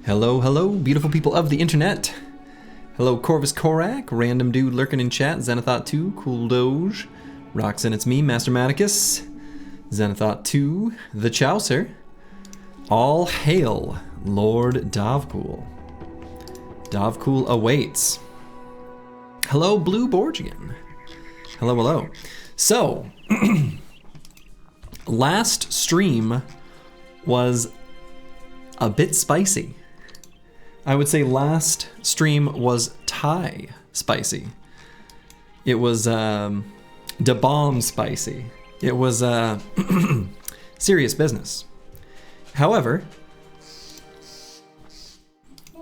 Hello, hello, beautiful people of the internet. Hello, Corvus Korak, random dude lurking in chat, Xenothought 2, Cool Doge, Roxanne, it's me, Master Maticus, Xenothought 2, The Chaucer. All hail, Lord Davkul. Davkul awaits. Hello, Blue Borgian. Hello, hello. So, last stream was a bit spicy. I would say last stream was Thai spicy. It was da bomb spicy. It was serious business. However,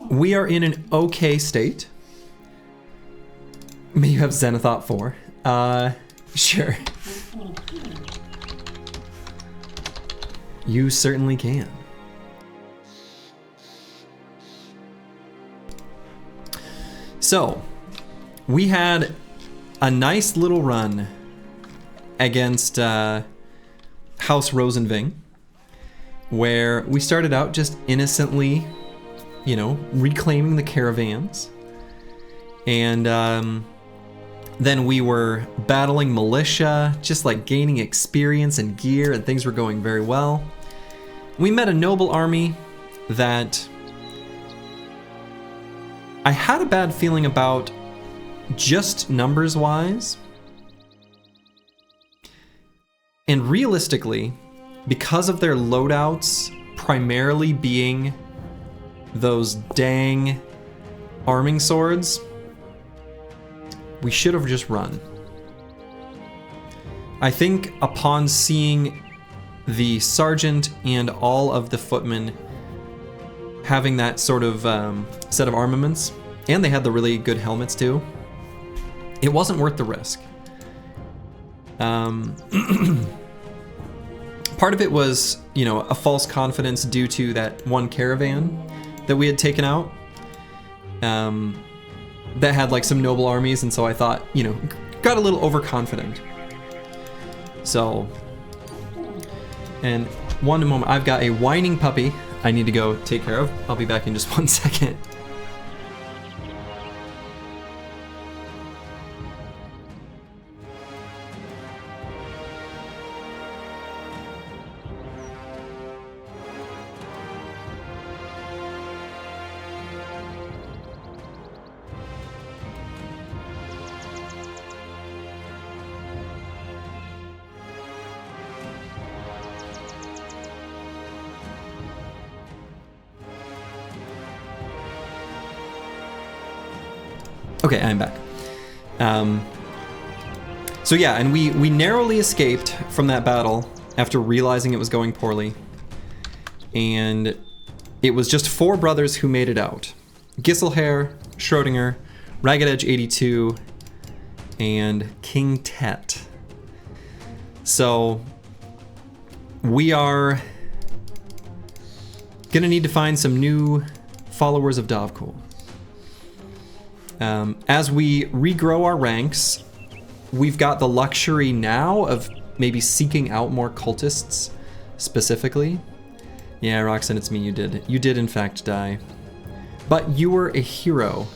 we are in an okay state. May you have Xenothought 4. Sure. You certainly can. So, we had a nice little run against House Rosenving, where we started out just innocently, you know, reclaiming the caravans. And then we were battling militia, just like gaining experience and gear, and things were going very well. We met a noble army that I had a bad feeling about just numbers-wise. And realistically, because of their loadouts primarily being those dang arming swords, we should have just run. I think upon seeing the sergeant and all of the footmen having that sort of set of armaments, and they had the really good helmets too, it wasn't worth the risk. Part of it was, you know, a false confidence due to that one caravan that we had taken out that had like some noble armies, and so I thought, you know, got a little overconfident. So, and one moment, I've got a whining puppy I need to go take care of. I'll be back in just 1 second. Okay, I'm back. So yeah, and we narrowly escaped from that battle after realizing it was going poorly. And it was just 4 brothers who made it out. Gisselhair, Schrodinger, Ragged Edge 82, and King Tet. So we are gonna need to find some new followers of Davkul. As we regrow our ranks, we've got the luxury now of maybe seeking out more cultists specifically. Yeah, Roxanne, it's me, you did. You did in fact die. But you were a hero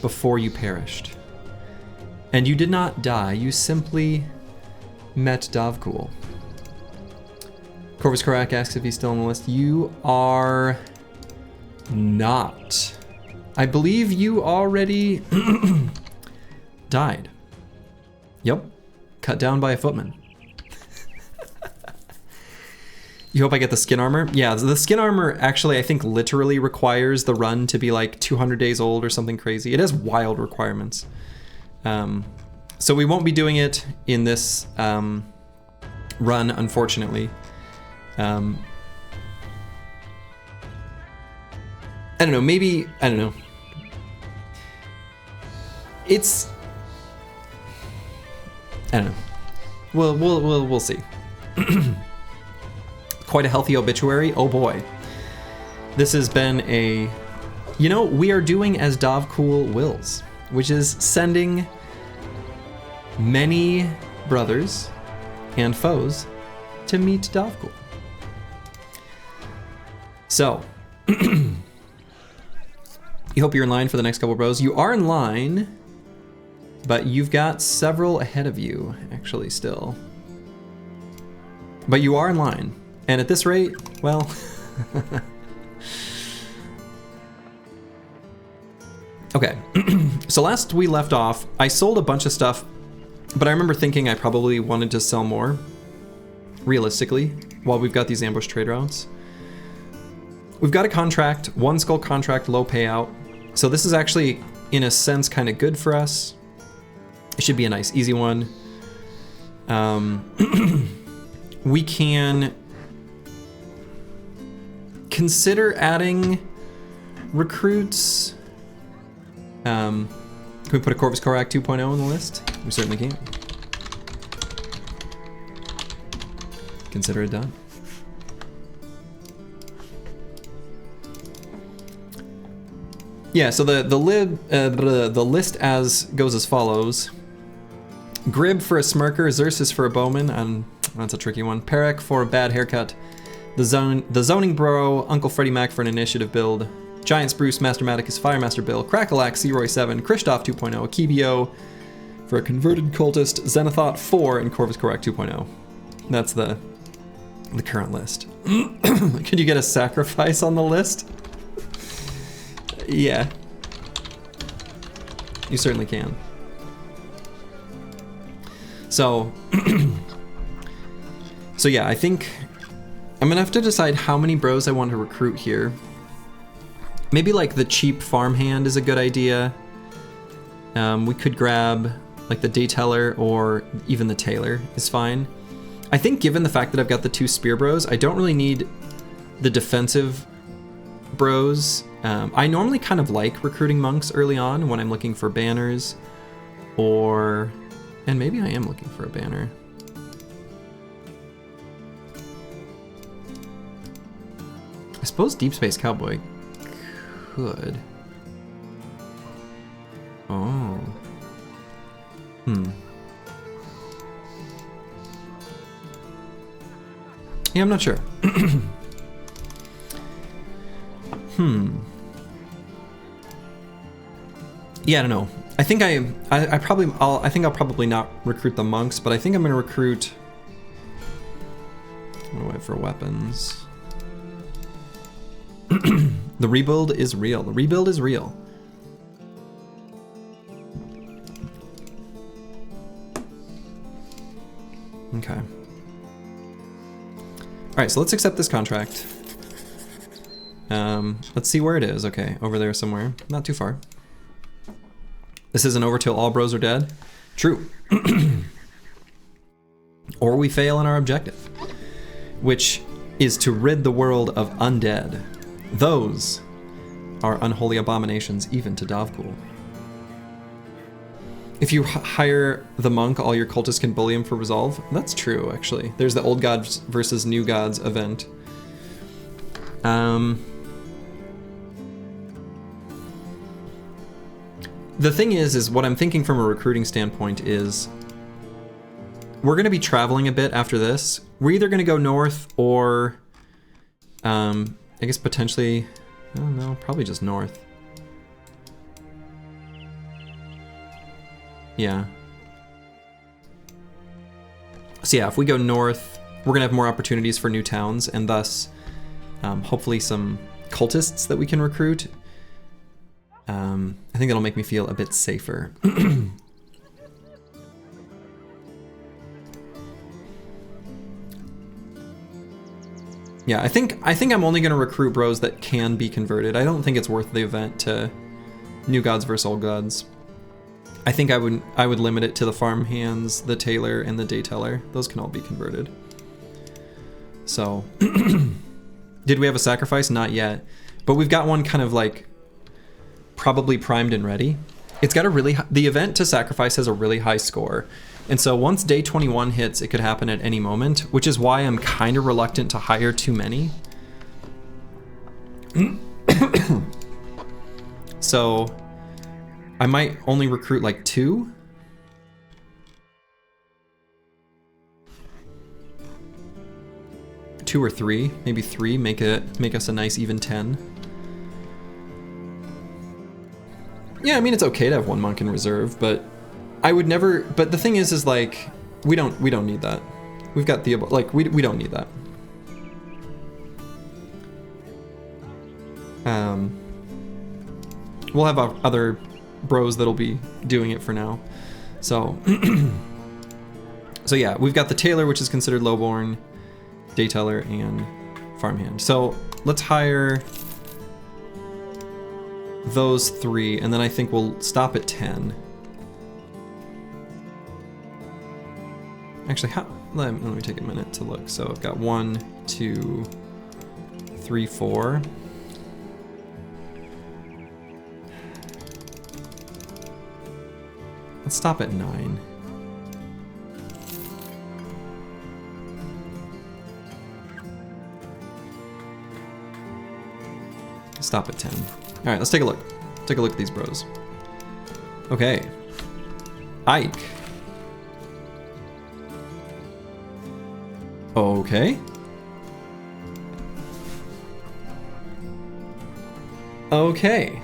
before you perished. And you did not die, you simply met Davkul. Corvus Korak asks if he's still on the list. You are not. I believe you already died. Yep. Cut down by a footman. You hope I get the skin armor? Yeah, the skin armor actually I think literally requires the run to be like 200 days old or something crazy. It has wild requirements. So we won't be doing it in this run, unfortunately. I don't know, maybe, I don't know. It's, I don't know. We'll see. Quite a healthy obituary. Oh boy. This has been a, you know, we are doing as Davkul wills, which is sending many brothers and foes to meet Davkul. So, You hope you're in line for the next couple bros. You are in line, but you've got several ahead of you, actually, still. But you are in line. And at this rate, well... Okay, so last we left off, I sold a bunch of stuff, but I remember thinking I probably wanted to sell more, realistically, while we've got these ambush trade routes. We've got a contract, 1 skull contract, low payout. So this is actually, in a sense, kind of good for us. It should be a nice, easy one. We can consider adding recruits. Can we put a Corvus Corac 2.0 on the list? We certainly can. Consider it done. Yeah, so the list as goes as follows: Grib for a smirker, Xerxes for a bowman, and that's a tricky one. Perk for a bad haircut, the zoning bro, Uncle Freddie Mac for an initiative build, Giant Spruce, Master Maticus, Firemaster Bill, Crackalack, Searoy 7, Kristoff 2.0, Akibio for a converted cultist, Xenothought 4, and Corvus Corac 2.0. That's the current list. Could you get a sacrifice on the list? Yeah. You certainly can. So, so yeah, I think I'm gonna have to decide how many bros I want to recruit here. Maybe like the cheap farmhand is a good idea. We could grab like the dayteller or even the tailor is fine. I think given the fact that I've got the 2 spear bros, I don't really need the defensive bros. I normally kind of like recruiting monks early on when I'm looking for banners, or, and maybe I am looking for a banner. I suppose Deep Space Cowboy could. Oh. Yeah, I'm not sure. Yeah, I don't know. I think I'll probably not recruit the monks, but I think I'm gonna recruit. I'm gonna wait for weapons. The rebuild is real. The rebuild is real. Okay. All right, so let's accept this contract. Let's see where it is. Okay, over there somewhere. Not too far. This isn't over till all bros are dead. True. Or we fail in our objective, which is to rid the world of undead. Those are unholy abominations even to Davkul. If you hire the monk, all your cultists can bully him for resolve. That's true, actually. There's the old gods versus new gods event. The thing is what I'm thinking from a recruiting standpoint is we're going to be traveling a bit after this. We're either going to go north or, I guess potentially, I don't know, probably just north. Yeah. So yeah, if we go north, we're gonna have more opportunities for new towns, and thus, hopefully some cultists that we can recruit. I think that'll make me feel a bit safer. Yeah, I think I'm only gonna recruit bros that can be converted. I don't think it's worth the event to new gods versus old gods. I think I would limit it to the farm hands, the tailor, and the dayteller. Those can all be converted. So, did we have a sacrifice? Not yet, but we've got one kind of like probably primed and ready. It's got a really the event to sacrifice has a really high score, and so once day 21 hits, it could happen at any moment, which is why I'm kind of reluctant to hire too many. So I might only recruit like 2. Two or 3, maybe 3, make us a nice even 10. Yeah, I mean, it's okay to have one monk in reserve, but I would never, but the thing is like, we don't need that. We've got Theobald, like, we don't need that. We'll have other bros that'll be doing it for now. So, so yeah, we've got the tailor, which is considered lowborn, dayteller, and farmhand. So let's hire those 3, and then I think we'll stop at 10. Actually, let me take a minute to look. So I've got 1, 2, 3, 4. Let's stop at 9. Stop at 10. All right, let's take a look. Take a look at these bros. Okay. Ike. Okay. Okay.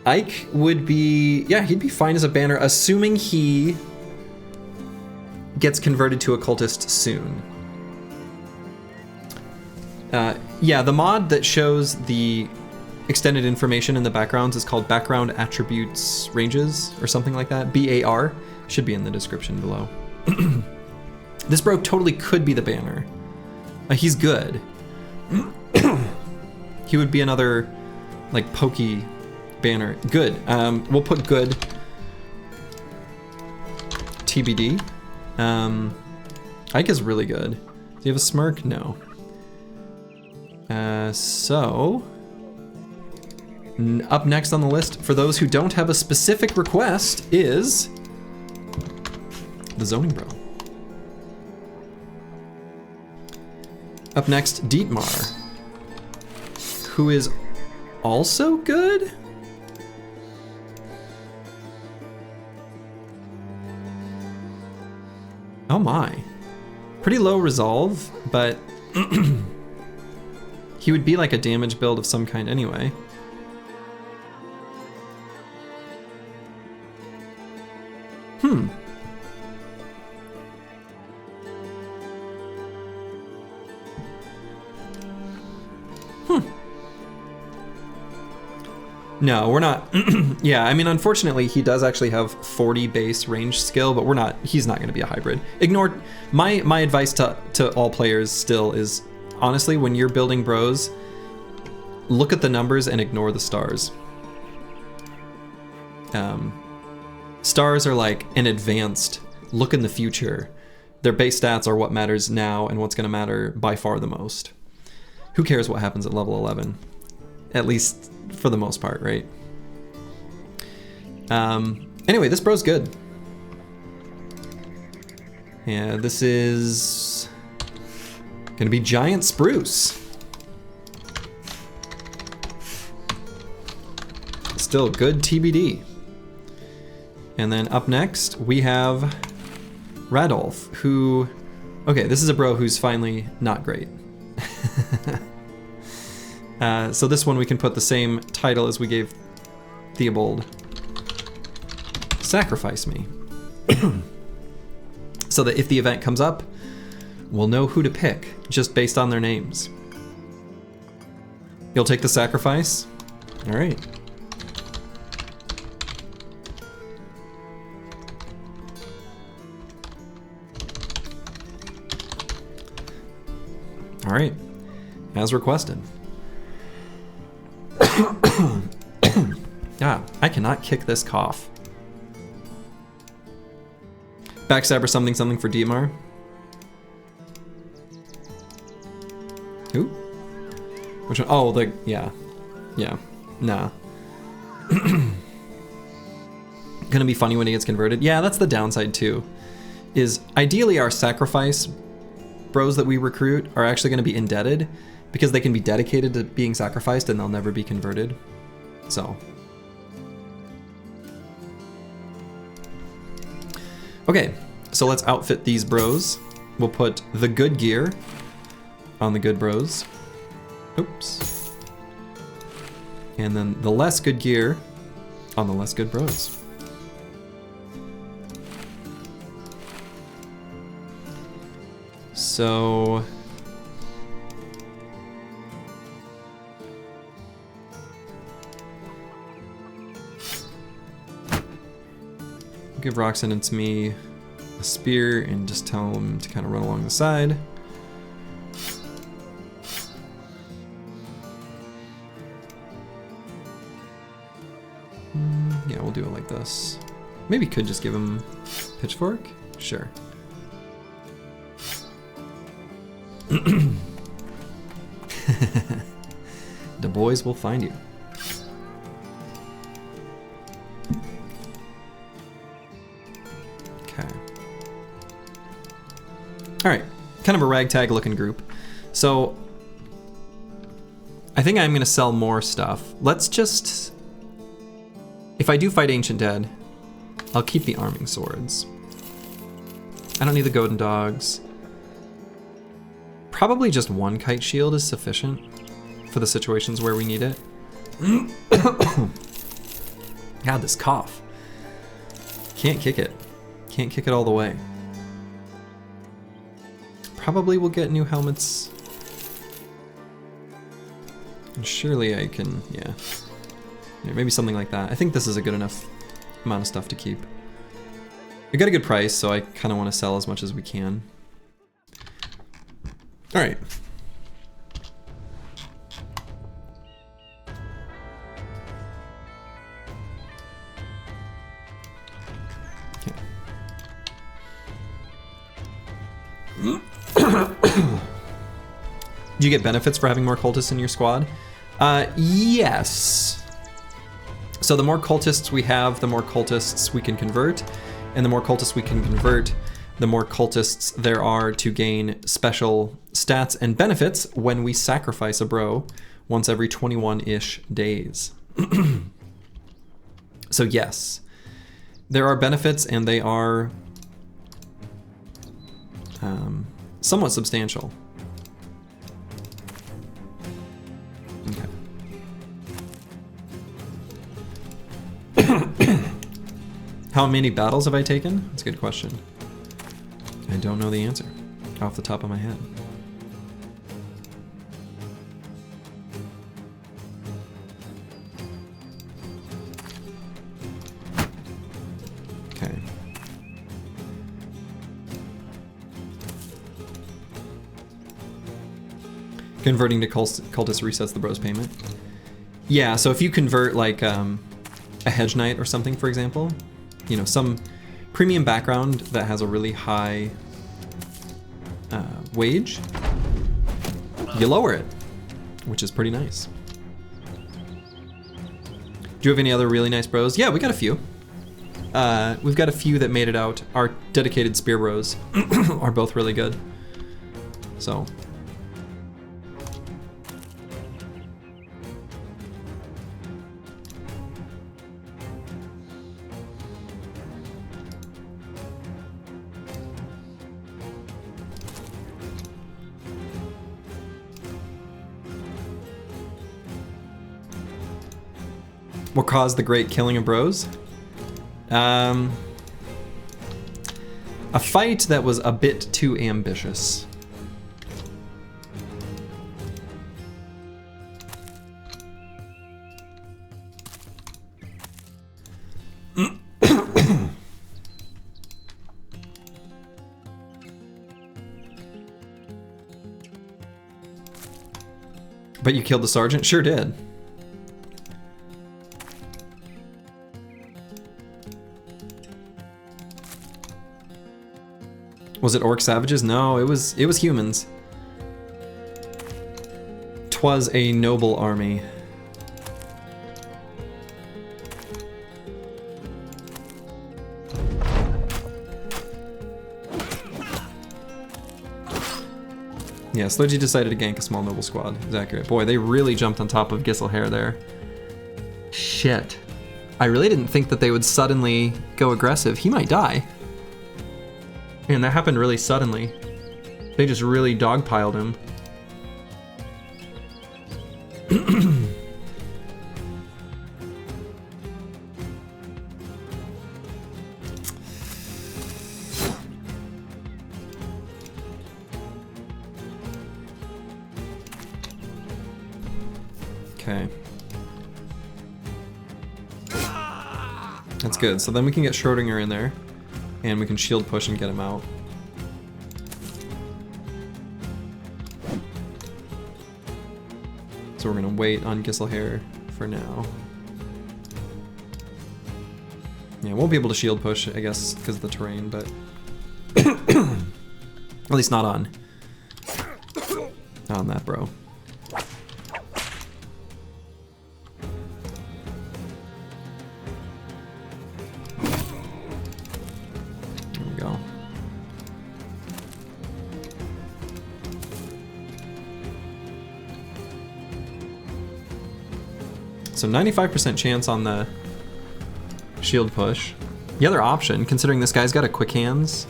Ike would be, yeah, he'd be fine as a banner, assuming he gets converted to a cultist soon. Yeah, the mod that shows the extended information in the backgrounds is called Background Attributes Ranges, or something like that. BAR. Should be in the description below. This bro totally could be the banner. He's good. He would be another, like, pokey banner. Good. We'll put good. TBD. Ike is really good. Do you have a smirk? No. So up next on the list, for those who don't have a specific request, is the zoning bro. Up next, Dietmar, who is also good. Oh my. Pretty low resolve, but he would be like a damage build of some kind anyway. No, we're not. Yeah, I mean, unfortunately, he does actually have 40 base range skill, but he's not going to be a hybrid. Ignore, my advice to all players still is, honestly, when you're building bros, look at the numbers and ignore the stars. Stars are like an advanced look in the future. Their base stats are what matters now and what's going to matter by far the most. Who cares what happens at level 11? At least for the most part, right? Anyway, this bro's good. Yeah, this is gonna be giant spruce. Still good TBD. And then up next, we have Radolf, who, okay, this is a bro who's finally not great. So this one we can put the same title as we gave Theobald. Sacrifice me. So that if the event comes up, we'll know who to pick just based on their names. You'll take the sacrifice? All right. All right, as requested. Ah, I cannot kick this cough. Backstabber something for Dietmar. Who? Which one? Oh, yeah. Nah. Gonna be funny when he gets converted. Yeah, that's the downside too. Is ideally our sacrifice bros that we recruit are actually gonna be indebted because they can be dedicated to being sacrificed and they'll never be converted. So. Okay, so let's outfit these bros. We'll put the good gear on the good bros. Oops. And then the less good gear on the less good bros. So give Roxanne and me a spear and just tell him to kind of run along the side. Yeah, we'll do it like this. Maybe could just give him pitchfork? Sure. The boys will find you. Okay. All right, kind of a ragtag looking group. So I think I'm gonna sell more stuff. Let's just, if I do fight Ancient Dead, I'll keep the arming swords. I don't need the Godin dogs. Probably just one kite shield is sufficient for the situations where we need it. God, this cough. Can't kick it. Can't kick it all the way. Probably will get new helmets. And surely I can, yeah. Maybe something like that. I think this is a good enough amount of stuff to keep. We got a good price, so I kind of want to sell as much as we can. All right. Okay. Do you get benefits for having more cultists in your squad? Yes. So the more cultists we have, the more cultists we can convert, and the more cultists we can convert, the more cultists there are to gain special stats and benefits when we sacrifice a bro once every 21-ish days. So yes, there are benefits and they are somewhat substantial. Okay. How many battles have I taken? That's a good question. I don't know the answer off the top of my head. Okay. Converting to cultist resets the bros payment. Yeah, so if you convert like a hedge knight or something, for example, you know, some premium background that has a really high wage, you lower it, which is pretty nice. Do you have any other really nice bros? Yeah, we got a few. We've got a few that made it out. Our dedicated spear bros are both really good. So. What caused the great killing of bros? A fight that was a bit too ambitious. But you killed the sergeant? Sure did. Was it orc savages? No, it was humans. 'Twas a noble army. Yeah, Sludgy decided to gank a small noble squad. Is accurate. Boy, they really jumped on top of Gisselhair there. Shit. I really didn't think that they would suddenly go aggressive. He might die. Man, that happened really suddenly. They just really dogpiled him. Okay. That's good. So then we can get Schrodinger in there, and we can shield push and get him out. So we're gonna wait on Giselhair for now. Yeah, won't be able to shield push, I guess, because of the terrain, but at least not on that, bro. There we go. So 95% chance on the shield push. The other option, considering this guy's got a quick hands,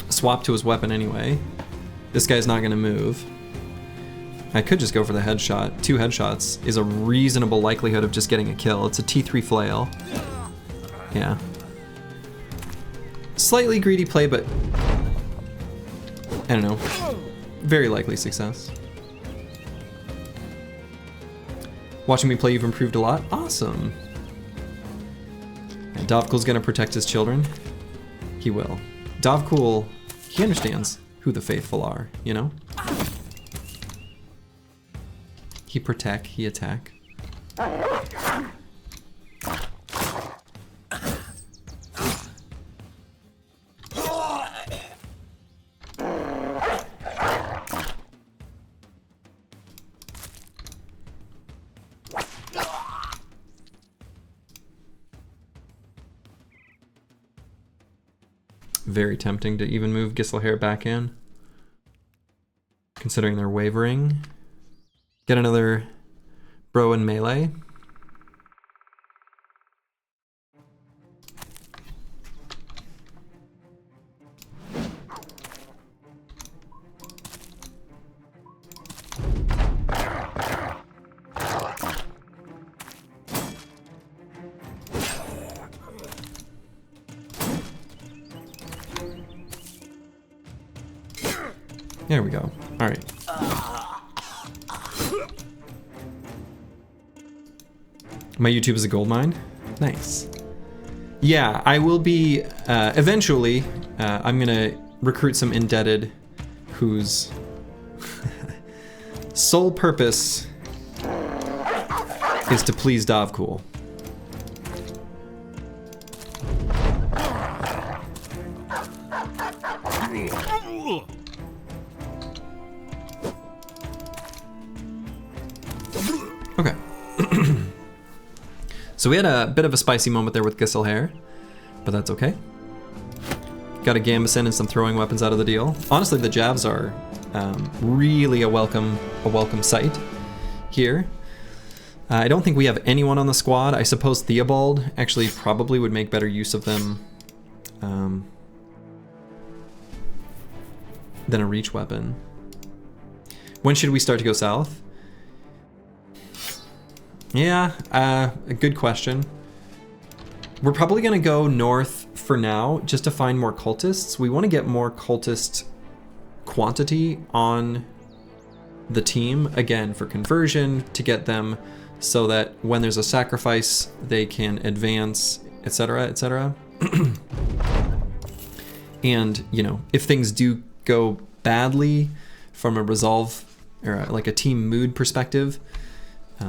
swap to his weapon anyway. This guy's not gonna move. I could just go for the headshot. 2 headshots is a reasonable likelihood of just getting a kill. It's a T3 flail. Yeah. Slightly greedy play, but I don't know. Very likely success. Watching me play, you've improved a lot. Awesome. And Davkul's gonna protect his children. He will. Davkul, he understands who the faithful are, you know? He protect, he attack. Very tempting to even move Giselhair back in, considering they're wavering. Get another bro in melee. There we go. All right. My YouTube is a gold mine. Nice. Yeah, I will be eventually. I'm gonna recruit some indebted whose sole purpose is to please Davkul. Okay. So we had a bit of a spicy moment there with Giselhair, but that's okay. Got a Gambus in and some throwing weapons out of the deal. Honestly, the Javs are really a welcome sight here. I don't think we have anyone on the squad. I suppose Theobald actually probably would make better use of them than a reach weapon. When should we start to go south? Yeah, a good question. We're probably gonna go north for now, just to find more cultists. We want to get more cultist quantity on the team, again, for conversion, to get them so that when there's a sacrifice, they can advance, etc., etc. And, you know, if things do go badly from a resolve, or like a team mood perspective,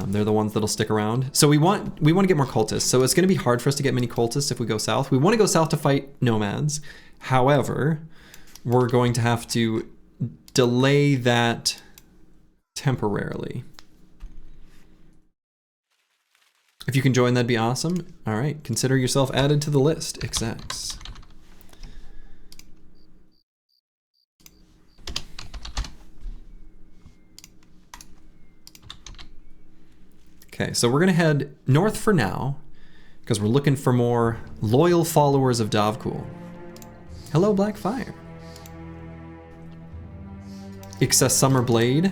they're the ones that'll stick around. So we want to get more cultists. So it's going to be hard for us to get many cultists if we go south. We want to go south to fight nomads. However, we're going to have to delay that temporarily. If you can join, that'd be awesome. All right, consider yourself added to the list. XX. Okay, so we're gonna head north for now, because we're looking for more loyal followers of Davkul. Hello, Black Fire. Excess Summer Blade.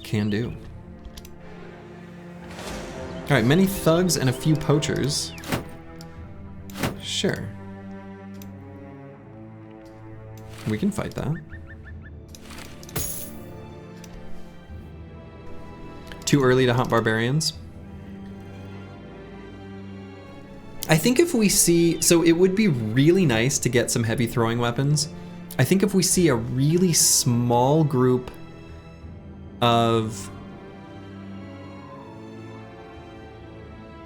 Can do. Alright, many thugs and a few poachers. Sure. We can fight that. Too early to hunt barbarians. I think if we see, so it would be really nice to get some heavy throwing weapons. I think if we see a really small group of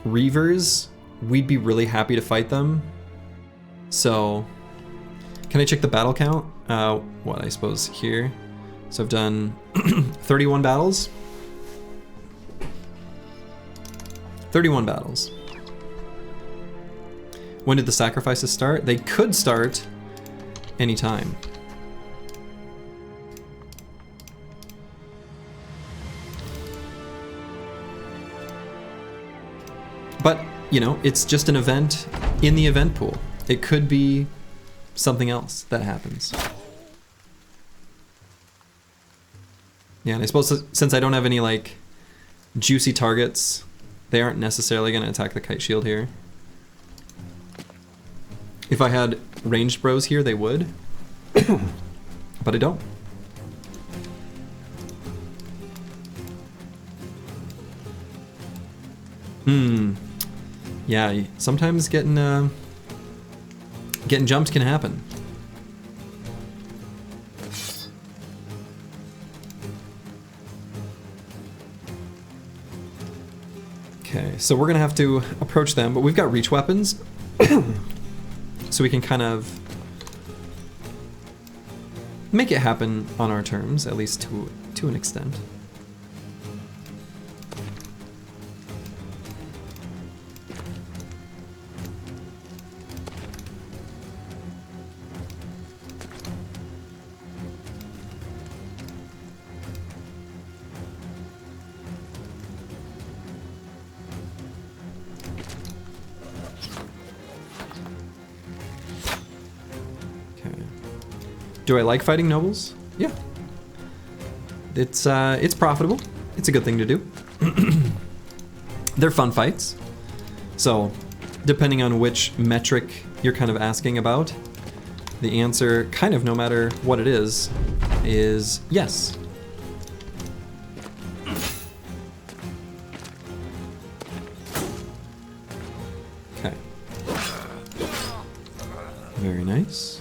Reavers, we'd be really happy to fight them. So, can I check the battle count? What, I suppose here. So I've done 31 battles. 31 battles. When did the sacrifices start? They could start anytime. But, you know, it's just an event in the event pool. It could be something else that happens. Yeah, and I suppose since I don't have any, like, juicy targets, they aren't necessarily going to attack the kite shield here. If I had ranged bros here, they would. But I don't. Yeah, sometimes getting jumped can happen. Okay, so we're gonna have to approach them, but we've got reach weapons. So we can kind of make it happen on our terms, at least to an extent. Do I like fighting nobles? Yeah. It's profitable. It's a good thing to do. They're fun fights. So, depending on which metric you're kind of asking about, the answer, kind of no matter what it is yes. Okay. Very nice.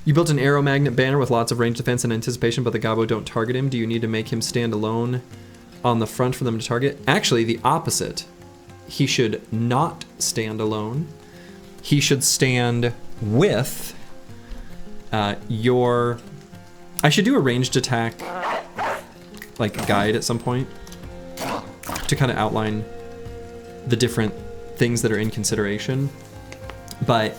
You built an arrow magnet banner with lots of range defense and anticipation, but the Gabo don't target him. Do you need to make him stand alone on the front for them to target? Actually, the opposite. He should not stand alone. He should stand with your... I should do a ranged attack like guide at some point to kind of outline the different things that are in consideration. But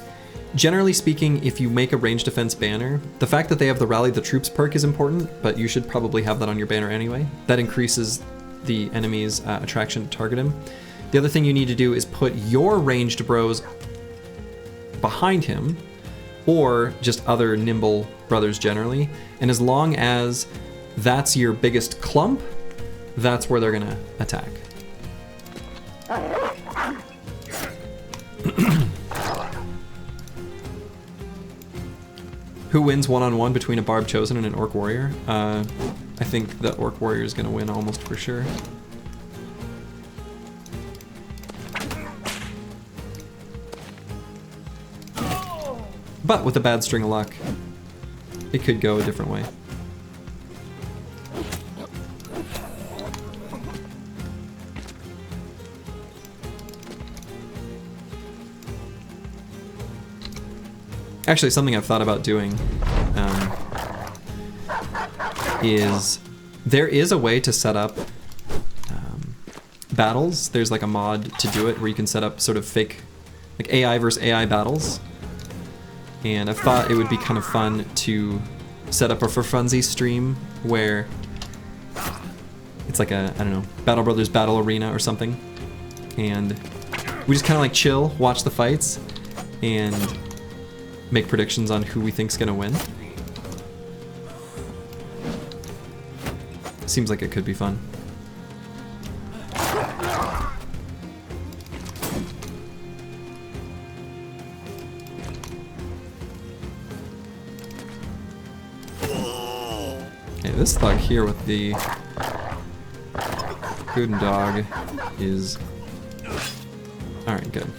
generally speaking, if you make a ranged defense banner, the fact that they have the Rally the Troops perk is important, but you should probably have that on your banner anyway. That increases the enemy's attraction to target him. The other thing you need to do is put your ranged bros behind him, or just other nimble brothers generally, and as long as that's your biggest clump, that's where they're gonna attack. Who wins one-on-one between a Barb Chosen and an Orc Warrior? I think the Orc Warrior is going to win almost for sure. But with a bad string of luck, it could go a different way. Actually, something I've thought about doing is there is a way to set up battles. There's like a mod to do it where you can set up sort of fake, like AI versus AI battles. And I've thought it would be kind of fun to set up a for funsies stream where It's like a, I don't know, Battle Brothers Battle Arena or something. And we just kind of like chill, watch the fights, and make predictions on who we think's gonna win. Seems like it could be fun. Okay, this thug here with the Guten Dog is... Alright, good.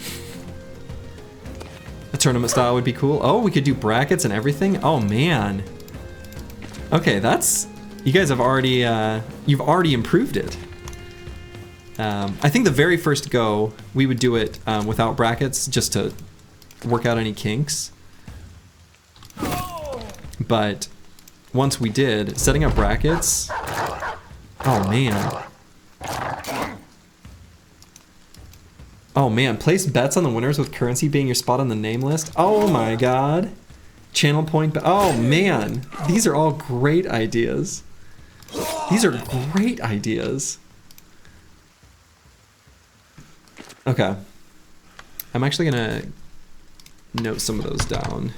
A tournament style would be cool. Oh, we could do brackets and everything? Oh, man. Okay, that's... You guys have already... you've already improved it. I think the very first go, we would do it without brackets, just to work out any kinks. But once we did, setting up brackets... Oh, man. Oh man, place bets on the winners with currency being your spot on the name list. Oh my god. Channel point, oh man. These are all great ideas. These are great ideas. Okay. I'm actually gonna note some of those down.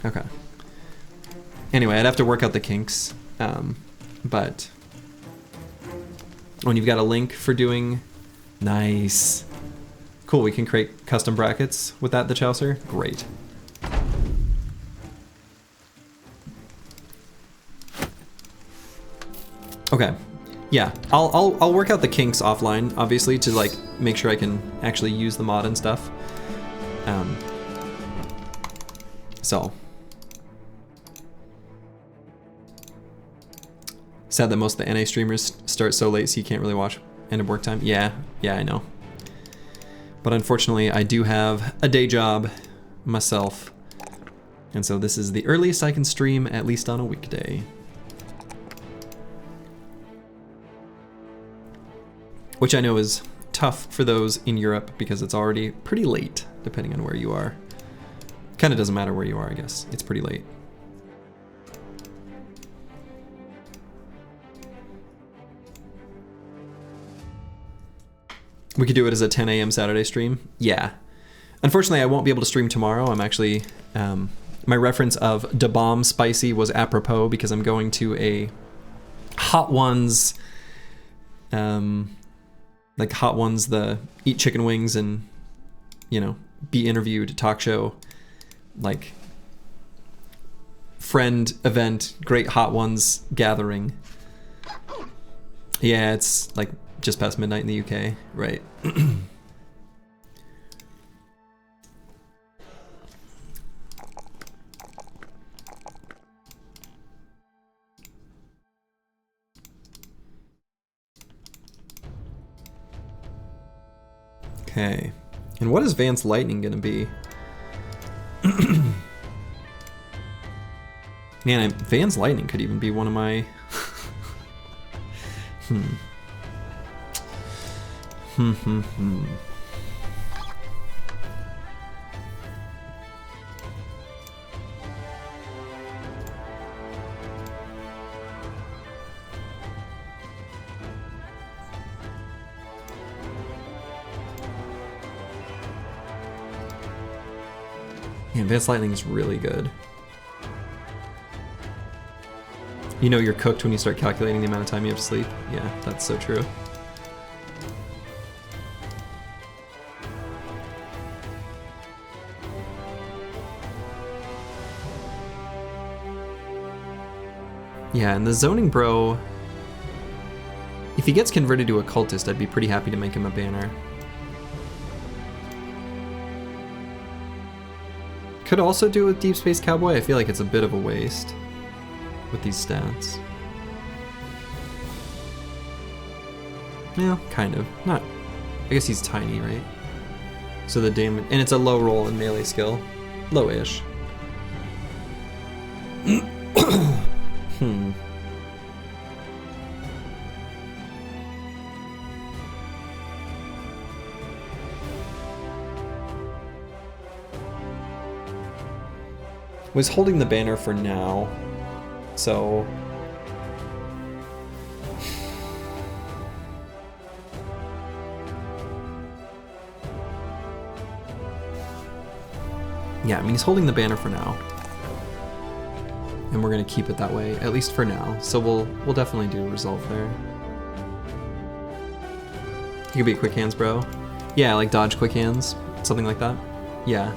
Okay. Anyway, I'd have to work out the kinks, but when you've got a link for doing, nice. Cool, we can create custom brackets with that, the Chaucer. Great. Okay, yeah, I'll work out the kinks offline, obviously, to like make sure I can actually use the mod and stuff. So. Sad that most of the NA streamers start so late so you can't really watch end of work time. Yeah, I know. But unfortunately, I do have a day job myself. And so this is the earliest I can stream, at least on a weekday. Which I know is tough for those in Europe because it's already pretty late, depending on where you are. Kind of doesn't matter where you are, I guess. It's pretty late. We could do it as a 10 a.m. Saturday stream. Yeah. Unfortunately, I won't be able to stream tomorrow. I'm actually... my reference of Da Bomb Spicy was apropos because I'm going to a Hot Ones... like Hot Ones, the eat chicken wings and, you know, be interviewed talk show, like friend event, great Hot Ones gathering. Yeah, it's like just past midnight in the UK, right? Okay, and what is Vance Lightning gonna be? Man, Vance Lightning could even be one of my... Yeah, Vance Lightning is really good. You know you're cooked when you start calculating the amount of time you have to sleep. Yeah, that's so true. Yeah, and the zoning bro, if he gets converted to a cultist, I'd be pretty happy to make him a banner. Could also do with Deep Space Cowboy. I feel like it's a bit of a waste with these stats. Yeah, kind of. Not. I guess he's tiny, right? So the damage, and it's a low roll in melee skill, low-ish. was holding the banner for now, so... Yeah, I mean, he's holding the banner for now. And we're gonna keep it that way, at least for now. So we'll definitely do resolve there. You could be a quick hands, bro. Yeah, like dodge quick hands, something like that. Yeah.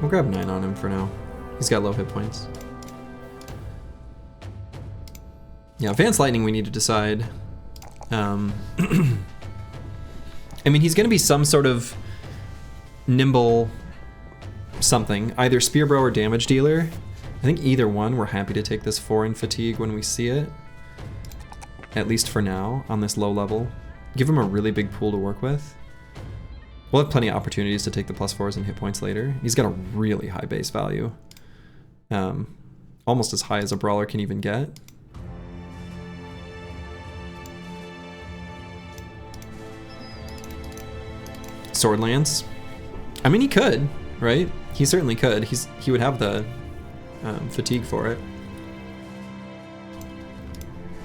We'll grab 9 on him for now. He's got low hit points. Yeah, Advanced Lightning we need to decide. I mean, he's going to be some sort of nimble something, either Spearbro or Damage Dealer. I think either one, we're happy to take this 4 in Fatigue when we see it. At least for now, on this low level. Give him a really big pool to work with. We'll have plenty of opportunities to take the +4s and hit points later. He's got a really high base value. Almost as high as a Brawler can even get. Sword Lance. I mean, he could, right? He certainly could. He would have the fatigue for it.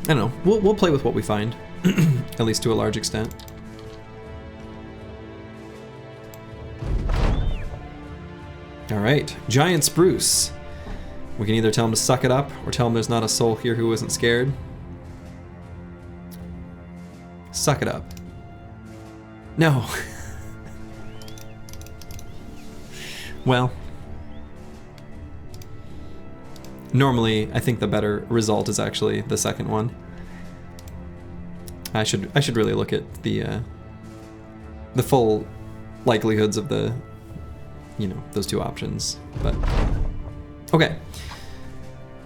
I don't know. We'll play with what we find, at least to a large extent. All right, Giant Spruce. We can either tell him to suck it up or tell him there's not a soul here who isn't scared. Suck it up. No. Well, normally I think the better result is actually the second one. I should really look at the full likelihoods of the, you know, those two options. But okay.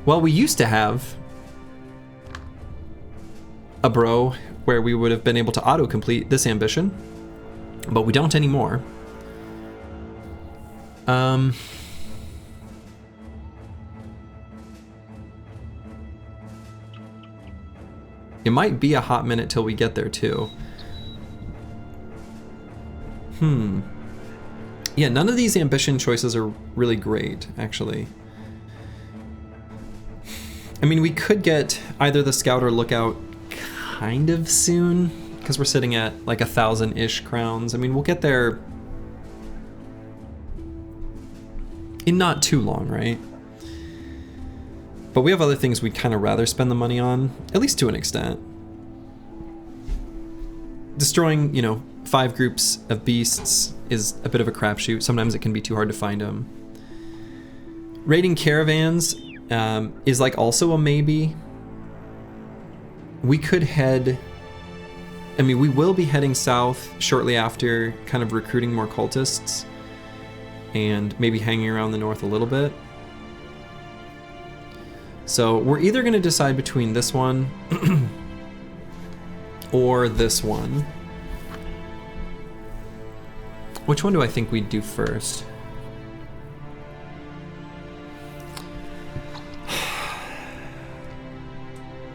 Well, we used to have a bro where we would have been able to auto-complete this ambition, but we don't anymore. It might be a hot minute till we get there too. Yeah, none of these ambition choices are really great, actually. I mean, we could get either the Scout or Lookout kind of soon, because we're sitting at like 1,000-ish crowns. I mean, we'll get there in not too long, right? But we have other things we'd kind of rather spend the money on, at least to an extent. Destroying, you know, 5 groups of beasts is a bit of a crapshoot. Sometimes it can be too hard to find them. Raiding caravans is like also a maybe. We could head... I mean, we will be heading south shortly after, kind of recruiting more cultists. And maybe hanging around the north a little bit. So we're either going to decide between this one or this one. Which one do I think we'd do first?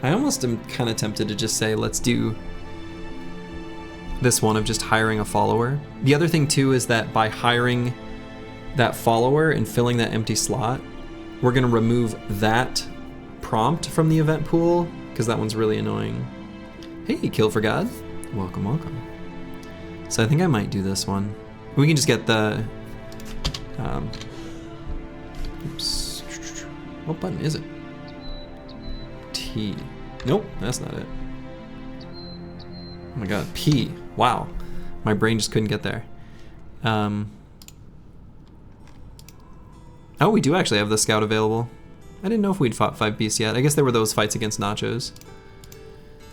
I almost am kind of tempted to just say let's do this one of just hiring a follower. The other thing too is that by hiring that follower and filling that empty slot, we're going to remove that prompt from the event pool, because that one's really annoying. Hey, Kill for God. Welcome, welcome. So I think I might do this one. We can just get the... oops. What button is it? T. Nope, that's not it. Oh my god, P. Wow. My brain just couldn't get there. Oh, we do actually have the Scout available. I didn't know if we'd fought 5 beasts yet. I guess there were those fights against Nachos.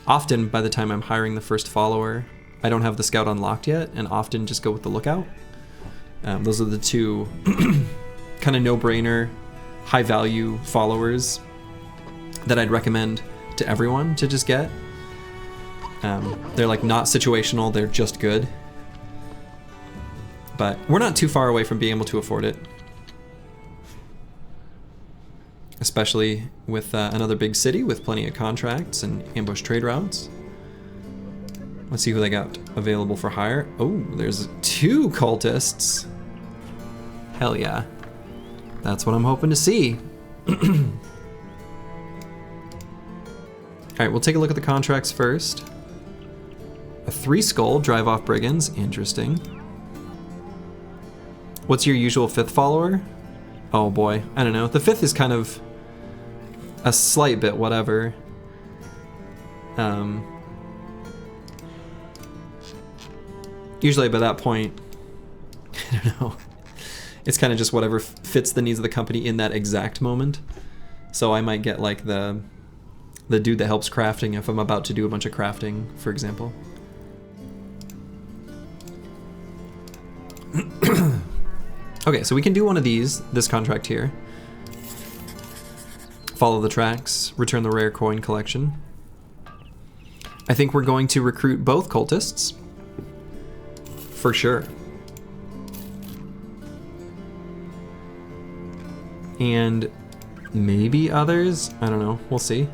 Often, by the time I'm hiring the first follower, I don't have the Scout unlocked yet, and often just go with the Lookout. Those are the two kind of no-brainer, high-value followers that I'd recommend to everyone to just get. They're like not situational, they're just good. But we're not too far away from being able to afford it. Especially with another big city with plenty of contracts and ambush trade routes. Let's see who they got available for hire. Oh, there's 2 cultists. Hell yeah. That's what I'm hoping to see. Alright, we'll take a look at the contracts first. A 3 skull, drive off brigands. Interesting. What's your usual 5th follower? Oh boy, I don't know. The 5th is kind of a slight bit whatever. Usually by that point, I don't know. It's kind of just whatever fits the needs of the company in that exact moment. So I might get like the dude that helps crafting if I'm about to do a bunch of crafting, for example. Okay, so we can do one of these, this contract here. Follow the tracks, return the rare coin collection. I think we're going to recruit both cultists. For sure. And maybe others? I don't know, we'll see.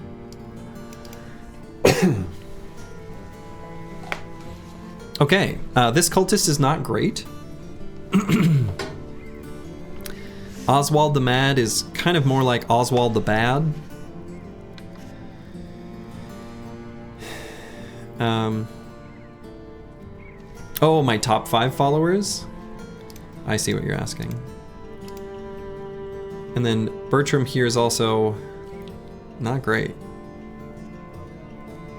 Okay, this cultist is not great. Oswald the Mad is kind of more like Oswald the Bad. Oh, my top 5 followers? I see what you're asking. And then Bertram here is also not great.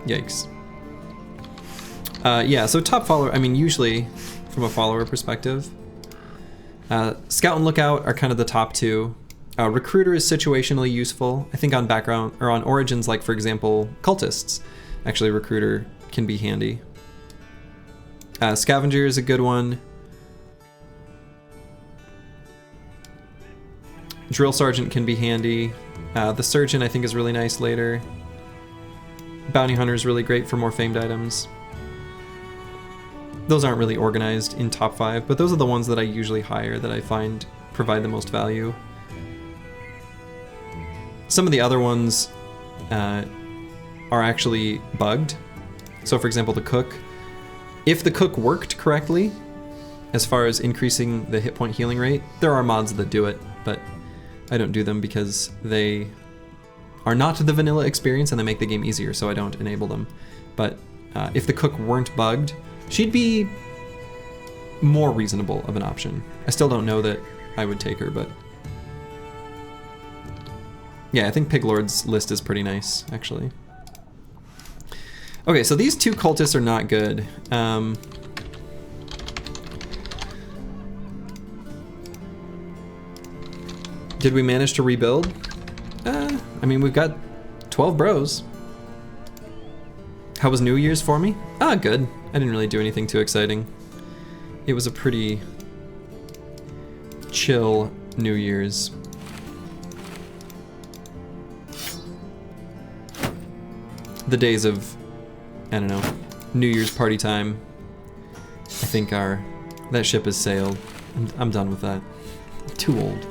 Yikes. Yeah, so top follower, I mean, usually from a follower perspective, Scout and Lookout are kind of the top 2. Recruiter is situationally useful. I think on background or on origins, like for example, Cultists, actually Recruiter can be handy. Scavenger is a good one. Drill Sergeant can be handy. The Surgeon I think is really nice later. Bounty Hunter is really great for more famed items. Those aren't really organized in top 5, but those are the ones that I usually hire that I find provide the most value. Some of the other ones are actually bugged. So for example, the Cook. If the Cook worked correctly, as far as increasing the hit point healing rate, there are mods that do it, but I don't do them because they are not the vanilla experience and they make the game easier, so I don't enable them. But if the Cook weren't bugged, she'd be more reasonable of an option. I still don't know that I would take her, but yeah, I think Piglord's list is pretty nice, actually. Okay, so these 2 cultists are not good. Did we manage to rebuild? I mean, we've got 12 bros. How was New Year's for me? Good. I didn't really do anything too exciting. It was a pretty chill New Year's. The days of, I don't know, New Year's party time, I think that ship has sailed. I'm done with that. I'm too old.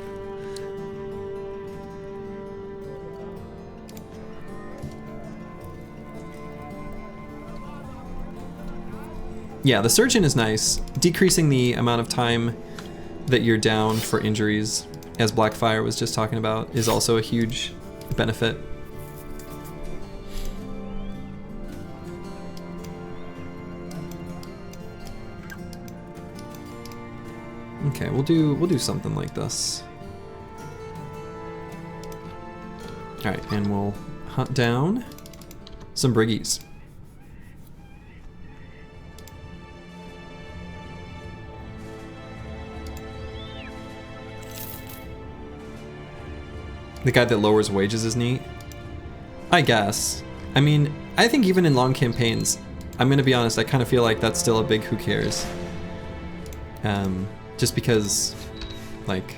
Yeah, the Surgeon is nice. Decreasing the amount of time that you're down for injuries, as Blackfire was just talking about, is also a huge benefit. Okay, we'll do something like this. All right, and we'll hunt down some briggies. The guy that lowers wages is neat. I guess. I mean, I think even in long campaigns, I'm gonna be honest, I kind of feel like that's still a big who cares. Just because, like,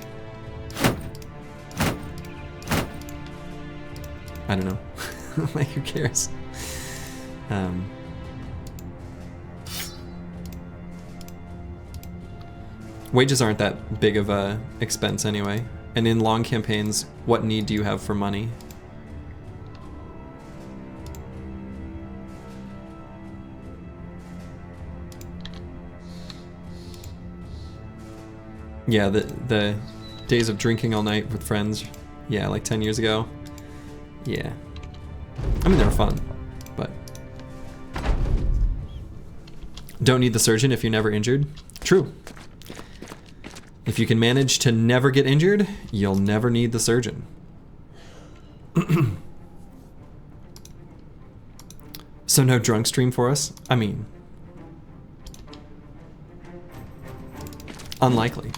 I don't know. Like, who cares? Wages aren't that big of a expense anyway. And in long campaigns, what need do you have for money? Yeah, the days of drinking all night with friends. Yeah, like 10 years ago. Yeah. I mean, they were fun, but... Don't need the surgeon if you're never injured. True. If you can manage to never get injured, you'll never need the surgeon. So no drunk stream for us? I mean... Unlikely.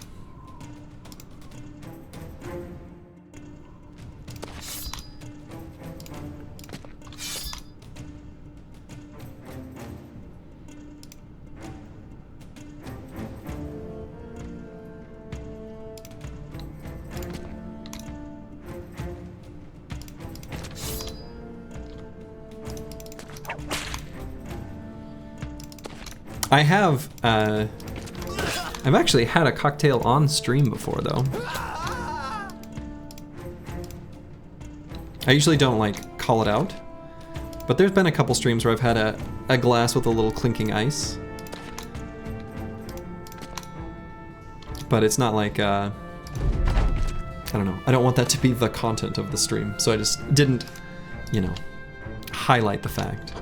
I have, I've actually had a cocktail on stream before, though. I usually don't, like, call it out, but there's been a couple streams where I've had a glass with a little clinking ice. But it's not like, I don't know. I don't want that to be the content of the stream, so I just didn't, you know, highlight the fact.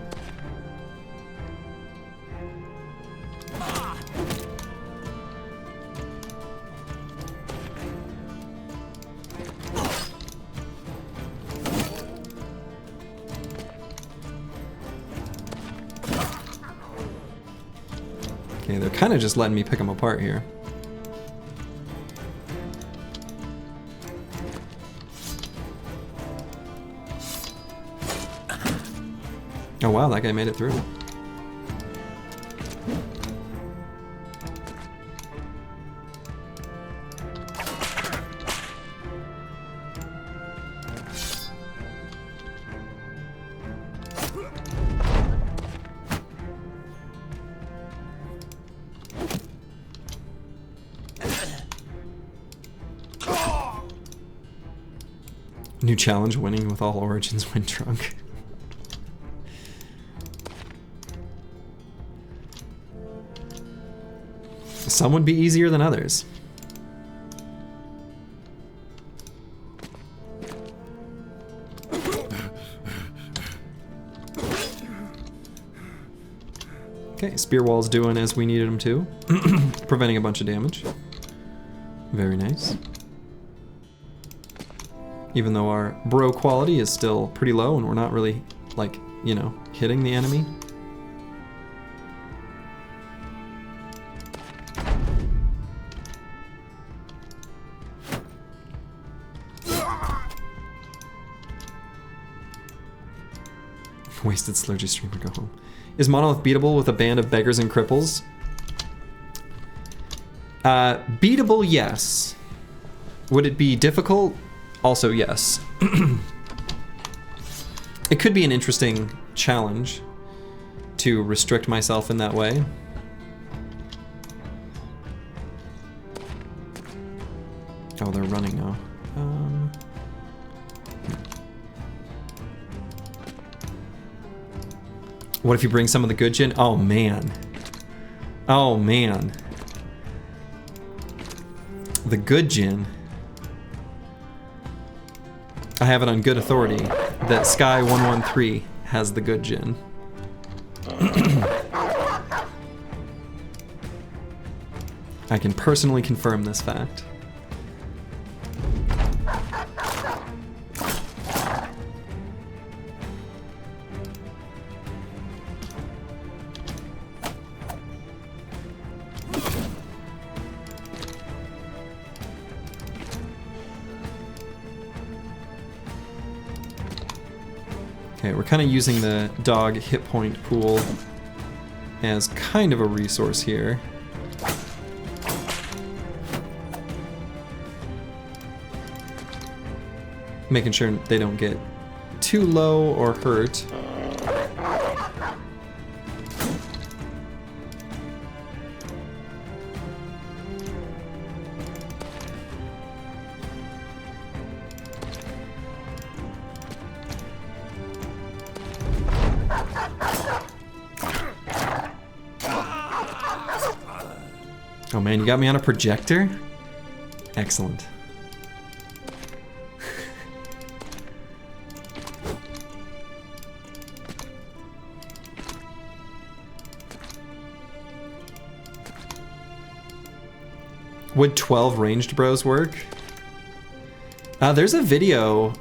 Okay, they're kind of just letting me pick them apart here. Oh wow, that guy made it through. New challenge, winning with all origins when drunk. Some would be easier than others. Okay, spear wall's doing as we needed him to. Preventing a bunch of damage. Very nice. Even though our bro quality is still pretty low and we're not really, like, you know, hitting the enemy. Wasted Slurgy streamer, go home. Is Monolith beatable with a band of beggars and cripples? Beatable, yes. Would it be difficult? Also, yes. It could be an interesting challenge to restrict myself in that way. Oh, they're running now. What if you bring some of the good gin? Oh, man. Oh, man. The good gin. I have it on good authority that Sky113 has the good gin. I can personally confirm this fact. Okay, we're kind of using the dog hit point pool as kind of a resource here. Making sure they don't get too low or hurt. Oh man, you got me on a projector? Excellent. Would 12 ranged bros work? There's a video.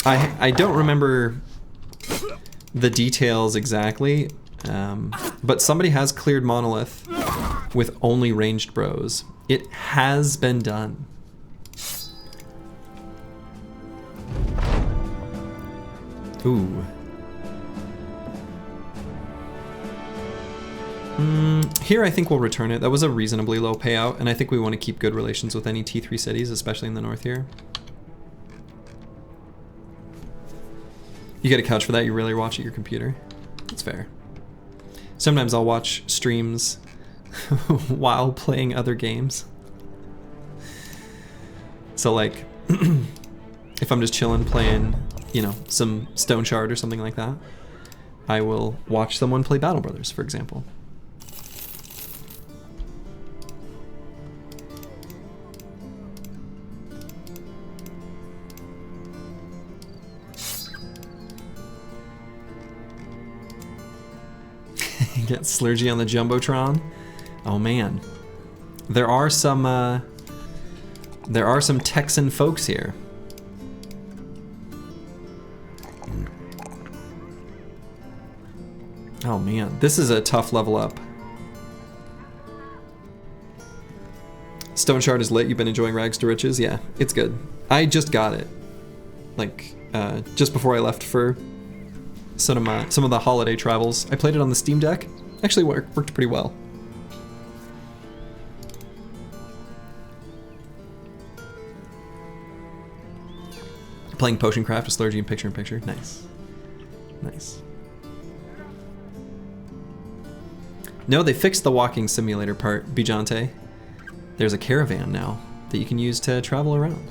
I don't remember the details exactly, but somebody has cleared Monolith with only ranged bros. It has been done. Ooh. Here I think we'll return it. That was a reasonably low payout, and I think we want to keep good relations with any T3 cities, especially in the north here. You get a couch for that, you really watch at your computer. That's fair. Sometimes I'll watch streams while playing other games. So like, if I'm just chilling playing, you know, some Stone Shard or something like that, I will watch someone play Battle Brothers, for example. Get Slurgy on the Jumbotron. Oh man, there are some Texan folks here. Oh man, this is a tough level up. Stone Shard is lit. You've been enjoying Rags to Riches? Yeah, it's good. I just got it, like just before I left for some of the holiday travels. I played it on the Steam Deck. Actually worked pretty well. Playing Potion Craft with Slurgy and Picture-in-Picture. Nice. Nice. No, they fixed the walking simulator part, Bijante. There's a caravan now that you can use to travel around.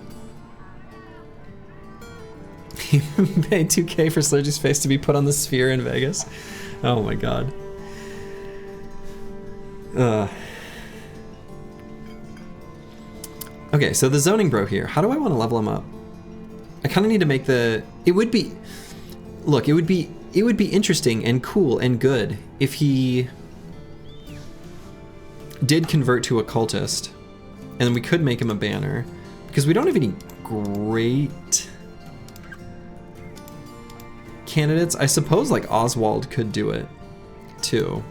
You paid 2K for Slurgy's face to be put on the sphere in Vegas. Oh my god. Okay, so the zoning bro here. How do I want to level him up? I kind of need to make the... It would be... Look, it would be interesting and cool and good if he did convert to a cultist, and then we could make him a banner, because we don't have any great candidates. I suppose like Oswald could do it too.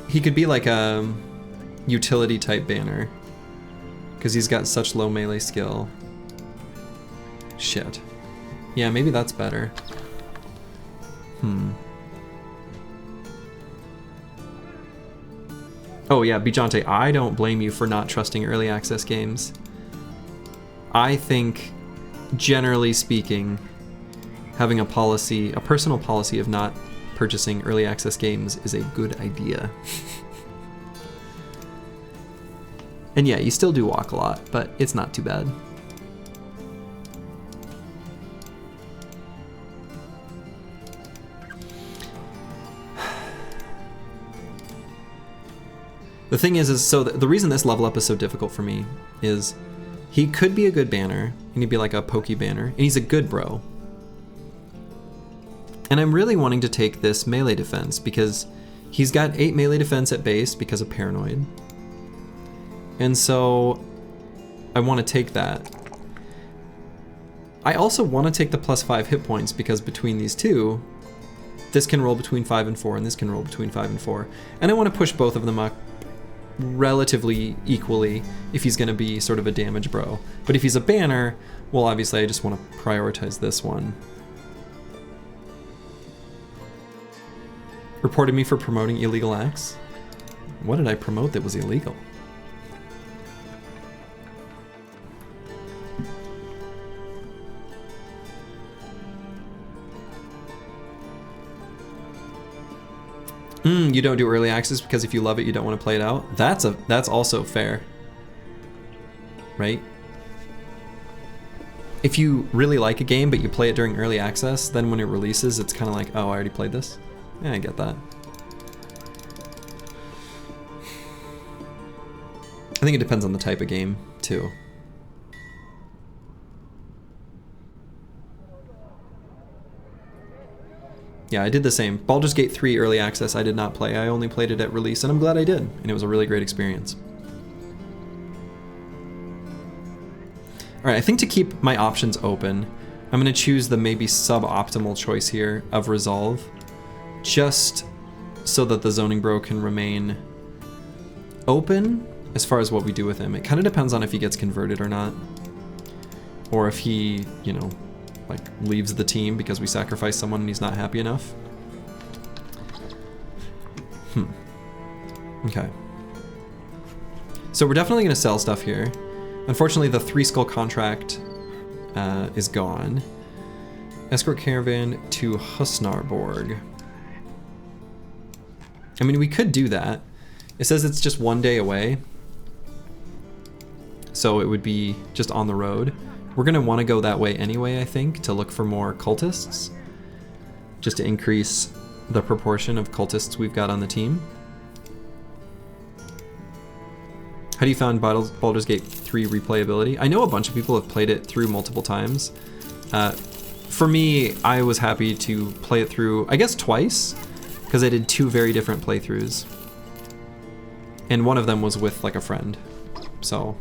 He could be like a utility type banner because he's got such low melee skill. Shit. Yeah, maybe that's better. Oh yeah, Bijante, I don't blame you for not trusting early access games. I think, generally speaking, having a policy, a personal policy of not purchasing early access games is a good idea. And yeah, you still do walk a lot, but it's not too bad. The thing is so the reason this level up is so difficult for me is he could be a good banner, and he'd be like a pokey banner, and he's a good bro. And I'm really wanting to take this melee defense because he's got 8 melee defense at base because of Paranoid. And so I want to take that. I also want to take the +5 hit points because between these two, this can roll between 5 and 4, and this can roll between 5 and 4. And I want to push both of them up relatively equally if he's going to be sort of a damage bro. But if he's a banner, well, obviously I just want to prioritize this one. Reported me for promoting illegal acts? What did I promote that was illegal? You don't do early access because if you love it, you don't want to play it out. That's also fair, right? if you really like a game but you play it during early access, then when it releases, it's kind of like, oh, I already played this. Yeah, I get that. I think it depends on the type of game, too. Yeah, I did the same. Baldur's Gate 3 early access I did not play. I only played it at release, and I'm glad I did. And it was a really great experience. Alright, I think to keep my options open, I'm going to choose the maybe suboptimal choice here of Resolve, just so that the Zoning Bro can remain open as far as what we do with him. It kind of depends on if he gets converted or not, or if he, you know, like leaves the team because we sacrifice someone and he's not happy enough. Okay. So we're definitely going to sell stuff here. Unfortunately, the 3 skull contract is gone. Escort caravan to Husnarborg. I mean, we could do that. It says it's just 1 day away, so it would be just on the road. We're going to want to go that way anyway, I think, to look for more cultists, just to increase the proportion of cultists we've got on the team. How do you find Baldur's Gate 3 replayability? I know a bunch of people have played it through multiple times. For me, I was happy to play it through, I guess, twice, because I did 2 very different playthroughs. And one of them was with, like, a friend. So...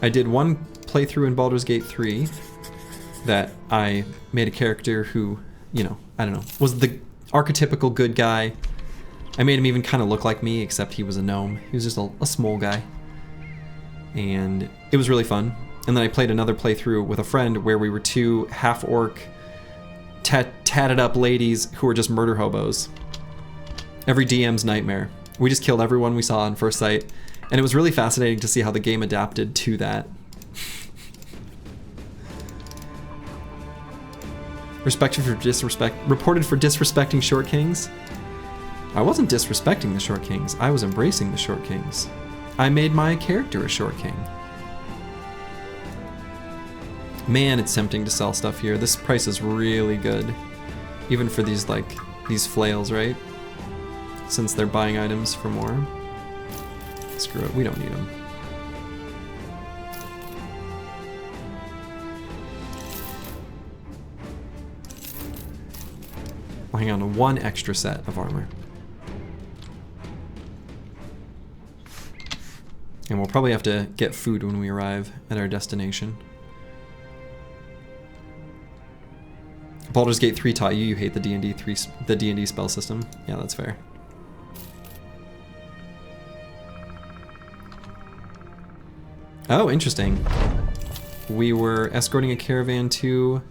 I did one playthrough in Baldur's Gate 3 that I made a character who, you know, I don't know, was the archetypical good guy. I made him even kind of look like me, except he was a gnome. He was just a small guy. And it was really fun. And then I played another playthrough with a friend where we were 2 half-orc, tatted up ladies who were just murder hobos. Every DM's nightmare. We just killed everyone we saw on first sight. And it was really fascinating to see how the game adapted to that. Reported for disrespecting Short Kings? I wasn't disrespecting the Short Kings, I was embracing the Short Kings. I made my character a Short King. Man, it's tempting to sell stuff here. This price is really good. Even for these, like, these flails, right? Since they're buying items for more. Screw it, we don't need them. I'll hang on to 1 extra set of armor. And we'll probably have to get food when we arrive at our destination. Baldur's Gate 3 taught you hate the D&D spell system. Yeah, that's fair. Oh, interesting. We were escorting a caravan to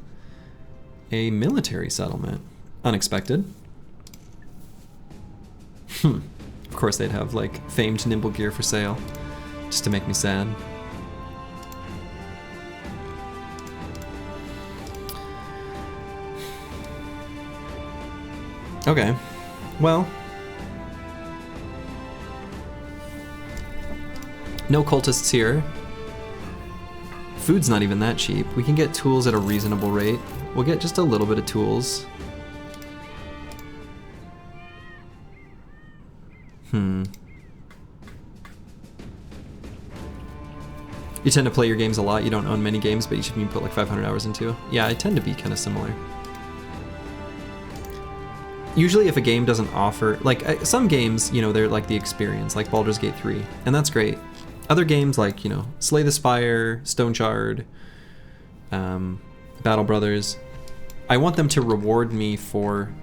a military settlement. Unexpected. Of course they'd have, like, famed nimble gear for sale, just to make me sad. Okay, well... no cultists here. Food's not even that cheap. We can get tools at a reasonable rate. We'll get just a little bit of tools. You tend to play your games a lot. You don't own many games, but each of you put like 500 hours into. Yeah, I tend to be kind of similar. Usually if a game doesn't offer, like some games, you know, they're like the experience, like Baldur's Gate 3, and that's great. Other games like, you know, Slay the Spire, Stone Shard, Battle Brothers, I want them to reward me for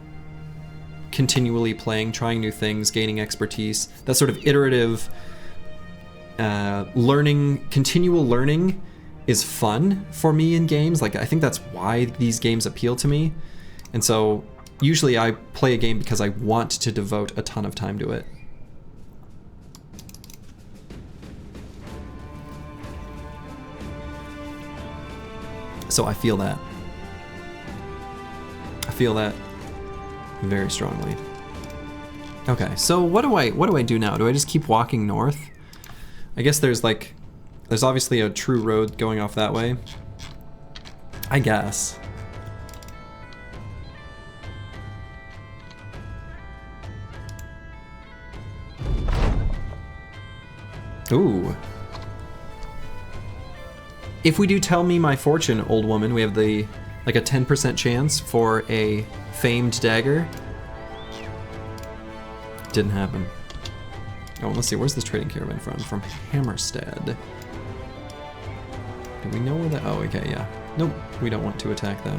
continually playing, trying new things, gaining expertise. That sort of iterative learning, continual learning is fun for me in games. Like, I think that's why these games appeal to me. And so usually I play a game because I want to devote a ton of time to it. So I feel that. I feel that very strongly. Okay, so what do I do now? Do I just keep walking north? I guess there's obviously a true road going off that way. I guess. Ooh. If we do tell me my fortune, old woman, we have a 10% chance for a famed dagger. Didn't happen. Oh, let's see, where's this trading caravan from? From Hammerstead. Do we know where that? Oh, okay, yeah. Nope, we don't want to attack that.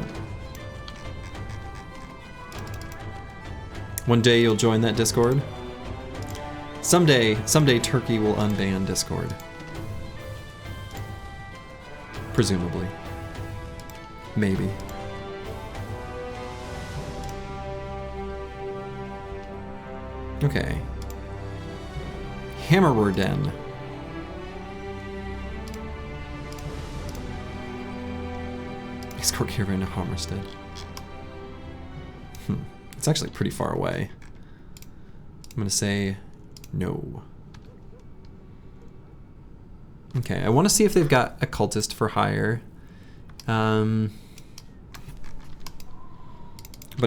One day you'll join that Discord. Someday Turkey will unban Discord. Presumably. Maybe. Okay. Hammerer Den. Escort caravan to Hammerstead. It's actually pretty far away. I'm gonna say no. Okay, I want to see if they've got a cultist for hire. But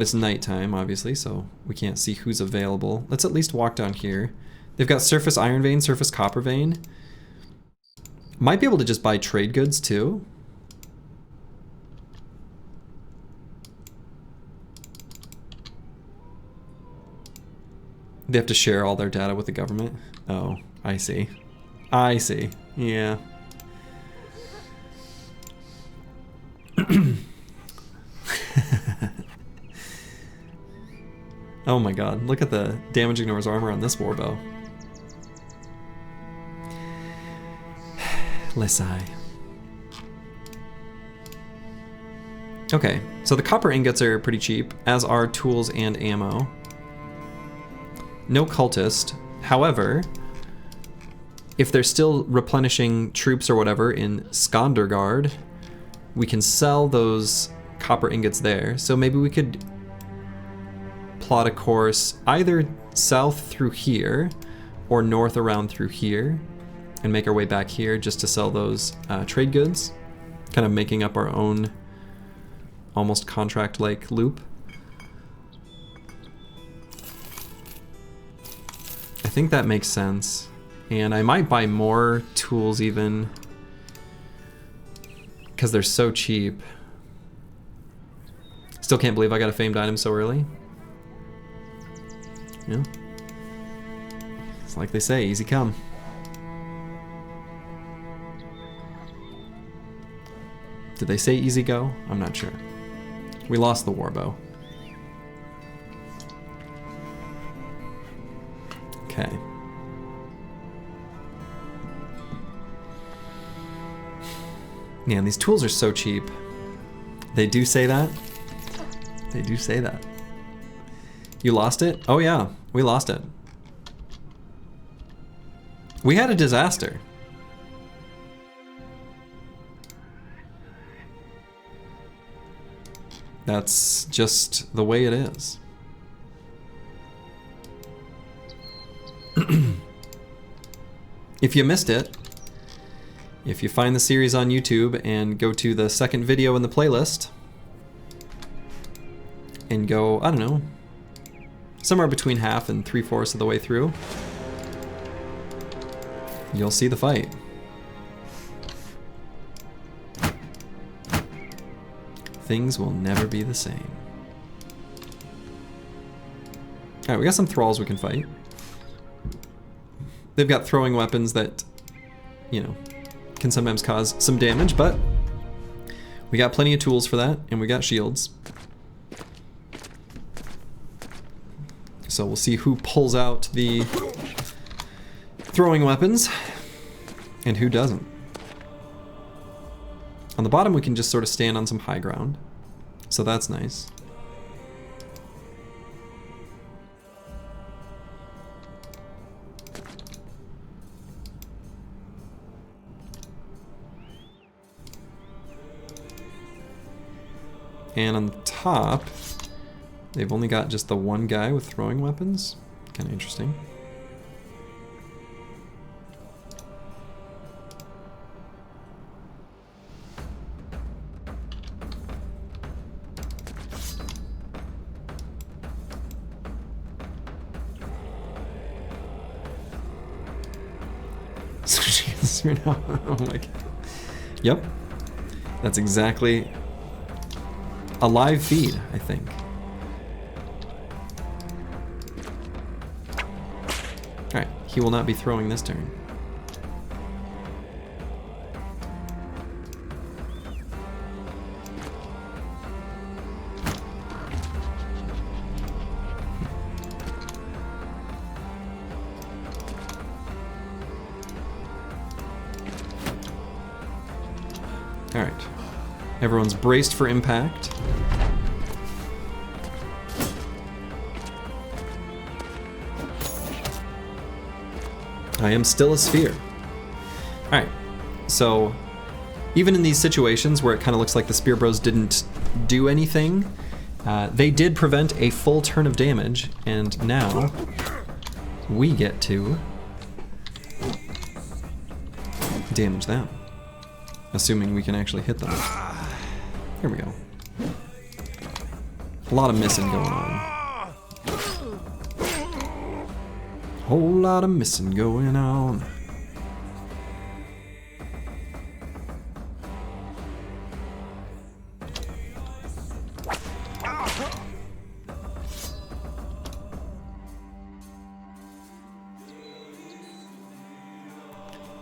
it's nighttime, obviously, so we can't see who's available. Let's at least walk down here. They've got surface iron vein, surface copper vein. Might be able to just buy trade goods too. They have to share all their data with the government. Oh, I see. I see. Yeah. Oh my god, look at the damage ignores armor on this warbow. Lesai. Okay, so the copper ingots are pretty cheap, as are tools and ammo. No cultist. However, if they're still replenishing troops or whatever in Skandergaard, we can sell those copper ingots there. So maybe we could plot a course either south through here or north around through here and make our way back here just to sell those trade goods, kind of making up our own almost contract-like loop. I think that makes sense. And I might buy more tools even because they're so cheap. Still can't believe I got a famed item so early. Yeah. It's like they say, easy come. Did they say easy go? I'm not sure. We lost the warbow. Okay. Man, these tools are so cheap. They do say that. They do say that. You lost it? Oh yeah, we lost it. We had a disaster. That's just the way it is. If you missed it, if you find the series on YouTube and go to the second video in the playlist and go, I don't know, somewhere between half and 3/4 of the way through, you'll see the fight. Things will never be the same. Alright, we got some thralls we can fight. They've got throwing weapons that, you know, can sometimes cause some damage, but we got plenty of tools for that, and we got shields. So we'll see who pulls out the throwing weapons and who doesn't. On the bottom we can just sort of stand on some high ground, so that's nice. And on the top, they've only got just the one guy with throwing weapons. Kind of interesting. Oh my god. Yep. That's exactly a live feed, I think. Alright, he will not be throwing this turn. Alright. Everyone's braced for impact. I am still a sphere. Alright. So, even in these situations where it kind of looks like the Spear Bros didn't do anything, they did prevent a full turn of damage, and now we get to damage them. Assuming we can actually hit them. Here we go. A lot of missing going on. Whole lot of missing going on.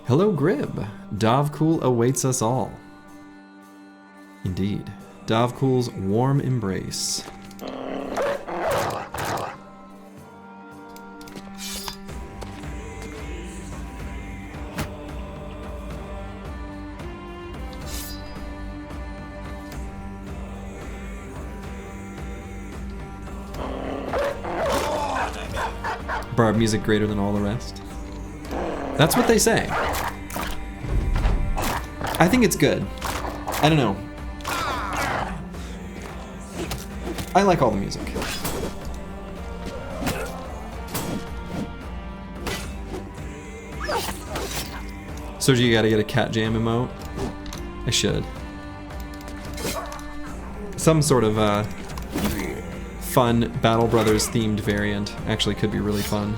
Hello, Grib. Davkul awaits us all. Indeed. Davkul's warm embrace. Barb music greater than all the rest. That's what they say. I think it's good. I don't know. I like all the music. Sergio, you gotta get a cat jam emote. I should. Some sort of fun Battle Brothers themed variant actually could be really fun.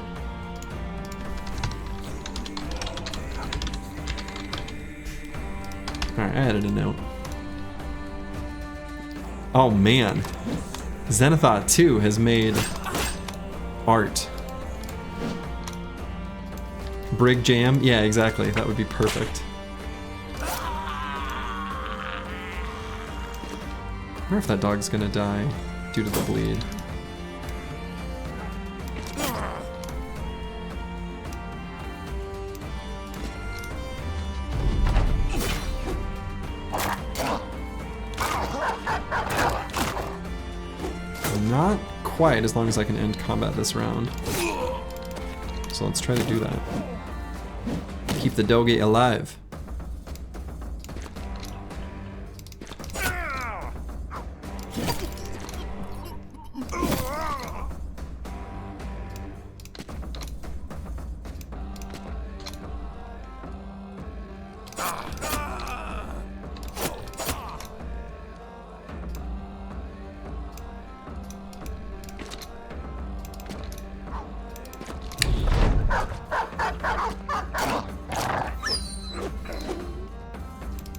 Alright, I added a note. Oh man. Zenithot 2 has made art. Brig Jam? Yeah, exactly. That would be perfect. I wonder if that dog's gonna die due to the bleed. Not quite as long as I can end combat this round. So let's try to do that. Keep the doggy alive.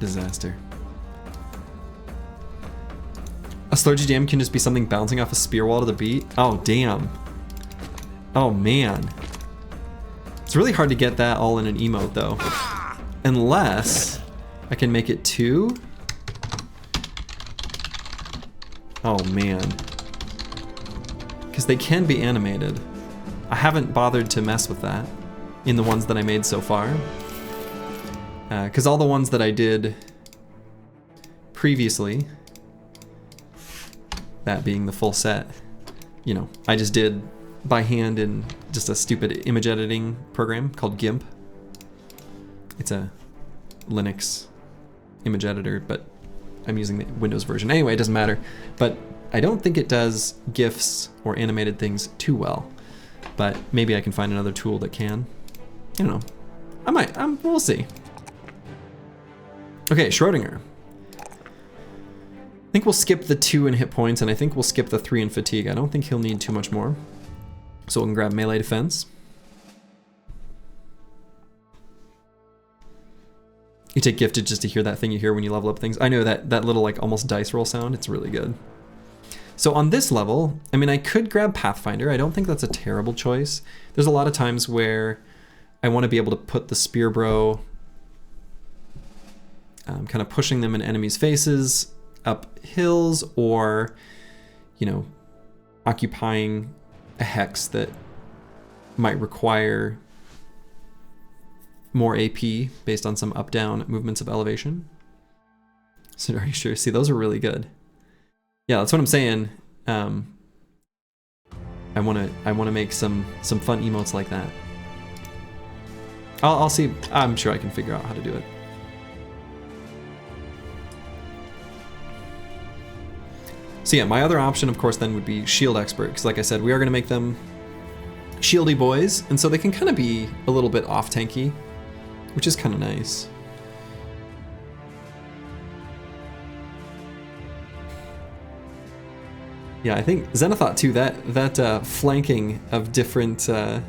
Disaster. A slurgy jam can just be something bouncing off a spear wall to the beat? Oh, damn. Oh, man. It's really hard to get that all in an emote, though. Unless I can make it 2. Oh, man. Because they can be animated. I haven't bothered to mess with that in the ones that I made so far. Because all the ones that I did previously, that being the full set, you know, I just did by hand in just a stupid image editing program called GIMP. It's a Linux image editor, but I'm using the Windows version. Anyway, it doesn't matter. But I don't think it does GIFs or animated things too well. But maybe I can find another tool that can. I don't know. I might. We'll see. Okay, Schrodinger. I think we'll skip the 2 in hit points, and I think we'll skip the 3 in fatigue. I don't think he'll need too much more. So we can grab melee defense. You take gifted just to hear that thing you hear when you level up things. I know that little like almost dice roll sound, it's really good. So on this level, I mean, I could grab Pathfinder. I don't think that's a terrible choice. There's a lot of times where I want to be able to put the spear bro, kind of pushing them in enemies' faces, up hills, or, you know, occupying a hex that might require more AP based on some up-down movements of elevation. So are you sure? See, those are really good. Yeah, that's what I'm saying. I wanna make some fun emotes like that. I'll see. I'm sure I can figure out how to do it. So yeah, my other option, of course, then would be Shield Expert, because like I said, we are gonna make them shieldy boys, and so they can kind of be a little bit off-tanky, which is kind of nice. Yeah, I think Xenothought too, that flanking of different, I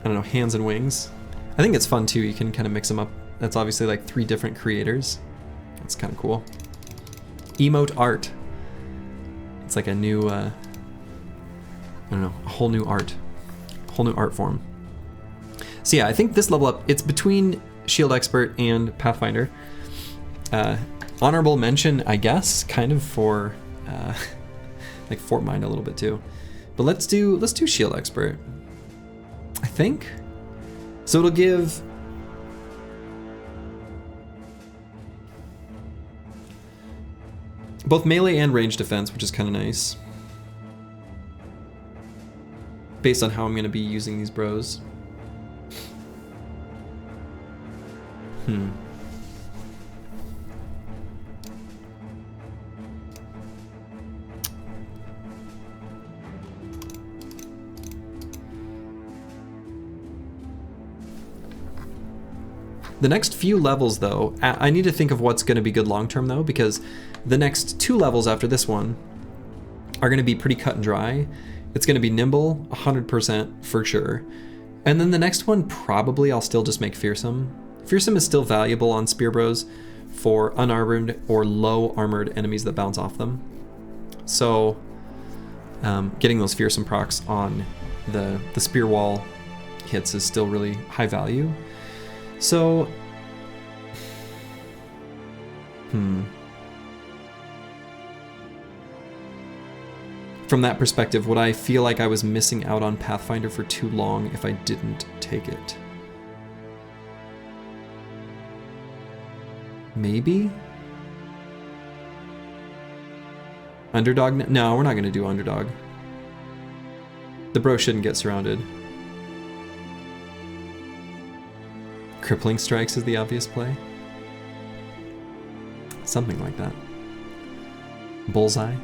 don't know, hands and wings. I think it's fun too, you can kind of mix them up. That's obviously like 3 different creators. That's kind of cool. Emote art. It's like a new, I don't know, a whole new art form. So yeah, I think this level up, it's between Shield Expert and Pathfinder. Honorable mention, I guess, kind of for like Fort Mind a little bit too. But let's do Shield Expert, I think. So it'll give both melee and range defense, which is kind of nice, based on how I'm going to be using these bros. The next few levels, though, I need to think of what's going to be good long-term, though, because the next 2 levels after this one are going to be pretty cut and dry. It's going to be nimble, 100% for sure. And then the next one, probably I'll still just make fearsome. Fearsome is still valuable on spear bros for unarmored or low armored enemies that bounce off them. So getting those fearsome procs on the spear wall hits is still really high value. So, from that perspective, would I feel like I was missing out on Pathfinder for too long if I didn't take it? Maybe? Underdog? No, we're not going to do underdog. The bro shouldn't get surrounded. Crippling strikes is the obvious play. Something like that. Bullseye?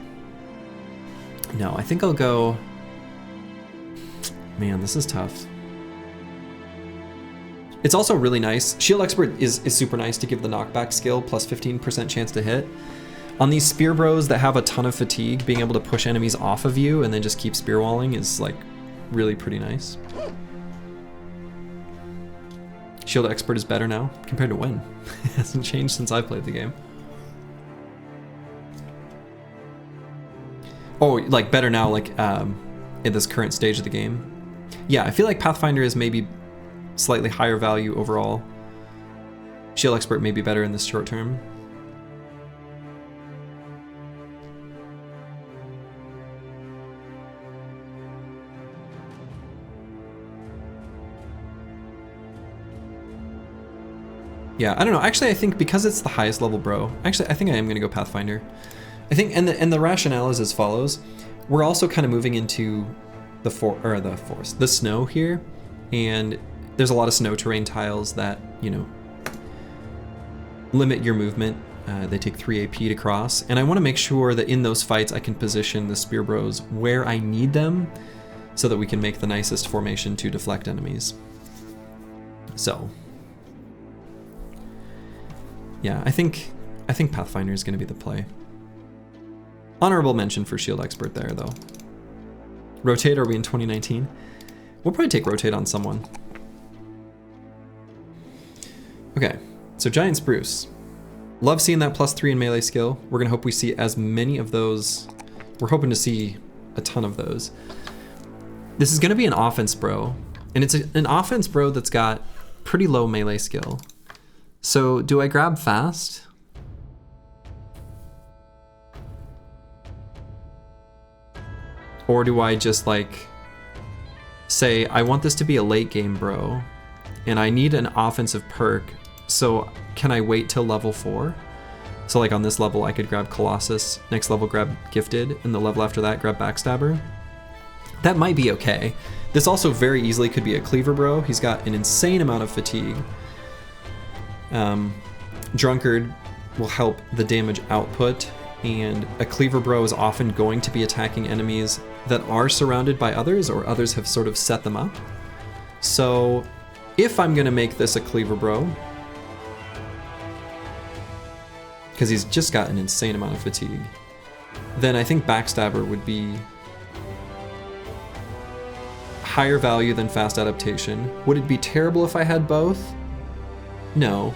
No, I think I'll go... Man, this is tough. It's also really nice. Shield Expert is super nice to give the knockback skill, plus 15% chance to hit. On these spear bros that have a ton of fatigue, being able to push enemies off of you and then just keep spear walling is like really pretty nice. Shield Expert is better now compared to when. It hasn't changed since I played the game. Oh, like better now, like in this current stage of the game. Yeah, I feel like Pathfinder is maybe slightly higher value overall. Shield Expert may be better in this short term. Yeah, I don't know. Actually, I think because it's the highest level bro, actually, I think I am going to go Pathfinder. I think, and the rationale is as follows. We're also kind of moving into the forest, the snow here, and there's a lot of snow terrain tiles that, you know, limit your movement. They take 3 AP to cross, and I want to make sure that in those fights I can position the Spear Bros where I need them so that we can make the nicest formation to deflect enemies. So, yeah, I think Pathfinder is going to be the play. Honorable mention for Shield Expert there, though. Rotate, are we in 2019? We'll probably take Rotate on someone. Okay, so Giant Spruce. Love seeing that +3 in melee skill. We're gonna hope we see as many of those. We're hoping to see a ton of those. This is gonna be an offense bro, and it's an offense bro that's got pretty low melee skill. So do I grab fast? Or do I just like say, I want this to be a late game bro, and I need an offensive perk, so can I wait till level 4? So like on this level I could grab Colossus, next level grab Gifted, and the level after that grab Backstabber. That might be okay. This also very easily could be a Cleaver bro. He's got an insane amount of fatigue. Drunkard will help the damage output, and a Cleaver bro is often going to be attacking enemies that are surrounded by others, or others have sort of set them up. So if I'm gonna make this a Cleaver bro, because he's just got an insane amount of fatigue, then I think Backstabber would be higher value than Fast Adaptation. Would it be terrible if I had both? No.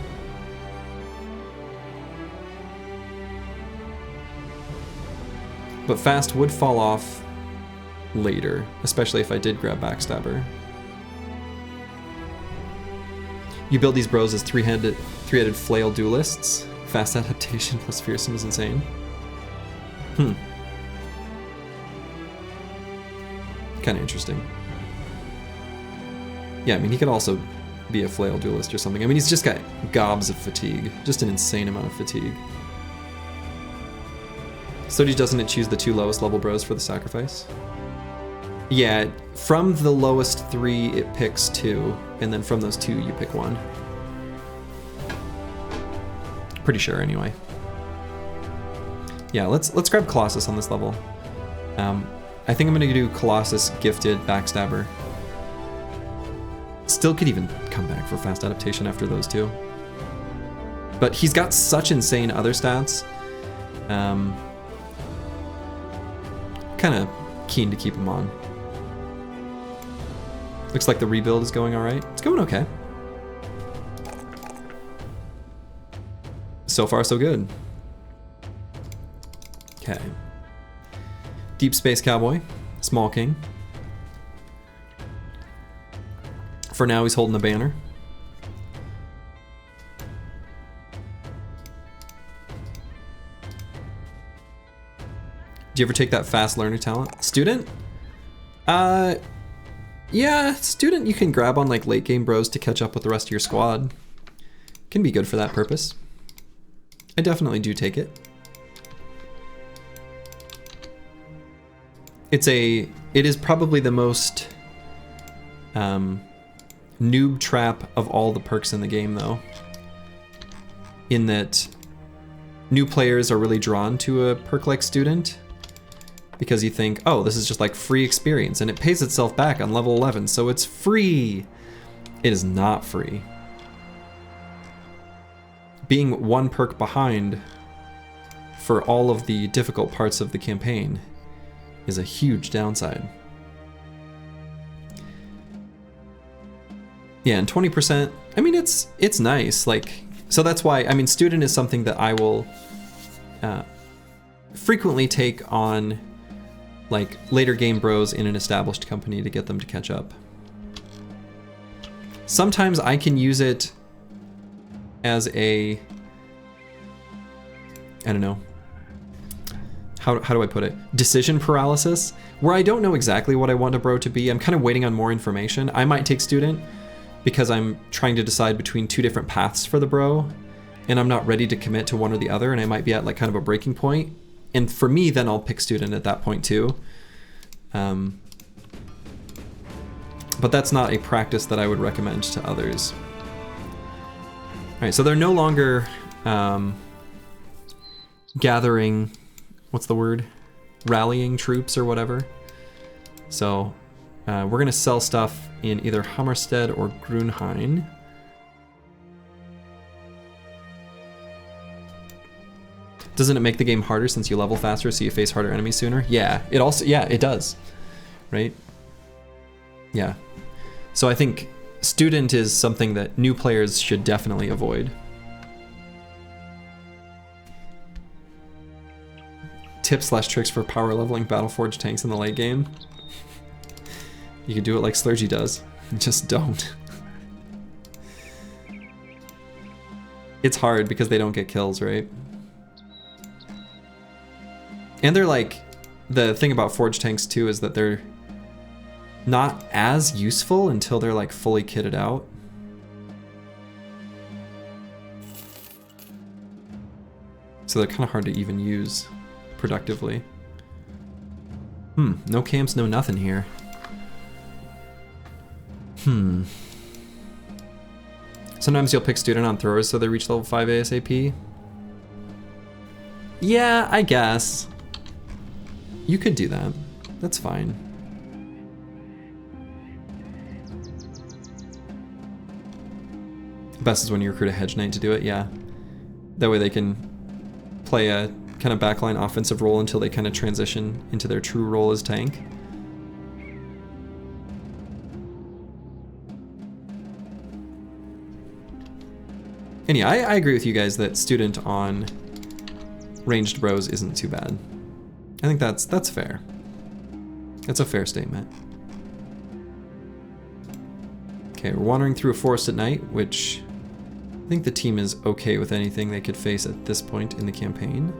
But Fast would fall off later, especially if I did grab Backstabber. You build these bros as three-headed flail duelists. Fast Adaptation plus Fearsome is insane. Kind of interesting. Yeah, I mean, he could also be a flail duelist or something. I mean, he's just got gobs of fatigue. Just an insane amount of fatigue. So doesn't it choose the 2 lowest level bros for the sacrifice? Yeah, from the lowest 3 it picks 2, and then from those 2 you pick 1. Pretty sure anyway. Yeah, let's grab Colossus on this level. I think I'm gonna do Colossus, Gifted, Backstabber. Still could even come back for Fast Adaptation after those 2. But he's got such insane other stats. Kind of keen to keep him on. Looks like the rebuild is going alright. It's going okay. So far, so good. Okay. Deep Space Cowboy, Small King. For now, he's holding the banner. Do you ever take that fast learner talent? Student? Yeah, Student you can grab on like late game bros to catch up with the rest of your squad. Can be good for that purpose. I definitely do take it. It is probably the most noob trap of all the perks in the game though. In that new players are really drawn to a perk like Student because you think, oh, this is just like free experience and it pays itself back on level 11, so it's free. It is not free. Being 1 perk behind for all of the difficult parts of the campaign is a huge downside. Yeah, and 20%, I mean, it's nice. Like, so that's why, I mean, Student is something that I will frequently take on like later game bros in an established company to get them to catch up. Sometimes I can use it as a, I don't know, how do I put it? Decision paralysis, where I don't know exactly what I want a bro to be. I'm kind of waiting on more information. I might take Student because I'm trying to decide between 2 different paths for the bro, and I'm not ready to commit to one or the other, and I might be at like kind of a breaking point. And for me, then I'll pick Student at that point too. But that's not a practice that I would recommend to others. All right, so they're no longer gathering, what's the word? Rallying troops or whatever. So we're going to sell stuff in either Hammerstead or Grunhain. Doesn't it make the game harder since you level faster so you face harder enemies sooner? Yeah, it also, yeah, it does, right? Yeah. So I think student is something that new players should definitely avoid. Tips/tricks for power leveling Battleforged tanks in the late game. You can do it like Slurgy does. Just don't. It's hard because they don't get kills, right? And they're like, the thing about Forged tanks too is that they're not as useful until they're like fully kitted out. So they're kind of hard to even use productively. No camps, no nothing here. Sometimes you'll pick student on throwers so they reach level 5 ASAP. Yeah, I guess. You could do that. That's fine. Best is when you recruit a hedge knight to do it, yeah. That way they can play a kind of backline offensive role until they kind of transition into their true role as tank. And yeah, I agree with you guys that student on ranged bros isn't too bad. I think that's fair. That's a fair statement. Okay, we're wandering through a forest at night, which I think the team is okay with anything they could face at this point in the campaign.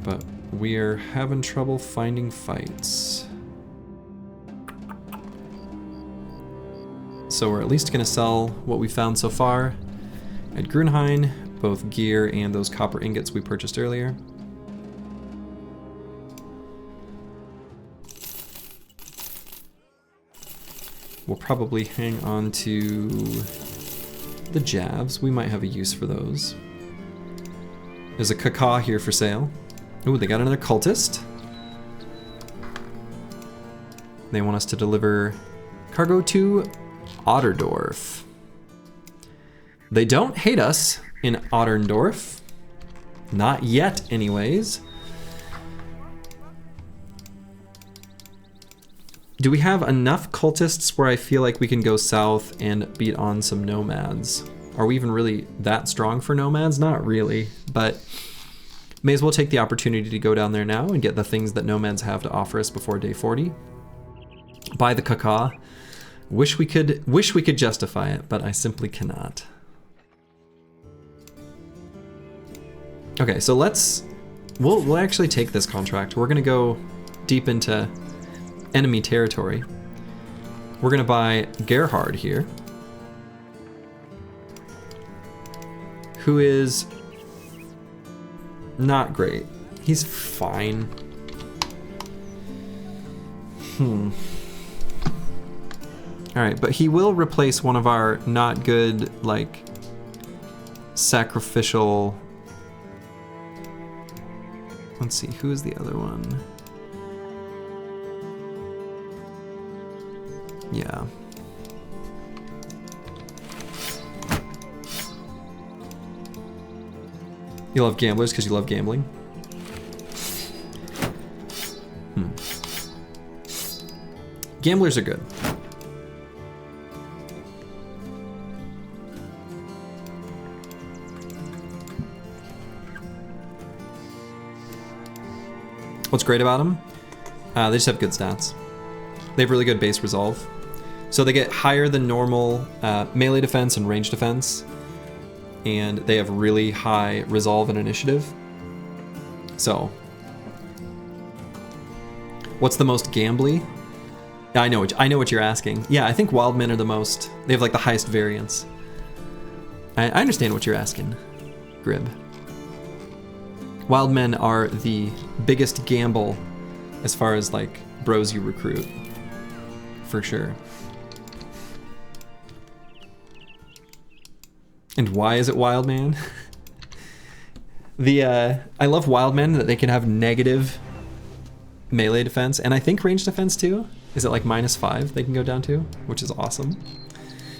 But we're having trouble finding fights. So we're at least gonna sell what we found so far at Grunhain, both gear and those copper ingots we purchased earlier. We'll probably hang on to the jabs. We might have a use for those. There's a caca here for sale. Ooh, they got another cultist. They want us to deliver cargo to Otterdorf. They don't hate us in Otterndorf. Not yet, anyways. Do we have enough cultists where I feel like we can go south and beat on some nomads? Are we even really that strong for nomads? Not really, but may as well take the opportunity to go down there now and get the things that nomads have to offer us before day 40. Buy the caca. Wish we could justify it, but I simply cannot. Okay, so we'll actually take this contract. We're gonna go deep into enemy territory. We're gonna buy Gerhard here, who is not great. He's fine. Alright, but he will replace one of our not good, like, sacrificial... Let's see, who is the other one? Yeah. You love gamblers because you love gambling? Gamblers are good. What's great about them? They just have good stats. They have really good base resolve. So they get higher than normal melee defense and range defense. And they have really high resolve and initiative. So, what's the most gambly? I know what you're asking. Yeah, I think wild men are the most. They have like the highest variance. I understand what you're asking, Grib. Wild men are the biggest gamble as far as like bros you recruit, for sure. And why is it wild man? I love wild men that they can have negative melee defense, and I think range defense too. Is it like -5 they can go down to, which is awesome.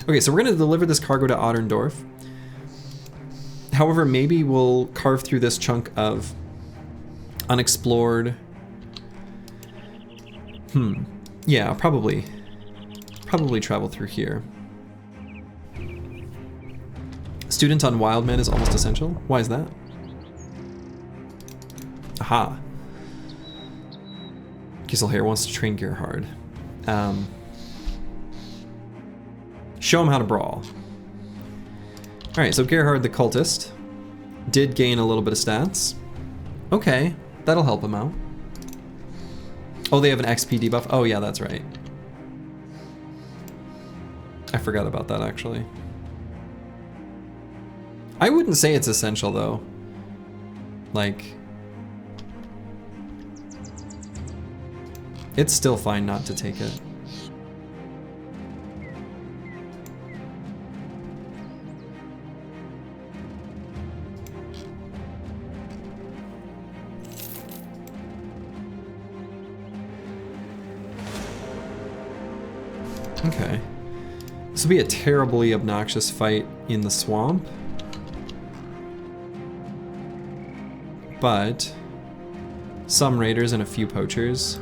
Okay, so we're gonna deliver this cargo to Otterndorf. However, maybe we'll carve through this chunk of unexplored. Yeah, probably travel through here. Student on wild men is almost essential. Why is that? Aha. Giselhair wants to train Gerhard. Show him how to brawl. Alright, so Gerhard the Cultist did gain a little bit of stats. Okay, that'll help him out. Oh, they have an XP debuff? Oh yeah, that's right. I forgot about that actually. I wouldn't say it's essential though. Like, it's still fine not to take it. Okay. This will be a terribly obnoxious fight in the swamp. But some raiders and a few poachers.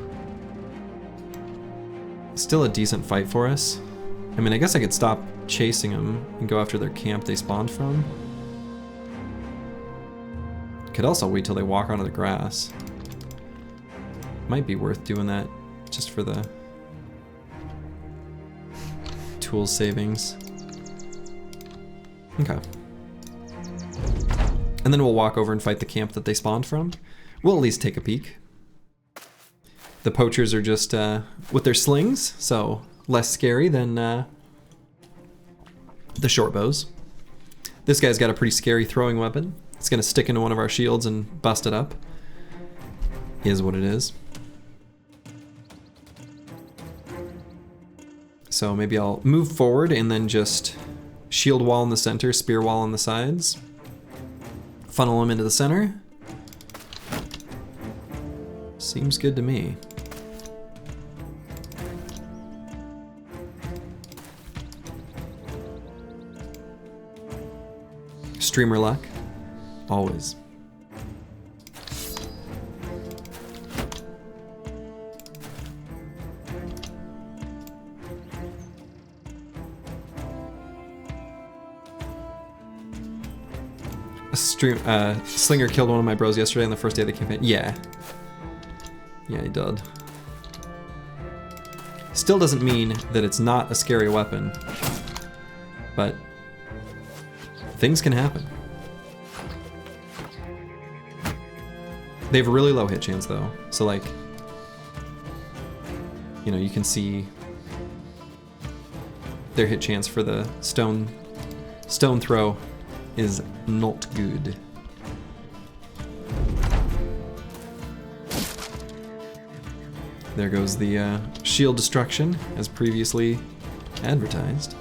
Still a decent fight for us. I mean, I guess I could stop chasing them and go after their camp they spawned from. Could also wait till they walk onto the grass. Might be worth doing that just for the tool savings. Okay. And then we'll walk over and fight the camp that they spawned from. We'll at least take a peek. The poachers are just with their slings, so less scary than the short bows. This guy's got a pretty scary throwing weapon. It's gonna stick into one of our shields and bust it up. Is what it is. So maybe I'll move forward and then just shield wall in the center, spear wall on the sides. Funnel them into the center. Seems good to me. Streamer luck, always. Slinger killed one of my bros yesterday on the first day of the campaign. Yeah. Yeah, he did. Still doesn't mean that it's not a scary weapon, but things can happen. They have a really low hit chance though, so like, you know, you can see their hit chance for the stone throw is not good. There goes the shield destruction as previously advertised.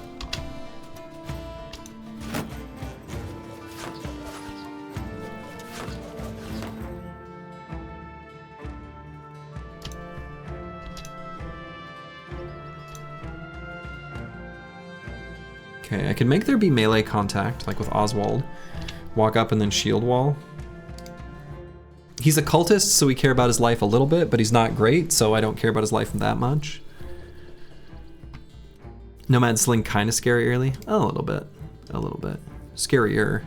Okay, I can make there be melee contact, like with Oswald. Walk up and then shield wall. He's a cultist, so we care about his life a little bit, but he's not great, so I don't care about his life that much. Nomad Sling kind of scary early. A little bit. A little bit. Scarier.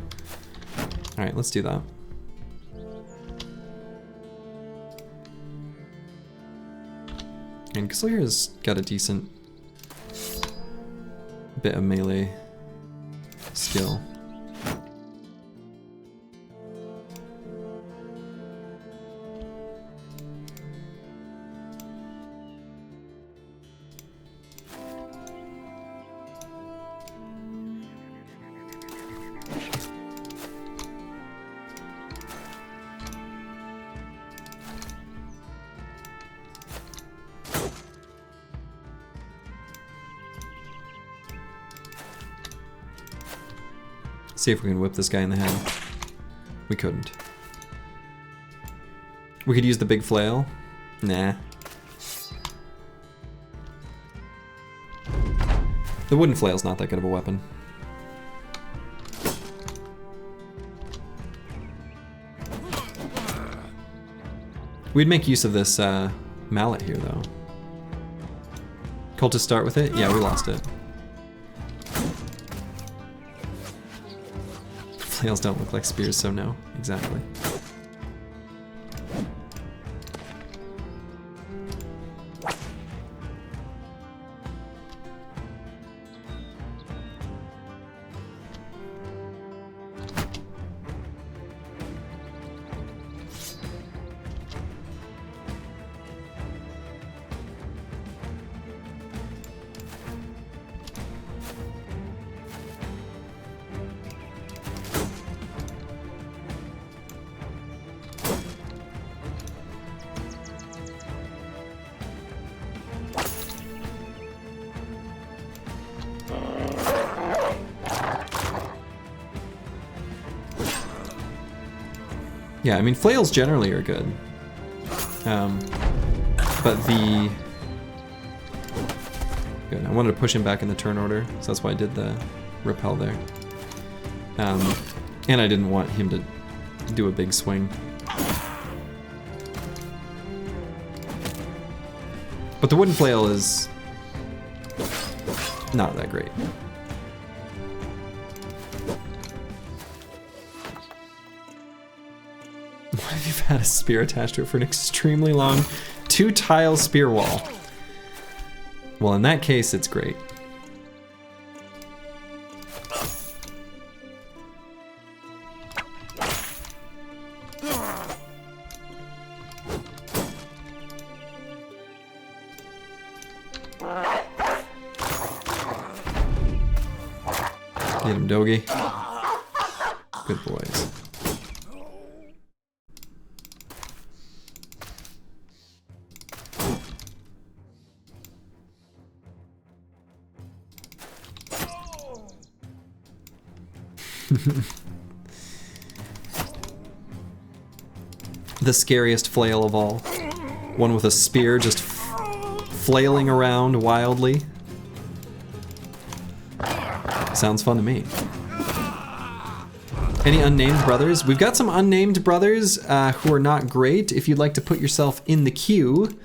Alright, let's do that. And Slayer got a decent bit of melee skill. See if we can whip this guy in the head. We couldn't. We could use the big flail. Nah. The wooden flail's not that good of a weapon. We'd make use of this mallet here, though. Cultists start with it? Yeah, we lost it. Flails don't look like spears, so no. Exactly. Yeah, I mean, flails generally are good. But the... Good, I wanted to push him back in the turn order, so that's why I did the repel there. And I didn't want him to do a big swing. But the wooden flail is not that great. What if you've had a spear attached to it for an extremely long 2-tile spear wall? Well, in that case, it's great. Get him, Dogie. Good boys. The scariest flail of all. One with a spear just flailing around wildly. Sounds fun to me. Any unnamed brothers? We've got some unnamed brothers who are not great. If you'd like to put yourself in the queue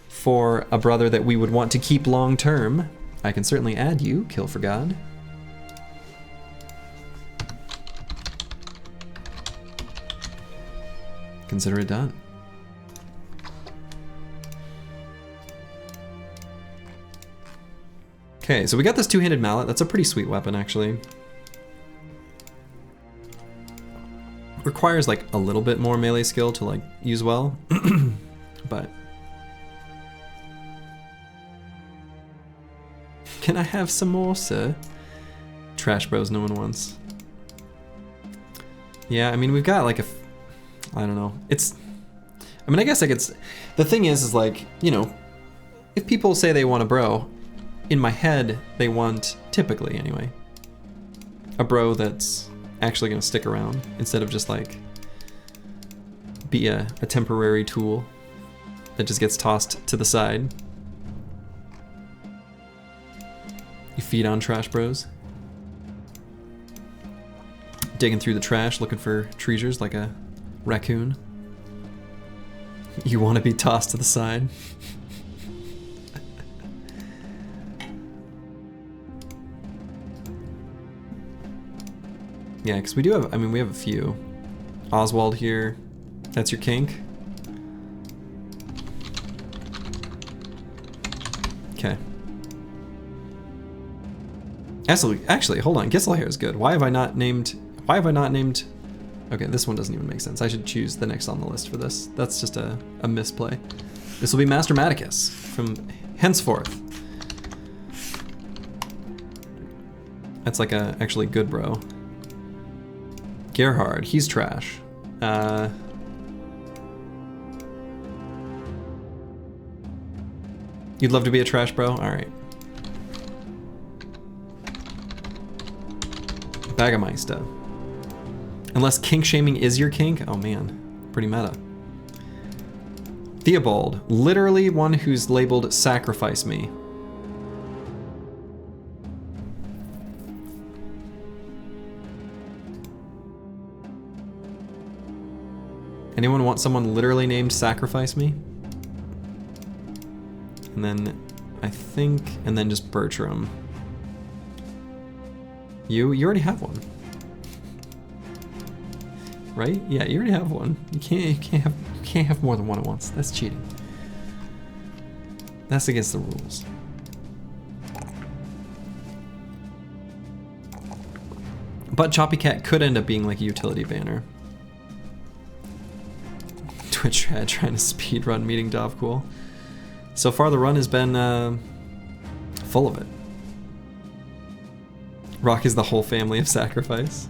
for a brother that we would want to keep long term, I can certainly add you, Kill for God. Consider it done. Okay, so we got this two-handed mallet. That's a pretty sweet weapon, actually. Requires like a little bit more melee skill to like use well, but can I have some more, sir? Trash bros no one wants. Yeah, I mean, we've got like I don't know. I mean, I guess the thing is like, you know, if people say they want a bro, in my head, they want, typically anyway, a bro that's actually gonna stick around instead of just like be a temporary tool that just gets tossed to the side. You feed on trash bros. Digging through the trash looking for treasures like a raccoon. You want to be tossed to the side. Yeah, because we do have, I mean, we have a few. Oswald here, that's your kink. Okay. Actually, hold on, Gisselhair is good. Why have I not named, okay, this one doesn't even make sense. I should choose the next on the list for this. That's just a misplay. This will be Master Maticus from henceforth. That's like a actually good bro. Gerhard, he's trash. You'd love to be a trash bro? Alright. Bagameister. Unless kink shaming is your kink? Oh man, pretty meta. Theobald, literally one who's labeled sacrifice me. Anyone want someone literally named sacrifice me? And then, I think, and then just Bertram. You already have one. Right? Yeah, you already have one. You can't have more than one at once. That's cheating. That's against the rules. But Choppy Cat could end up being like a utility banner. Twitch Red trying to speedrun meeting Davkul. So far the run has been full of it. Rock is the whole family of sacrifice.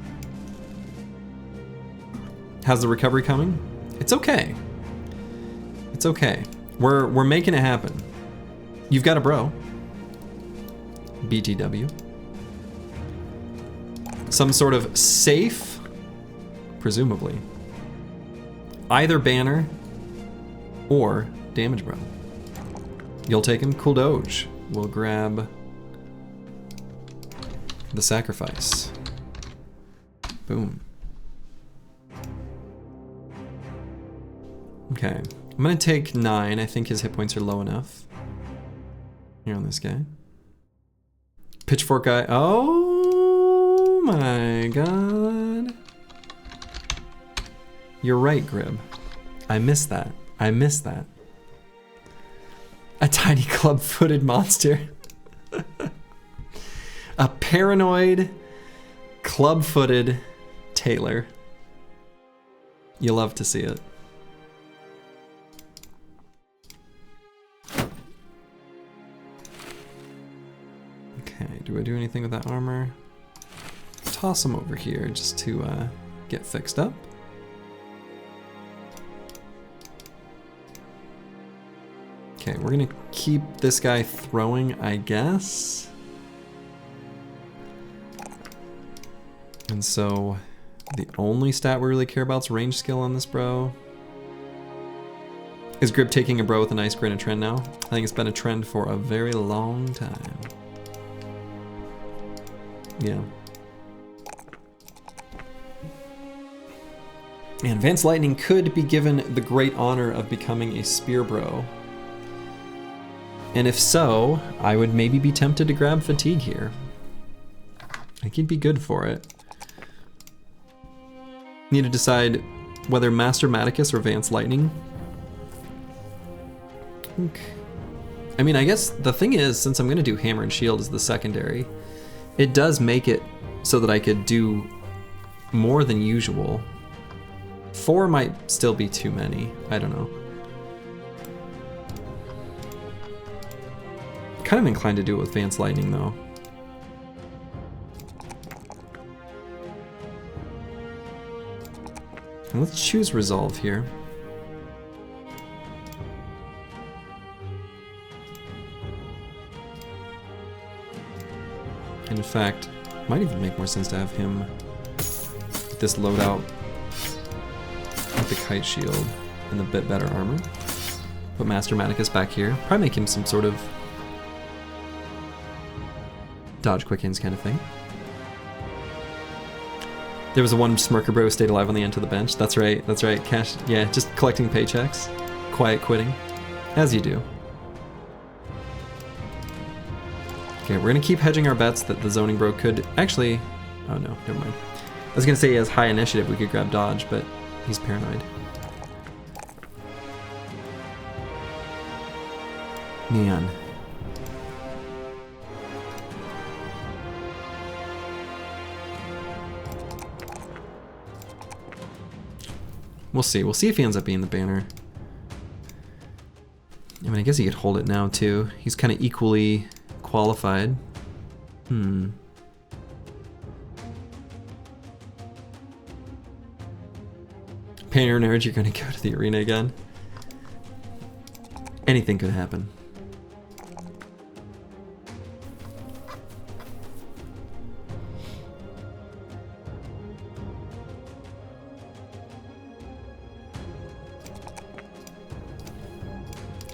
How's the recovery coming? It's okay. It's okay. We're making it happen. You've got a bro. BTW. Some sort of safe, presumably, either banner or damage bro. You'll take him. Cool Doge. We'll grab the sacrifice. Boom. Okay, I'm gonna take 9. I think his hit points are low enough. Here on this guy. Pitchfork guy. Oh my god. You're right, Grib. I missed that. I missed that. A tiny club-footed monster. A paranoid, club-footed Taylor. You love to see it. Okay, do I do anything with that armor? Toss him over here just to get fixed up. Okay, we're gonna keep this guy throwing, I guess. And so, the only stat we really care about is range skill on this bro. Is Grib taking a bro with a nice grin a trend now? I think it's been a trend for a very long time. Yeah. And Advanced Lightning could be given the great honor of becoming a spear bro. And if so, I would maybe be tempted to grab Fatigue here. I think he'd be good for it. Need to decide whether Master Maticus or Advanced Lightning. Okay. I mean, I guess the thing is, since I'm going to do Hammer and Shield as the secondary, it does make it so that I could do more than usual. 4 might still be too many. I don't know. Kind of inclined to do it with Advanced Lightning though. And let's choose Resolve here. And in fact, it might even make more sense to have him with this loadout with the Kite Shield and the bit better armor. Put Master Maticus back here. Probably make him some sort of dodge quick hands kind of thing. There was a one Smirker bro who stayed alive on the end of the bench. That's right, that's right. Cash, yeah, just collecting paychecks. Quiet quitting. As you do. Okay, we're gonna keep hedging our bets that the zoning bro could actually... Oh no, never mind. I was gonna say he has high initiative, we could grab dodge, but he's paranoid. Man. We'll see. We'll see if he ends up being the banner. I mean, I guess he could hold it now too. He's kind of equally qualified. Painter Nerd, you're gonna go to the arena again? Anything could happen.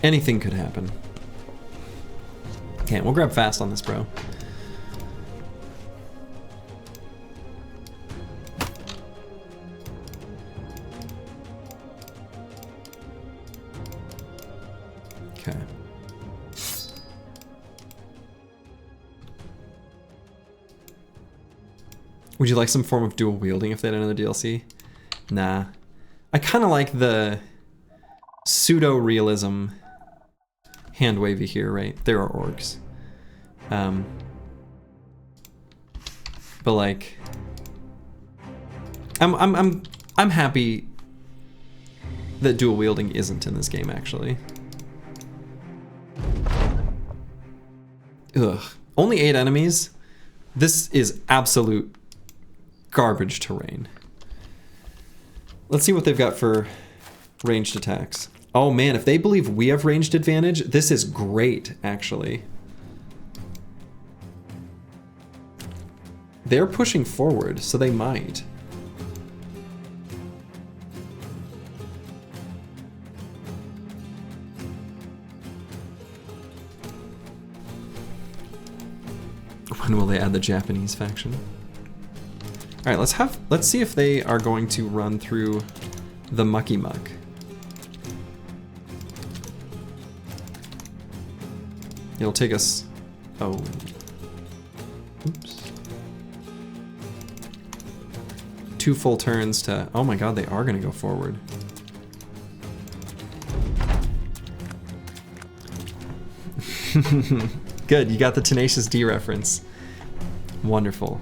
Anything could happen. Okay, we'll grab fast on this, bro. Okay. Would you like some form of dual wielding if they had another DLC? Nah. I kind of like the pseudo-realism hand wavy here, right? There are orcs. But like, I'm happy that dual wielding isn't in this game actually. Ugh. Only 8 enemies. This is absolute garbage terrain. Let's see what they've got for ranged attacks. Oh man, if they believe we have ranged advantage, this is great, actually. They're pushing forward, so they might. When will they add the Japanese faction? All right, let's see if they are going to run through the mucky muck. It'll take us, oh, oops. 2 full turns to, oh my god, they are gonna go forward. Good, you got the Tenacious D reference. Wonderful.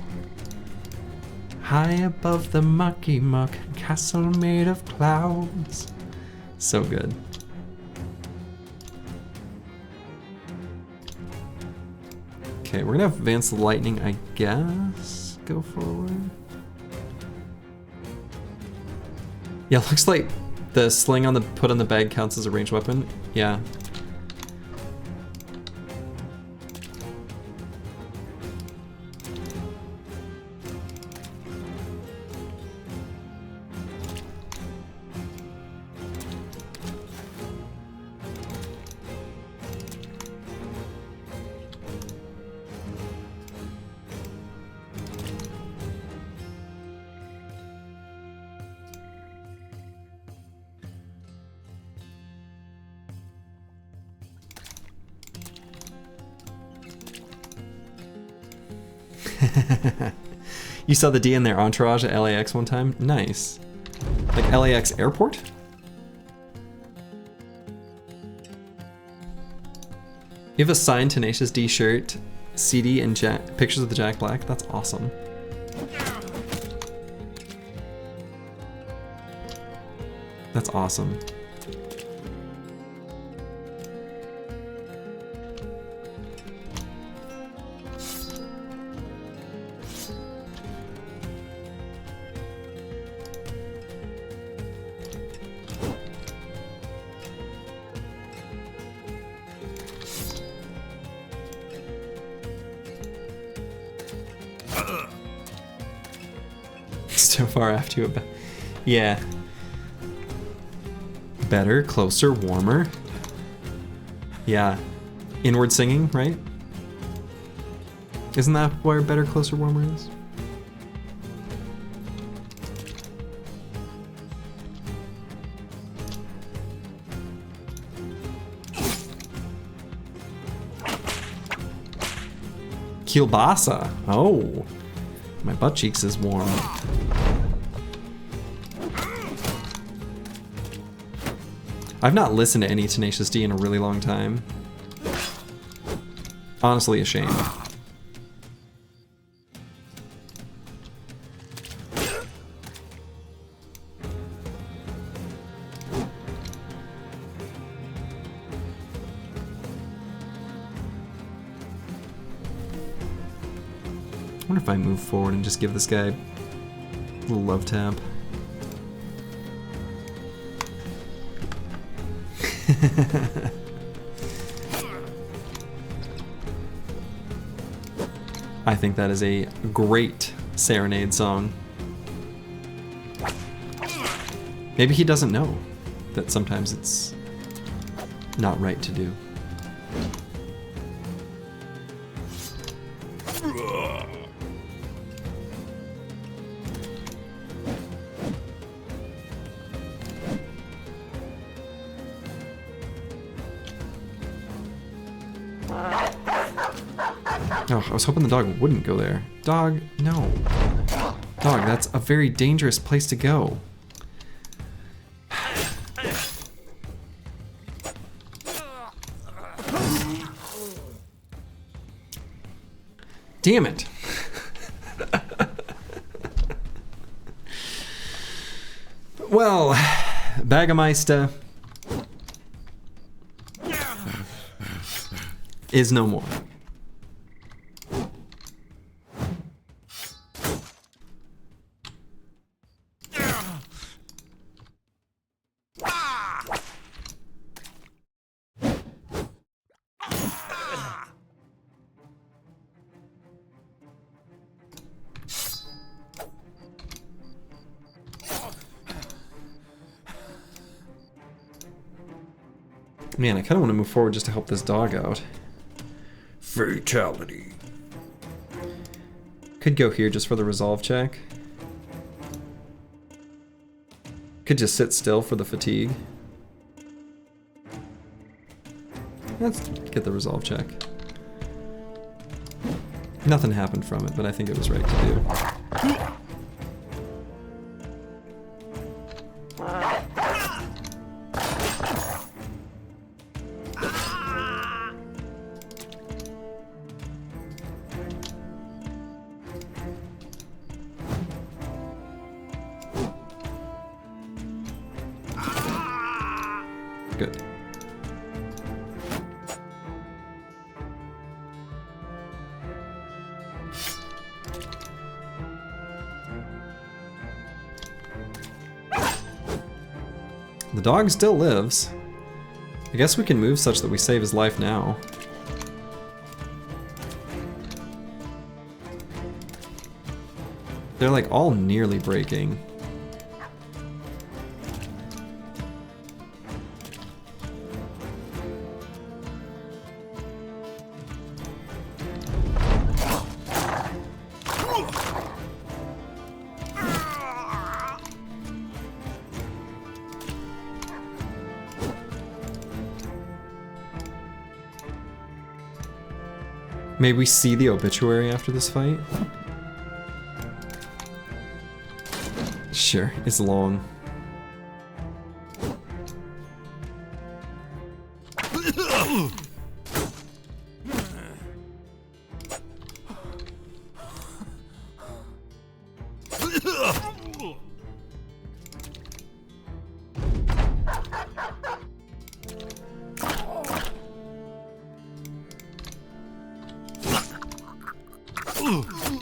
High above the mucky muck, castle made of clouds. So good. Okay, we're gonna have Advanced Lightning, I guess. Go forward. Yeah, looks like the sling on the put on the bag counts as a ranged weapon. Yeah. You saw the D in their entourage at LAX one time? Nice. Like LAX airport? You have a signed Tenacious D shirt, CD, and pictures of the Jack Black? That's awesome. That's awesome. So far after you, yeah. Better, closer, warmer. Yeah. Inward singing, right? Isn't that where better, closer, warmer is? Kielbasa. Oh. My butt cheeks is warm. I've not listened to any Tenacious D in a really long time. Honestly, a shame. I wonder if I move forward and just give this guy a little love tap. I think that is a great serenade song. Maybe he doesn't know that sometimes it's not right to do. Oh, I was hoping the dog wouldn't go there. Dog, no. Dog, that's a very dangerous place to go. Damn it. Well, Bagameister is no more. Man, I kind of want to move forward just to help this dog out. Fatality. Could go here just for the resolve check. Could just sit still for the fatigue. Let's get the resolve check. Nothing happened from it, but I think it was right to do. Good. The dog still lives. I guess we can move such that we save his life now. They're like all nearly breaking. May we see the obituary after this fight? Sure, it's long.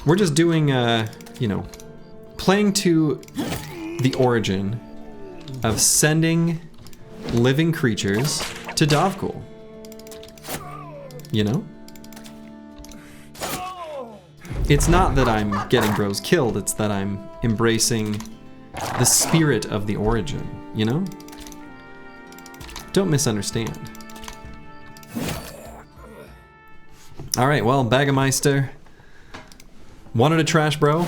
We're just doing, you know, playing to the origin of sending living creatures to Davkul. You know? It's not that I'm getting bros killed, it's that I'm embracing the spirit of the origin, you know? Don't misunderstand. Alright, well, Bagameister wanted a trash bro,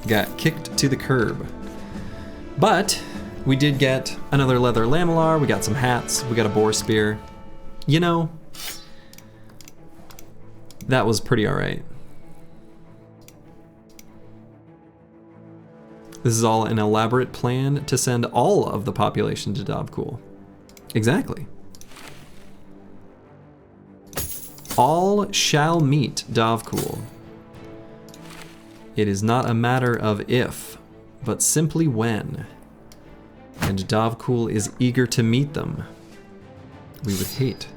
got kicked to the curb. But we did get another leather lamellar, we got some hats, we got a boar spear. You know, that was pretty alright. This is all an elaborate plan to send all of the population to Davkul. Exactly. All shall meet Davkul. It is not a matter of if, but simply when. And Davkul is eager to meet them. We would hate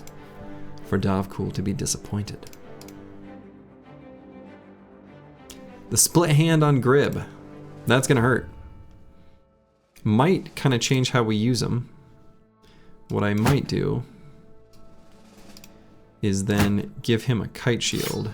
for Davkul to be disappointed. The split hand on Grib. That's gonna hurt. Might kind of change how we use them. What I might do is then give him a kite shield.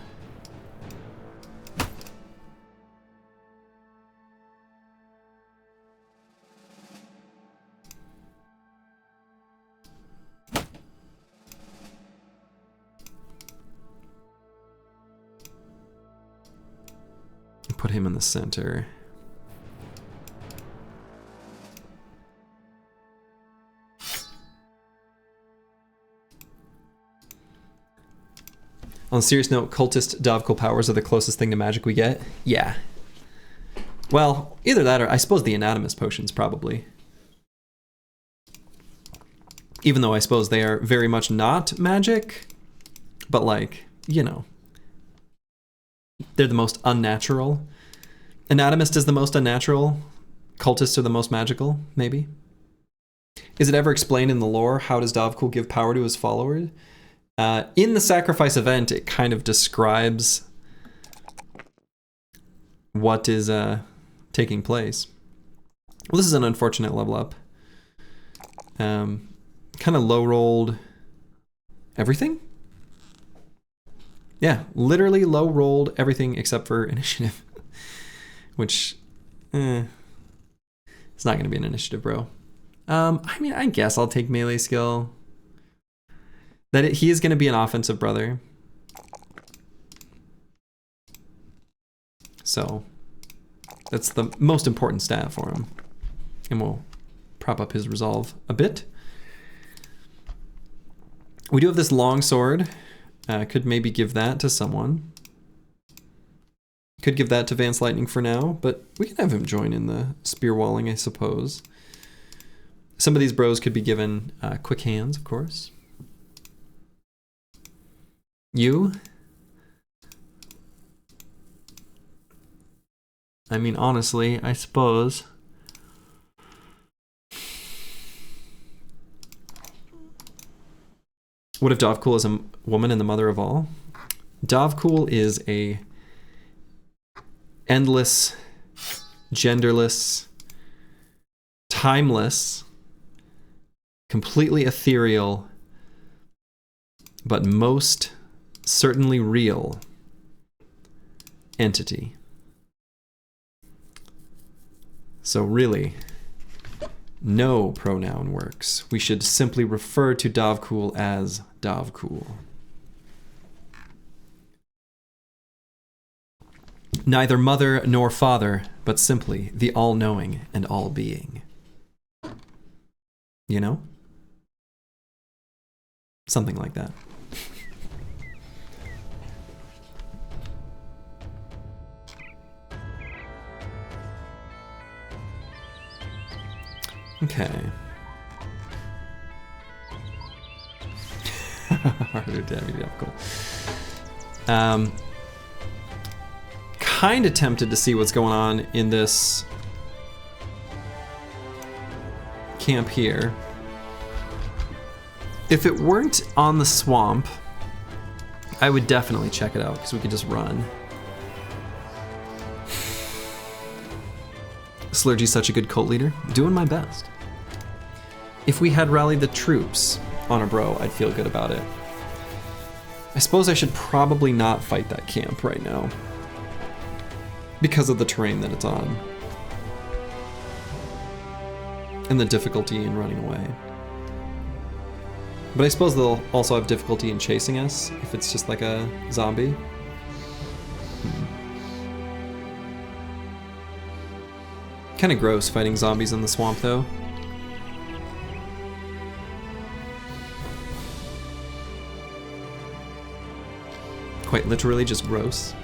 put him in the center. On a serious note, cultist Davkul powers are the closest thing to magic we get. Yeah. Well, either that or I suppose the anatomist potions probably. Even though I suppose they are very much not magic, but like, you know, they're the most unnatural. Anatomist is the most unnatural. Cultists are the most magical, maybe. Is it ever explained in the lore how does Davkul give power to his followers? In the sacrifice event, it kind of describes what is taking place. Well, this is an unfortunate level up. Kind of low rolled everything. Yeah, literally low rolled everything except for initiative, which it's not going to be an initiative, bro. I mean, I guess I'll take melee skill. He is going to be an offensive brother. So that's the most important stat for him. And we'll prop up his resolve a bit. We do have this long sword. Could maybe give that to someone. Could give that to Vance Lightning for now, but we can have him join in the spear walling, I suppose. Some of these bros could be given quick hands, of course. You? I mean, honestly, I suppose. What if Davkul is a woman and the mother of all? Davkul is a endless, genderless, timeless, completely ethereal, but most certainly real entity. So really, no pronoun works. We should simply refer to Davkul as Davkul. Neither mother nor father, but simply the all-knowing and all-being. You know? Something like that. Okay. Harder damage, yeah, cool. Kind of tempted to see what's going on in this camp here. If it weren't on the swamp, I would definitely check it out because we could just run. Slurgy's such a good cult leader. Doing my best. If we had rallied the troops on a bro, I'd feel good about it. I suppose I should probably not fight that camp right now because of the terrain that it's on and the difficulty in running away. But I suppose they'll also have difficulty in chasing us if it's just like a zombie. Kind of gross fighting zombies in the swamp though. Quite literally just gross.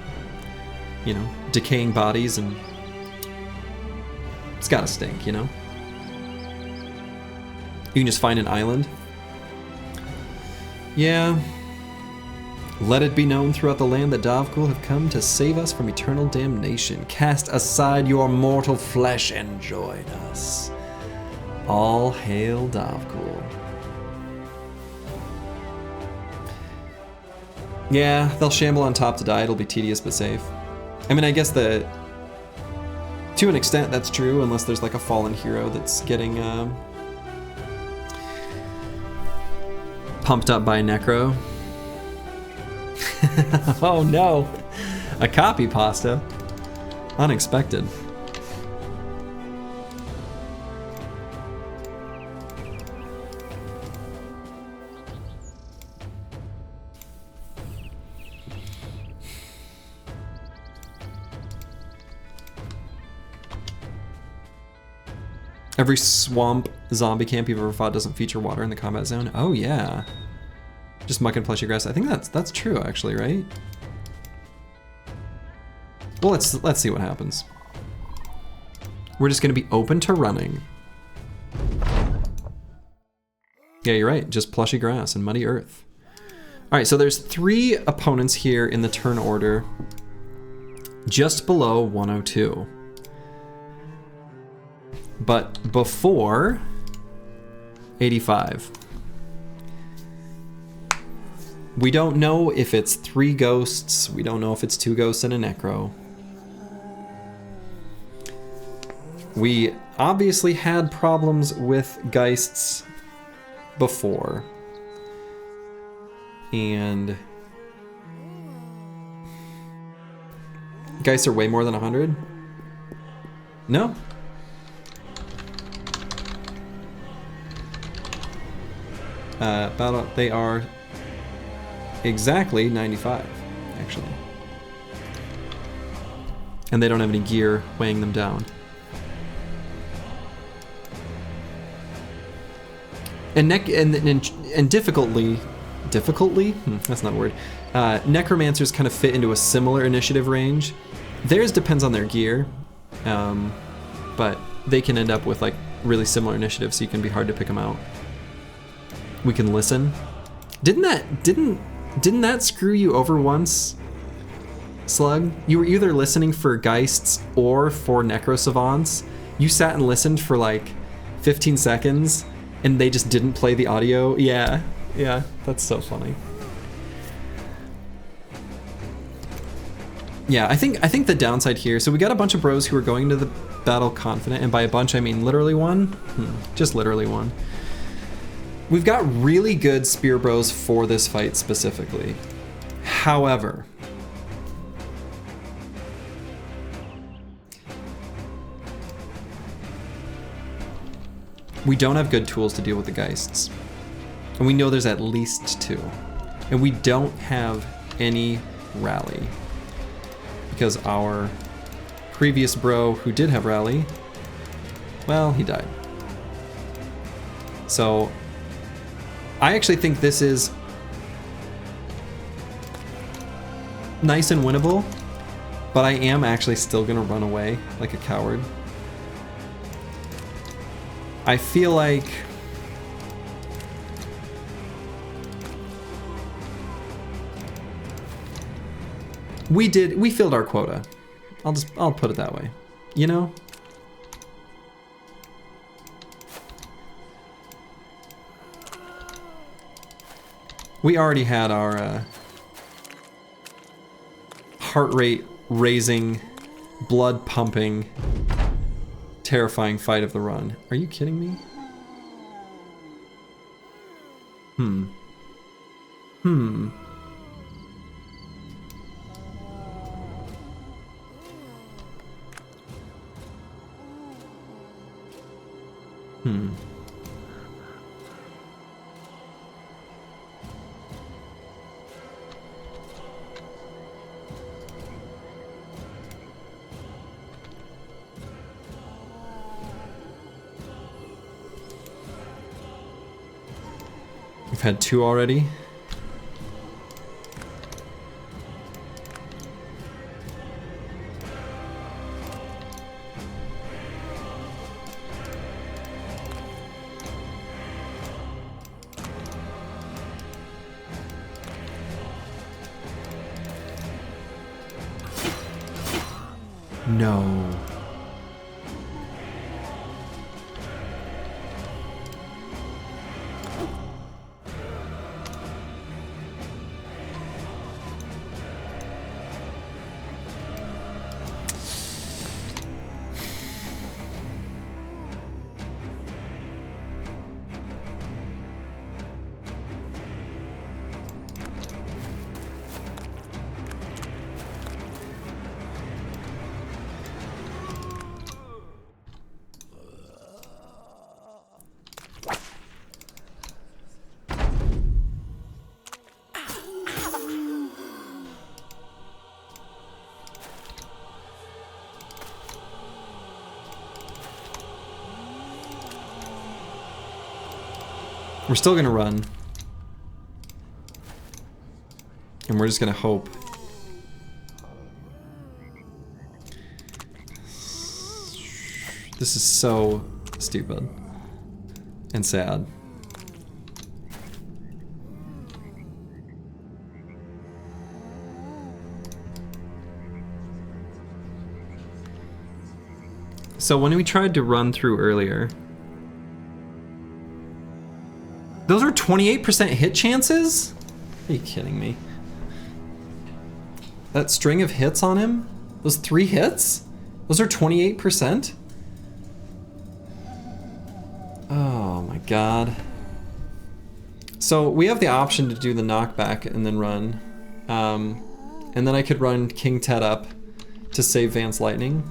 You know, decaying bodies and it's gotta stink, you know? You can just find an island. Yeah. Let it be known throughout the land that Davkul have come to save us from eternal damnation. Cast aside your mortal flesh and join us. All hail Davkul. Yeah, they'll shamble on top to die. It'll be tedious but safe. I mean, I guess that to an extent that's true, unless there's like a fallen hero that's getting pumped up by a necro. Oh no, a copy pasta. Unexpected. Every swamp zombie camp you've ever fought doesn't feature water in the combat zone. Oh yeah. Just muck and plushy grass. I think that's true actually, right? Well, let's see what happens. We're just gonna be open to running. Yeah, you're right. Just plushy grass and muddy earth. All right, so there's 3 opponents here in the turn order, just below 102. But before 85. We don't know if it's 3 ghosts. We don't know if it's 2 ghosts and a necro. We obviously had problems with Geists before. And Geists are way more than 100? No? They are exactly 95, actually. And they don't have any gear weighing them down. And difficultly, that's not a word. Necromancers kind of fit into a similar initiative range. Theirs depends on their gear, but they can end up with like really similar initiatives, so you can be hard to pick them out. We can listen. Didn't that screw you over once, Slug? You were either listening for Geists or for Necro Savants. You sat and listened for like 15 seconds, and they just didn't play the audio. Yeah, that's so funny. Yeah, I think the downside here, so we got a bunch of bros who are going to the battle confident, and by a bunch I mean literally one. Just literally one. We've got really good spear bros for this fight specifically. However, we don't have good tools to deal with the Geists. And we know there's at least 2. And we don't have any rally. Because our previous bro who did have rally, well, he died. So I actually think this is nice and winnable, but I am actually still gonna run away like a coward. I feel like we filled our quota. I'll put it that way. You know? We already had our heart rate raising, blood pumping, terrifying fight of the run. Are you kidding me? Hmm. We've had 2 already. No. We're still gonna run. And we're just gonna hope. This is so stupid and sad. So when we tried to run through earlier, those are 28% hit chances? Are you kidding me? That string of hits on him? Those 3 hits? Those are 28%? Oh my god. So we have the option to do the knockback and then run. And then I could run King Tet up to save Vance Lightning.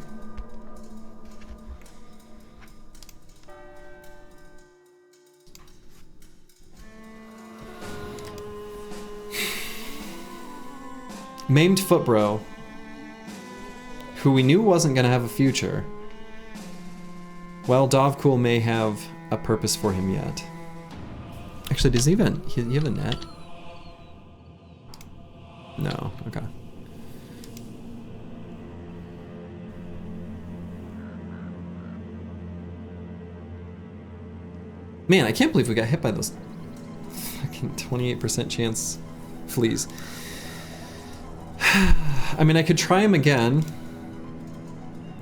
Maimed Footbro, who we knew wasn't going to have a future. Well, Davkul may have a purpose for him yet. Actually, does he even... You have a net? No, okay. Man, I can't believe we got hit by those fucking 28% chance fleas. I mean, I could try him again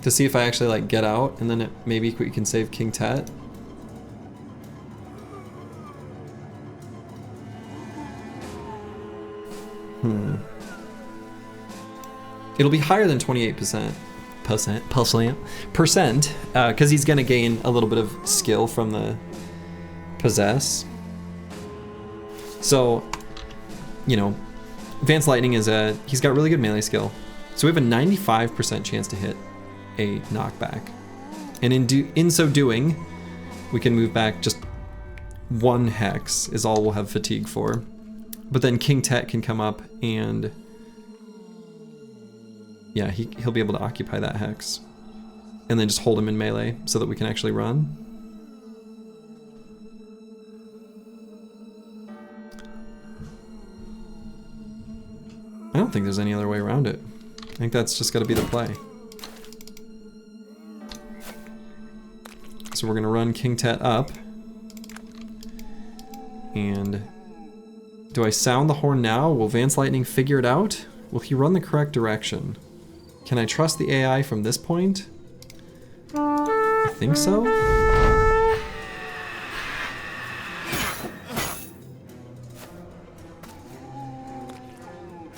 to see if I actually like get out, and then maybe we can save King Tet. It'll be higher than 28%, because he's gonna gain a little bit of skill from the possess. So, you know, Vance Lightning is he's got really good melee skill. So we have a 95% chance to hit a knockback. And in so doing, we can move back just 1 hex is all we'll have fatigue for. But then King Tet can come up and yeah, he'll be able to occupy that hex. And then just hold him in melee so that we can actually run. I don't think there's any other way around it. I think that's just gotta be the play. So we're gonna run King Tet up. And do I sound the horn now? Will Vance Lightning figure it out? Will he run the correct direction? Can I trust the AI from this point? I think so.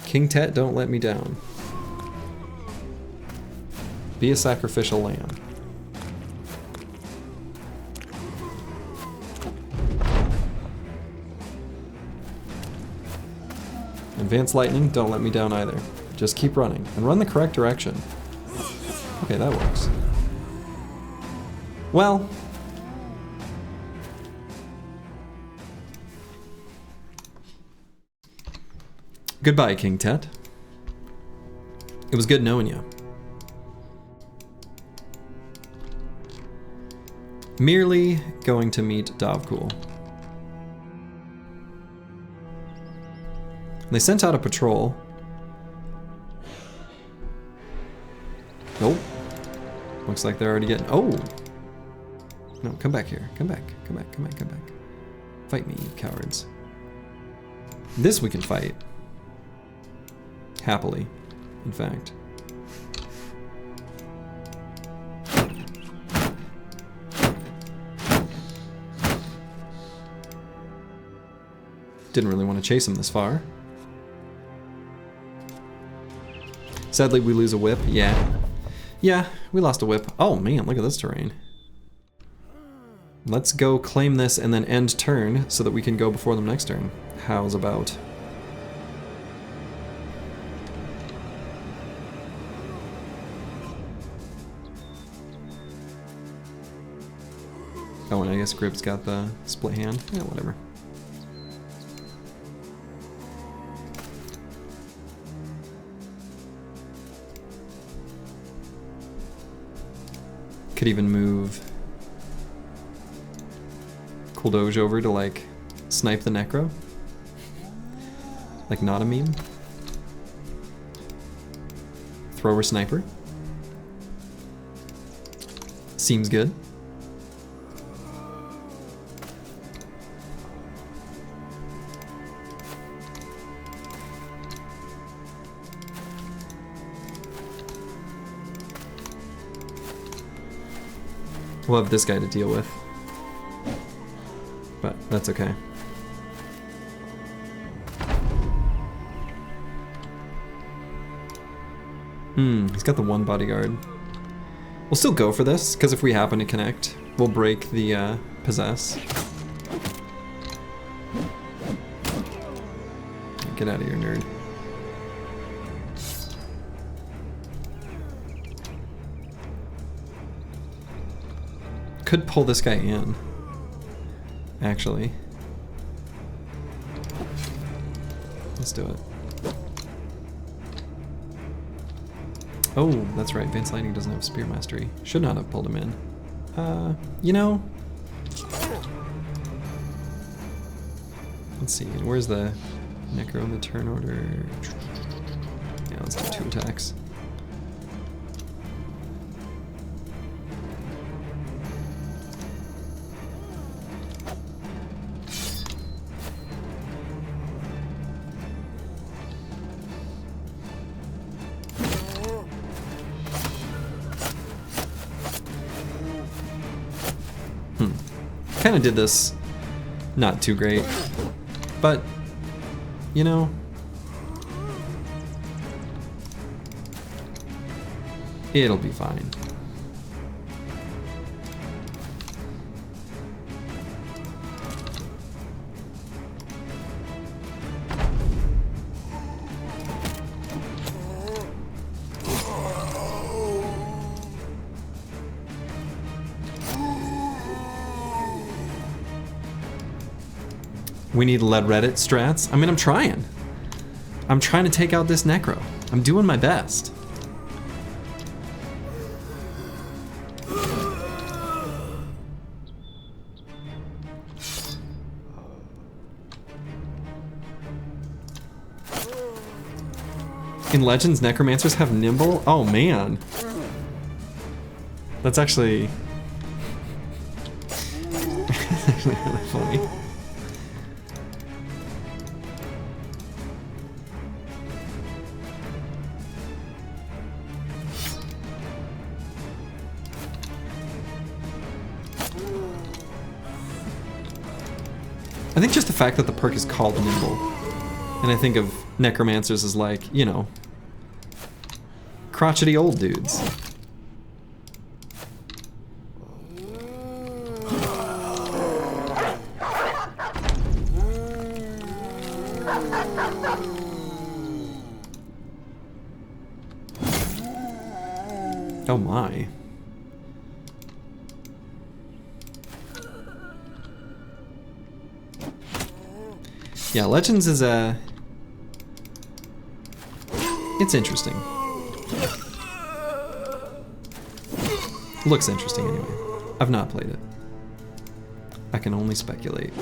King Tet, don't let me down. Be a sacrificial lamb. Advance Lightning, don't let me down either. Just keep running, and run the correct direction. Okay, that works. Well... Goodbye, King Tet. It was good knowing you. Merely going to meet Davkul. They sent out a patrol. Nope. Looks like they're already getting... Oh! No, come back here. Come back. Come back. Come back. Come back. Fight me, you cowards. This we can fight. Happily, in fact. Didn't really want to chase him this far. Sadly, we lose a whip. Yeah. Yeah, we lost a whip. Oh man, look at this terrain. Let's go claim this and then end turn so that we can go before them next turn. How's about? Oh, and I guess Grip's got the split hand. Yeah, whatever. Could even move Cool Doge over to like Snipe the necro. Like not a meme. Thrower sniper. Seems good. We'll have this guy to deal with. But that's okay. He's got the one bodyguard. We'll still go for this, because if we happen to connect, we'll break the possess. Get out of here, nerd. Could pull this guy in, actually. Let's do it. Oh, that's right. Advanced Lightning doesn't have Spear Mastery. Should not have pulled him in. You know. Let's see. Where's the Necro in the turn order? Yeah, let's do 2 attacks. Kind of did this not too great, but you know, it'll be fine. We need lead Reddit strats. I mean, I'm trying. I'm trying to take out this Necro. I'm doing my best. In Legends, Necromancers have Nimble? Oh man. That's actually... that's actually really funny. I think just the fact that the perk is called Nimble, and I think of Necromancers as like, you know, crotchety old dudes. Oh my. Yeah, Legends is a... it's interesting. Looks interesting anyway. I've not played it. I can only speculate.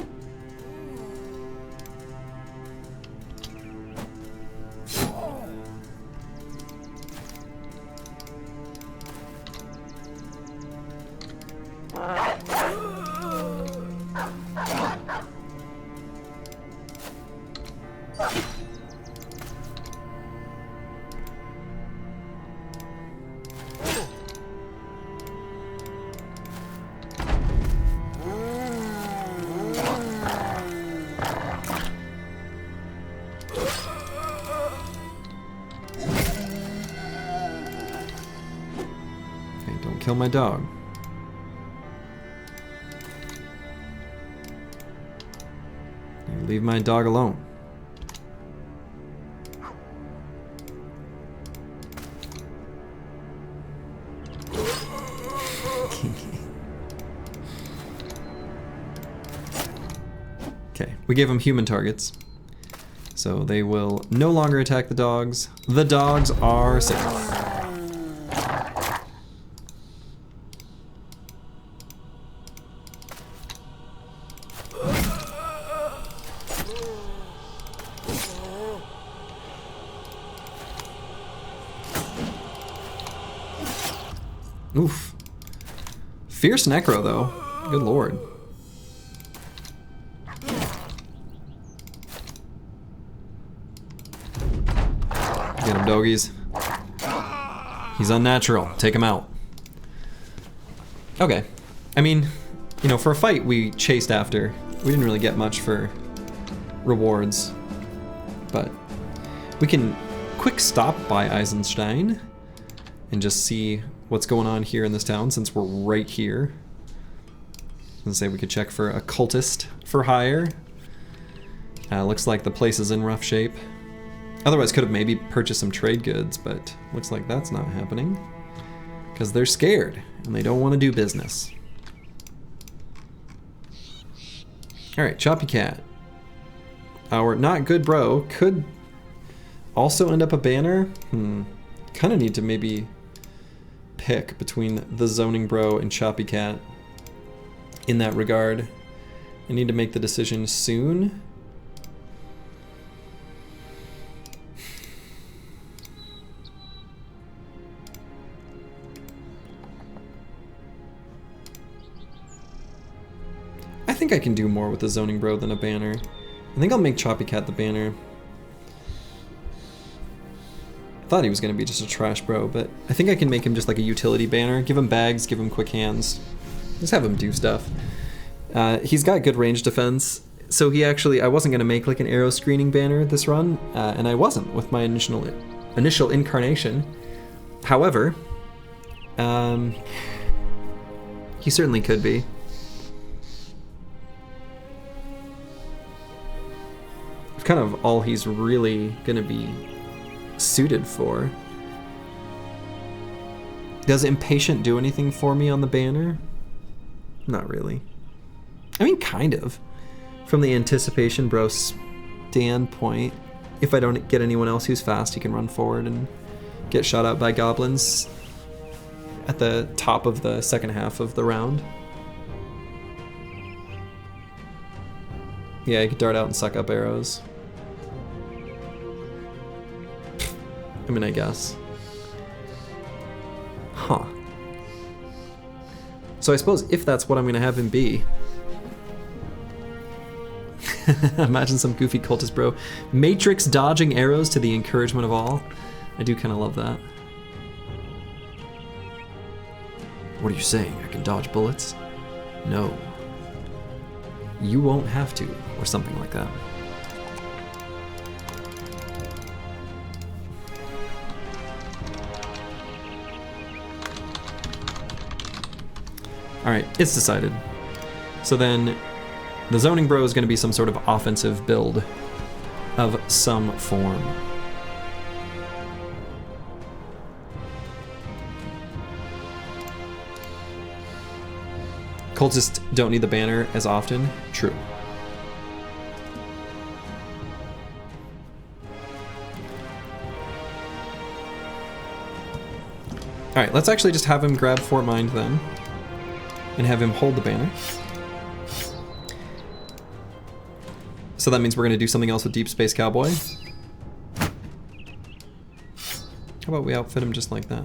Kill my dog. You leave my dog alone. Okay, we gave them human targets, so they will no longer attack the dogs. The dogs are safe. Oof. Fierce Necro, though. Good lord. Get him, doggies. He's unnatural. Take him out. Okay. I mean, you know, for a fight we chased after, we didn't really get much for rewards. But we can quick stop by Eisenstein and just see what's going on here in this town since we're right here. Let's say we could check for a cultist for hire. Looks like the place is in rough shape. Otherwise could have maybe purchased some trade goods, but looks like that's not happening. Because they're scared and they don't want to do business. Alright, Choppy Cat. Our not good bro could also end up a banner. Kind of need to maybe pick between the zoning bro and Choppy Cat in that regard. I need to make the decision soon. I think I can do more with the zoning bro than a banner. I think I'll make Choppy Cat the banner. I thought he was going to be just a trash bro, but I think I can make him just like a utility banner. Give him bags, give him quick hands. Just have him do stuff. He's got good range defense, so he actually, I wasn't going to make like an arrow screening banner this run, and I wasn't with my initial incarnation. However, he certainly could be. Kind of all he's really gonna be suited for. Does Impatient do anything for me on the banner? Not really. I mean, kind of. From the Anticipation Bro standpoint, if I don't get anyone else who's fast, he can run forward and get shot out by goblins at the top of the second half of the round. Yeah, he could dart out and suck up arrows. I mean, I guess. Huh. So I suppose if that's what I'm going to have him be. Imagine some goofy cultist bro. Matrix dodging arrows to the encouragement of all. I do kind of love that. What are you saying? I can dodge bullets? No. You won't have to, or something like that. Alright, it's decided. So then, the zoning bro is going to be some sort of offensive build of some form. Cultists don't need the banner as often. True. Alright, let's actually just have him grab Fort Mind then. And have him hold the banner. So that means we're going to do something else with Deep Space Cowboy. How about we outfit him just like that?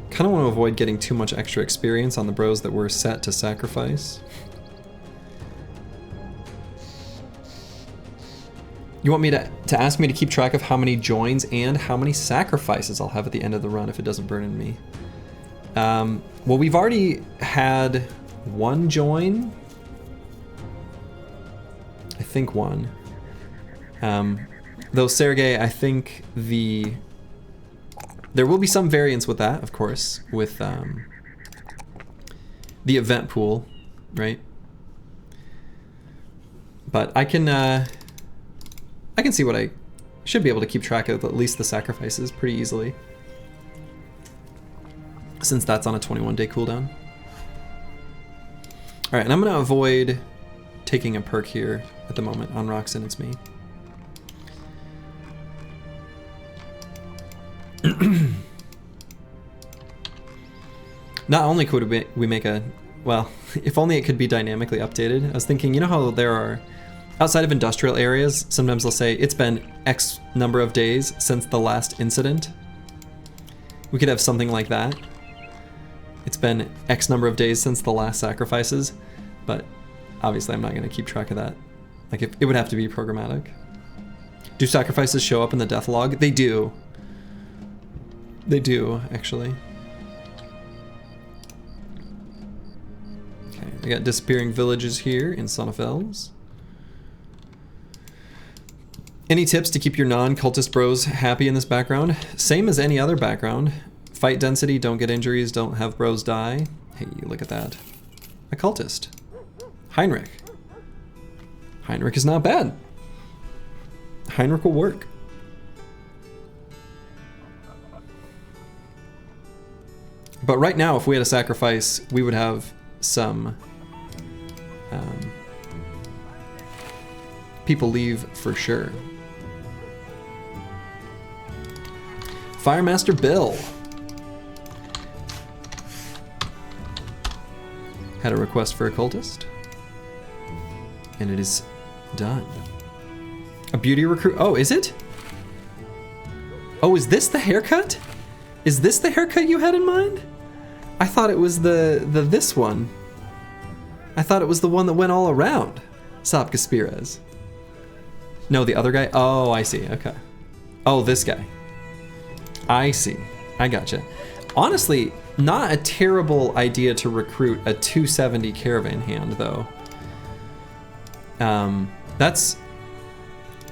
Kind of want to avoid getting too much extra experience on the bros that we're set to sacrifice. You want me to ask me to keep track of how many joins and how many sacrifices I'll have at the end of the run if it doesn't burn in me. Well, we've already had one join. I think one. Though Sergey, I think there will be some variance with that, of course, with the event pool, right? But I can see what I should be able to keep track of, at least the sacrifices, pretty easily, since that's on a 21-day cooldown. All right, and I'm gonna avoid taking a perk here at the moment on Roxanne. It's me. Not only could we make a, well, if only it could be dynamically updated. I was thinking, you know how there are, outside of industrial areas, sometimes they'll say it's been X number of days since the last incident. We could have something like that. It's been X number of days since the last sacrifices, but obviously I'm not going to keep track of that. Like, it would have to be programmatic. Do sacrifices show up in the death log? They do. They do, actually. Okay, I got disappearing villages here in Son of Elves. Any tips to keep your non-cultist bros happy in this background? Same as any other background. Fight density, don't get injuries, don't have bros die. Hey, look at that. A cultist. Heinrich. Heinrich is not bad. Heinrich will work. But right now, if we had a sacrifice, we would have some people leave for sure. Firemaster Bill had a request for a cultist, and it is done. A beauty recruit. Oh, is it? Oh, is this the haircut? Is this the haircut you had in mind? I thought it was this one. I thought it was the one that went all around. Sop Gaspirez. No, the other guy? Oh, I see. Okay. Oh, this guy. I see. I gotcha. Honestly, not a terrible idea to recruit a 270 caravan hand, though. That's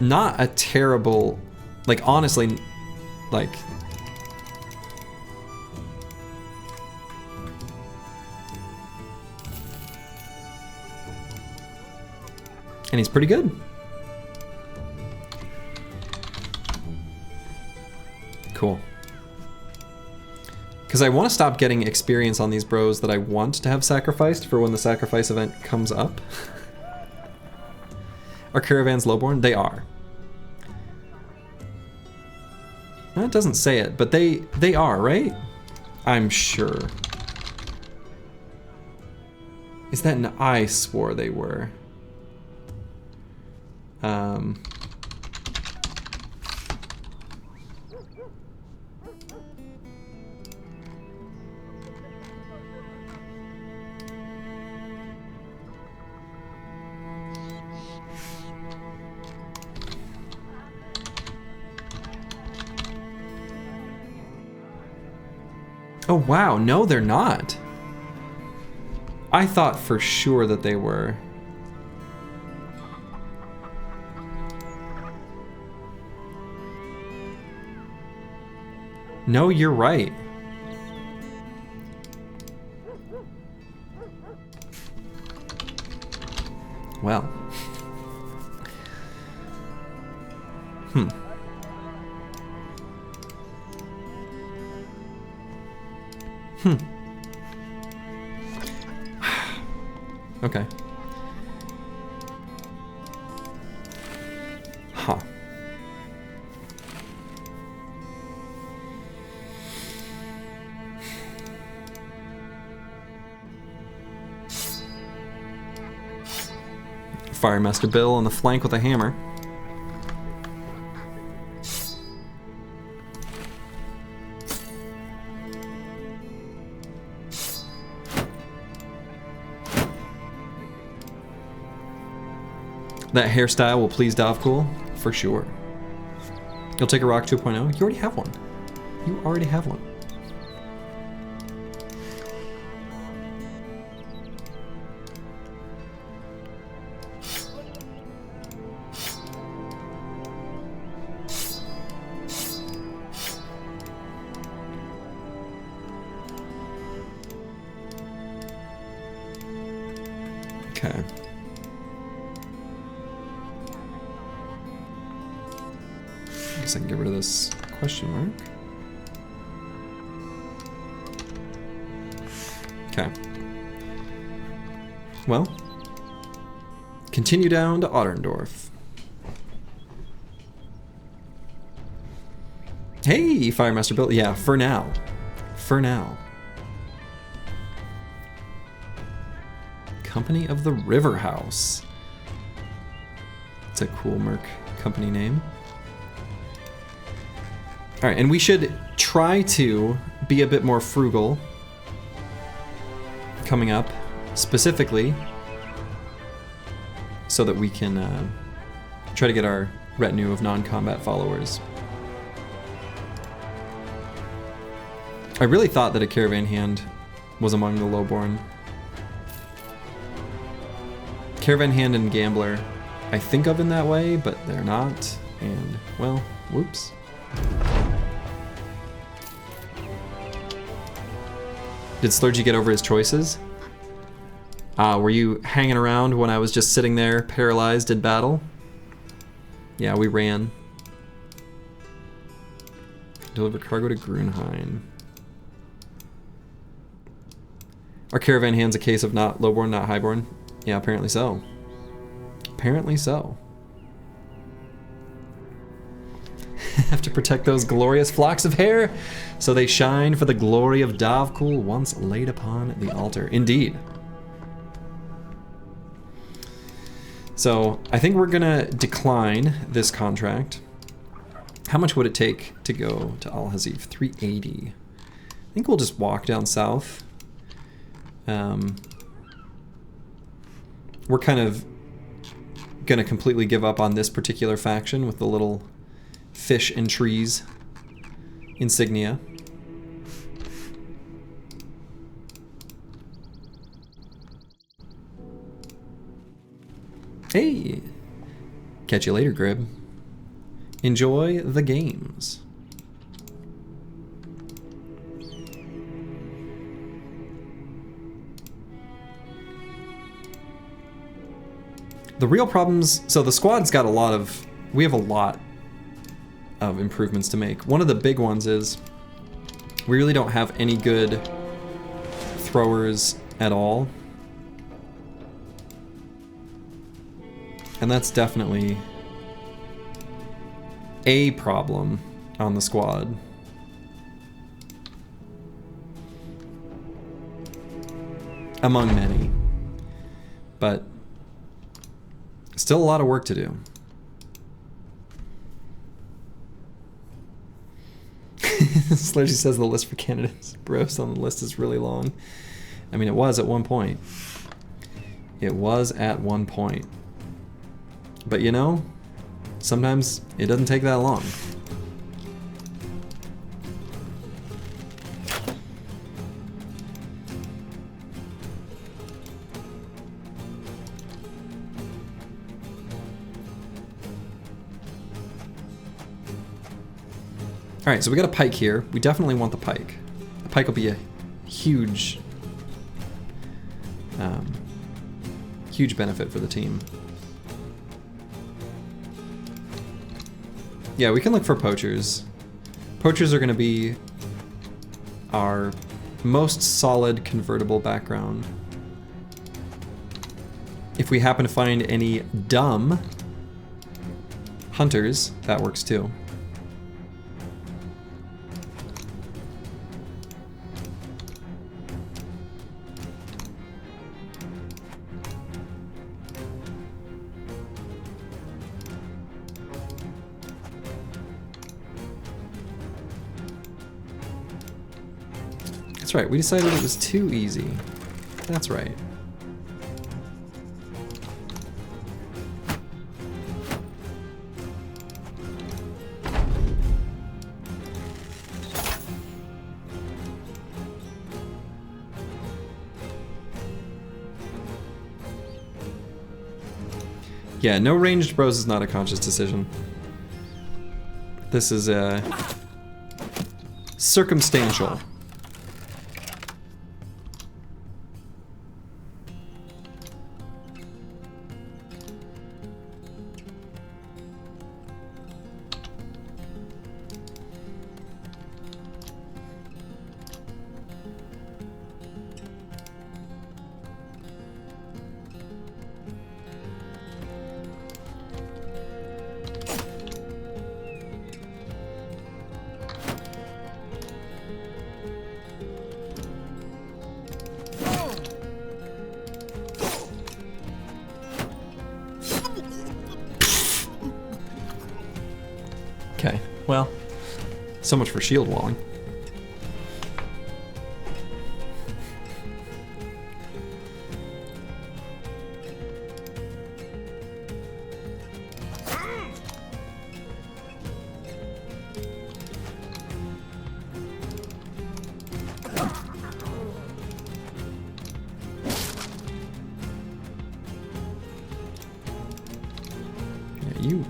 not a terrible, like, honestly, like, and he's pretty good. Cool. Because I want to stop getting experience on these bros that I want to have sacrificed for when the sacrifice event comes up. Are caravans lowborn? They are. Well, it doesn't say it, but they are, right? I'm sure. Is that an... I swore they were. Oh wow, no they're not. I thought for sure that they were. No, you're right. Well. Hmm. Okay. Huh. Firemaster Bill on the flank with a hammer. That hairstyle will please Davkul, for sure. You'll take a rock 2.0? You already have one. You already have one. Okay. I guess I can get rid of this question mark. Okay. Well, continue down to Otterndorf. Hey, Firemaster Bill. Yeah, for now. For now. Company of the River House. It's a cool merc company name. All right, and we should try to be a bit more frugal coming up, specifically so that we can try to get our retinue of non-combat followers. I really thought that a caravan hand was among the lowborn. Caravan hand and gambler I think of in that way, but they're not, and well, whoops. Did Slurgy get over his choices? Were you hanging around when I was just sitting there paralyzed in battle? Yeah, we ran. Deliver cargo to Grunheim. Are caravan hands a case of not lowborn, not highborn? Yeah, apparently so. Apparently so. Have to protect those glorious flocks of hair, so they shine for the glory of Davkul once laid upon the altar. Indeed. So I think we're gonna decline this contract. How much would it take to go to Al Hazif? 380. I think we'll just walk down south. We're kind of gonna completely give up on this particular faction with the little fish and trees insignia. Hey! Catch you later, Grib. Enjoy the games. The real problems, so the squad's got we have a lot of improvements to make. One of the big ones is we really don't have any good throwers at all. And that's definitely a problem on the squad. Among many. But still a lot of work to do. Sludgy says the list for candidates bros on the list is really long. I mean, it was at one point. It was at one point. But you know, sometimes it doesn't take that long. All right, so we got a pike here. We definitely want the pike. The pike will be a huge, huge benefit for the team. Yeah, we can look for poachers. Poachers are going to be our most solid convertible background. If we happen to find any dumb hunters, that works too. That's right, we decided it was too easy. That's right. Yeah, no ranged bros is not a conscious decision. This is circumstantial. Okay, well, so much for shield walling.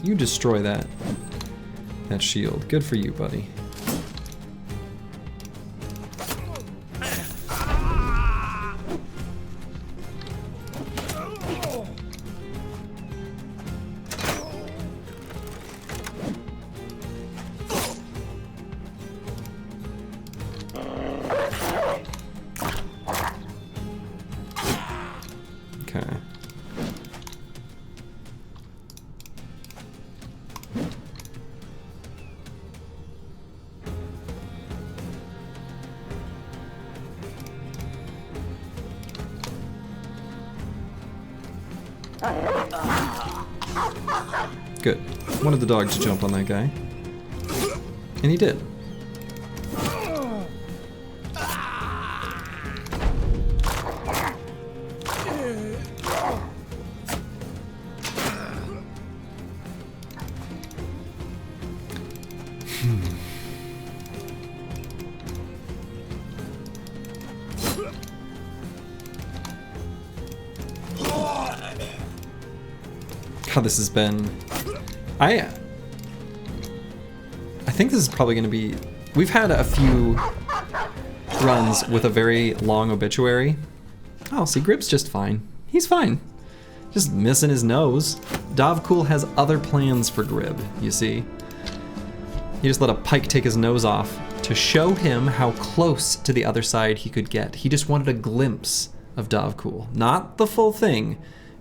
You destroy that shield. Good for you, buddy. Okay. Good. One of the dogs jump on that guy. And he did. God, this has been... I think this is probably going to be... We've had a few runs with a very long obituary. Oh, see, Grib's just fine. He's fine. Just missing his nose. Davkul has other plans for Grib, you see. He just let a pike take his nose off to show him how close to the other side he could get. He just wanted a glimpse of Davkul. Not the full thing,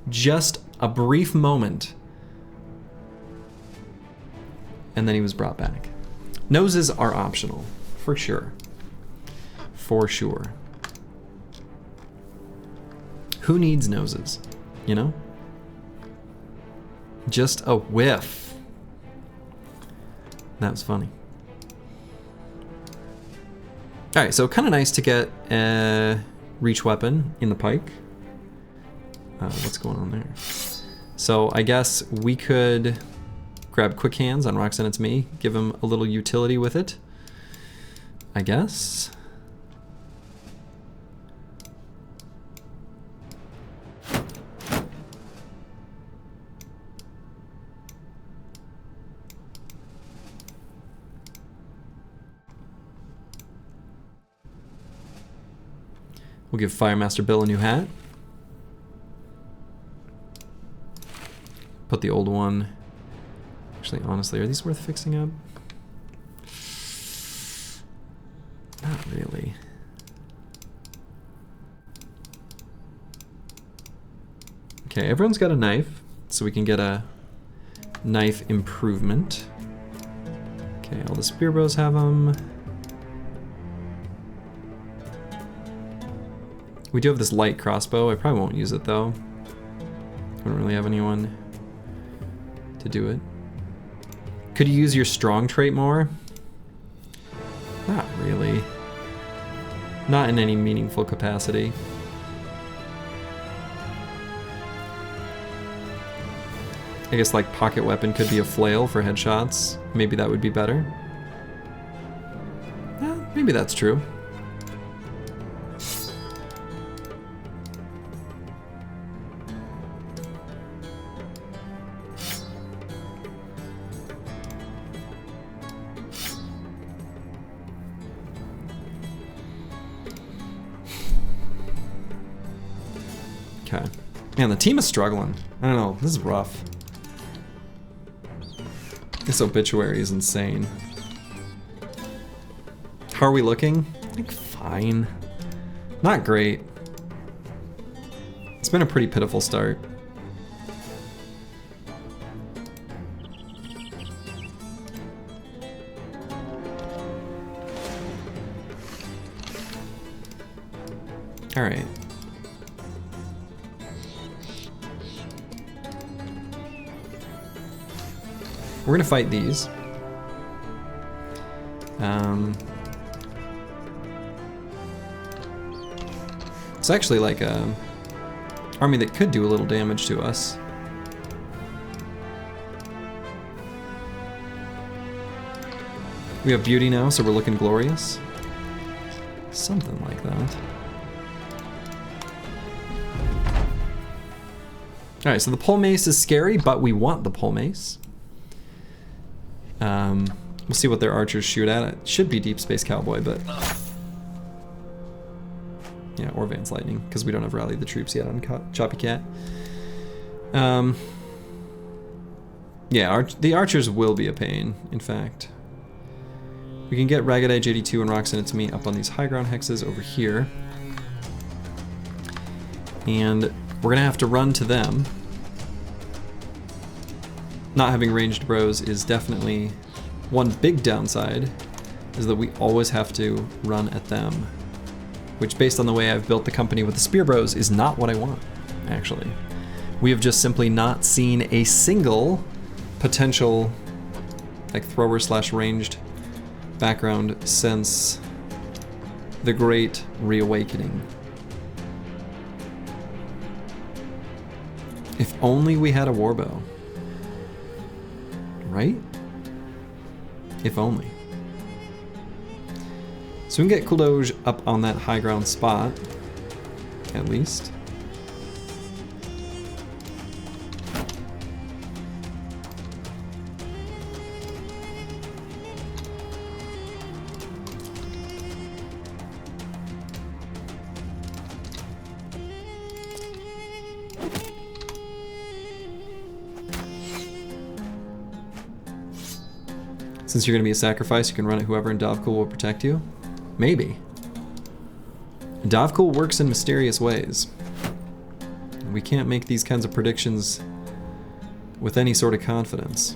just a brief moment. And then he was brought back. Noses are optional, for sure. For sure. Who needs noses, you know? Just a whiff. That was funny. All right, so kind of nice to get a reach weapon in the pike. What's going on there? So I guess we could grab quick hands on Roxanne It's Me, give him a little utility with it, I guess. We'll give Firemaster Bill a new hat. Put the old one. Actually, honestly, are these worth fixing up? Not really. Okay, everyone's got a knife, so we can get a knife improvement. Okay, all the spear bows have them. We do have this light crossbow. I probably won't use it though. I don't really have anyone to do it. Could you use your strong trait more? Not really. Not in any meaningful capacity. I guess like pocket weapon could be a flail for headshots. Maybe that would be better. Yeah, maybe that's true. Okay. Man, the team is struggling. I don't know, this is rough. This obituary is insane. How are we looking? I think fine. Not great. It's been a pretty pitiful start. All right. We're gonna fight these. It's actually like a army that could do a little damage to us. We have beauty now, so we're looking glorious. Something like that. Alright, so the pole mace is scary, but we want the pole mace. We'll see what their archers shoot at. It should be Deep Space Cowboy, but... yeah, or Vance Lightning, because we don't have rallied the troops yet on Choppy Cat. Yeah, the archers will be a pain, in fact. We can get Ragged Edge 82 and Roxanne and me up on these high ground hexes over here. And we're gonna have to run to them. Not having ranged bros is definitely one big downside, is that we always have to run at them. Which, based on the way I've built the company with the Spear Bros, is not what I want, actually. We have just simply not seen a single potential like thrower slash ranged background since the Great Reawakening. If only we had a warbow. Right? If only. So we can get Kuldoj up on that high ground spot, at least. Since you're going to be a sacrifice, you can run at whoever and Davkul will protect you? Maybe. Davkul works in mysterious ways. We can't make these kinds of predictions with any sort of confidence.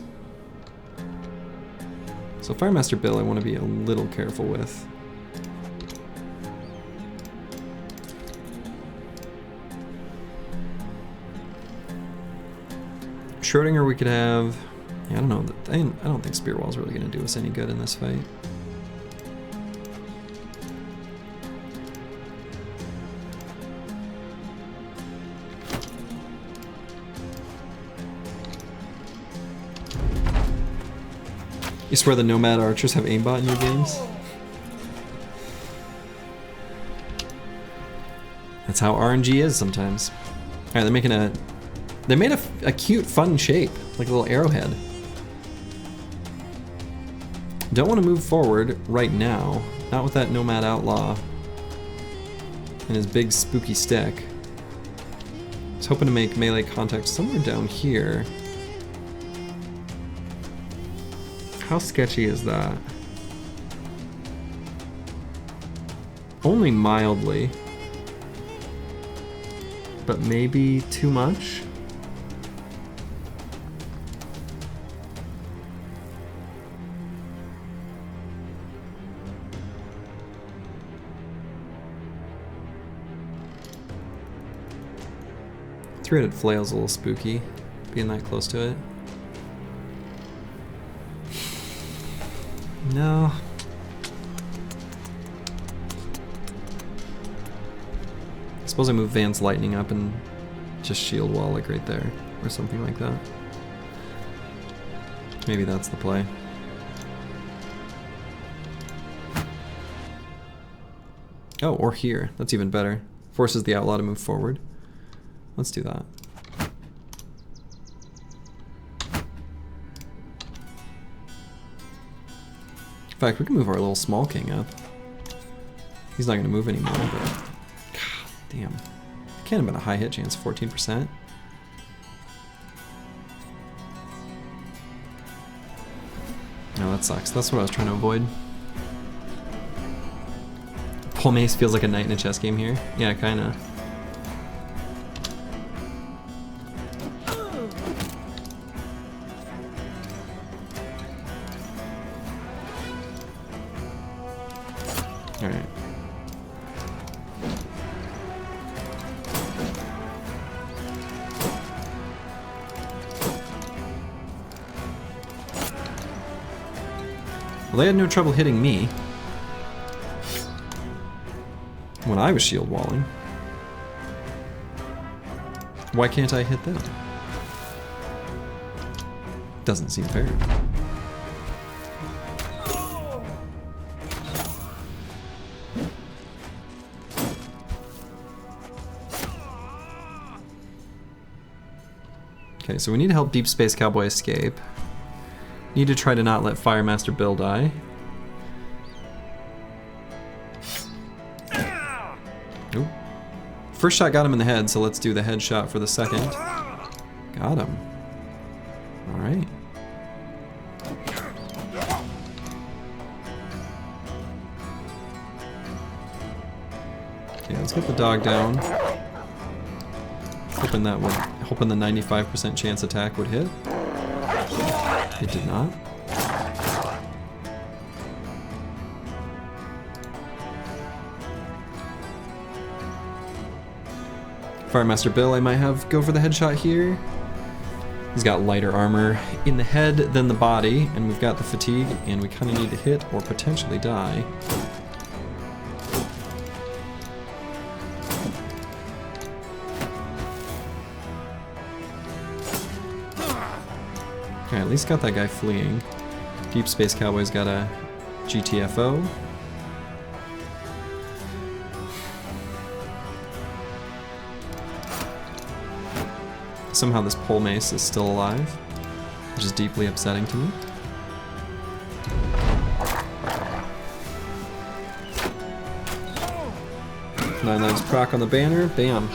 So Firemaster Bill I want to be a little careful with. Schrodinger we could have... yeah, I don't know. I don't think Spear Wall's really going to do us any good in this fight. You swear the Nomad Archers have aimbot in your games? That's how RNG is sometimes. Alright, they're making a... they made a cute, fun shape, like a little arrowhead. Don't want to move forward right now. Not with that Nomad Outlaw and his big spooky stick. I was hoping to make melee contact somewhere down here. How sketchy is that? Only mildly. But maybe too much? Three-headed flail's a little spooky, being that close to it. No. I suppose I move Van's Lightning up and just shield wall like right there, or something like that. Maybe that's the play. Oh, or here. That's even better. Forces the Outlaw to move forward. Let's do that. In fact, we can move our little small king up. He's not going to move anymore, but... God damn. Can't have been a high hit chance, 14%. No, that sucks. That's what I was trying to avoid. Pole Mace feels like a knight in a chess game here. Yeah, kinda. Alright. Well, they had no trouble hitting me when I was shield walling. Why can't I hit them? Doesn't seem fair. Okay, so we need to help Deep Space Cowboy escape. Need to try to not let Firemaster Bill die. Ooh. First shot got him in the head, so let's do the headshot for the second. Got him. Alright. Okay, let's get the dog down. Hoping that would, hoping the 95% chance attack would hit. It did not. Firemaster Bill, I might have go for the headshot here. He's got lighter armor in the head than the body, and we've got the fatigue, and we kind of need to hit or potentially die. Okay, at least got that guy fleeing. Deep Space Cowboy's got a GTFO. Somehow this pole mace is still alive, which is deeply upsetting to me. Nine Lives proc on the banner, bam.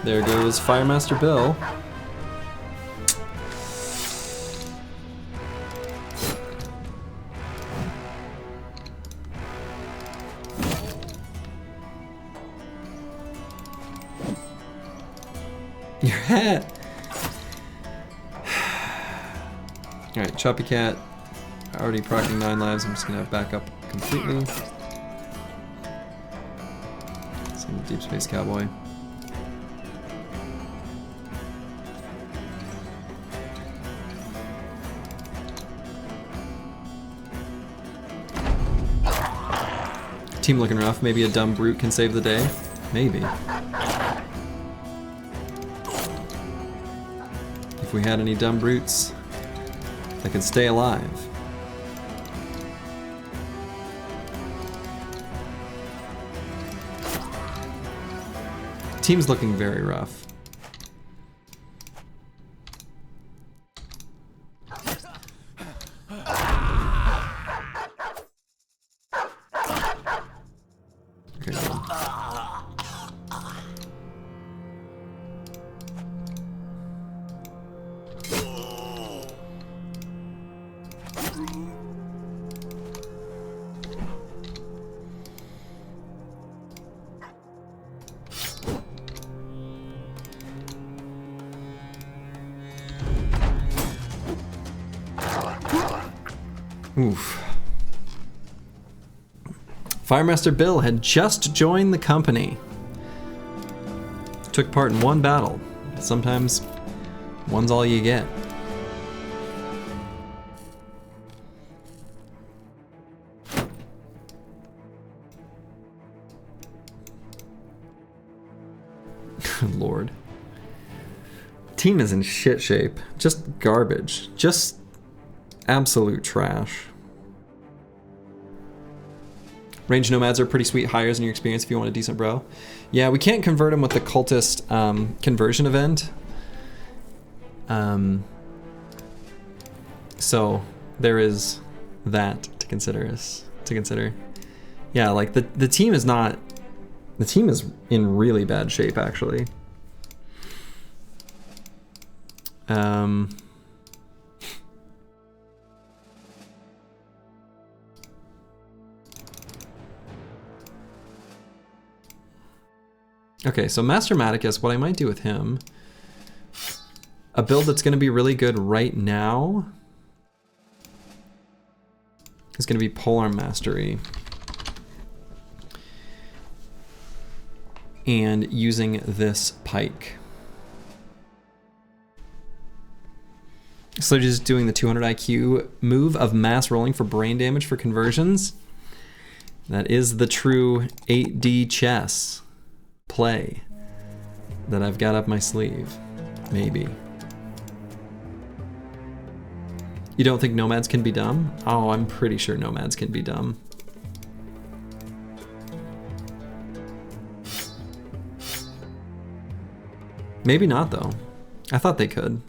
There goes Firemaster Bill. Your hat! Alright, Choppy Cat. Already proccing 9 lives. I'm just gonna back up completely. Same with Deep Space Cowboy. Team looking rough. Maybe a dumb brute can save the day. Maybe. If we had any dumb brutes that could stay alive. Team's looking very rough. Okay, good. Oof. Firemaster Bill had just joined the company. Took part in one battle. Sometimes one's all you get. Lord. Team is in shit shape. Just garbage. Just absolute trash. Range nomads are pretty sweet hires in your experience if you want a decent bro. Yeah, we can't convert them with the cultist conversion event. So there is that to consider. Yeah, like the team is not. The team is in really bad shape actually. Okay, so Master Maticus, what I might do with him, a build that's going to be really good right now is going to be Polearm Mastery. And using this pike. So just doing the 200 IQ move of mass rolling for brain damage for conversions. That is the true 8D chess play that I've got up my sleeve. Maybe. You don't think nomads can be dumb? Oh, I'm pretty sure nomads can be dumb. Maybe not, though. I thought they could.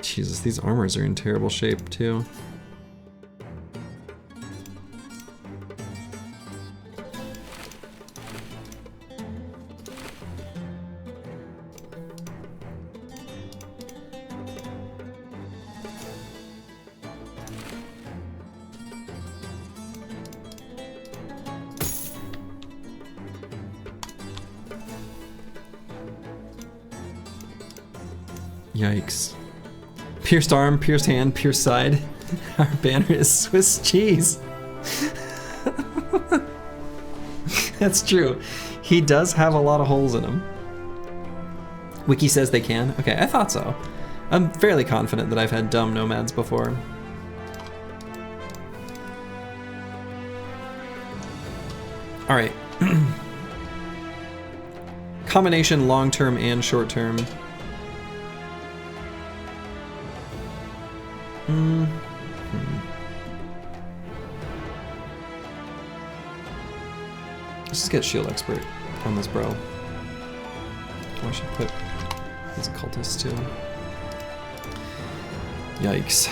Jesus, these armors are in terrible shape too. Yikes. Pierced arm, pierced hand, pierced side. Our banner is Swiss cheese. That's true. He does have a lot of holes in him. Wiki says they can. Okay, I thought so. I'm fairly confident that I've had dumb nomads before. All right. Combination long-term and short-term. Let's just get shield expert on this bro. I should put his cultists too. Yikes.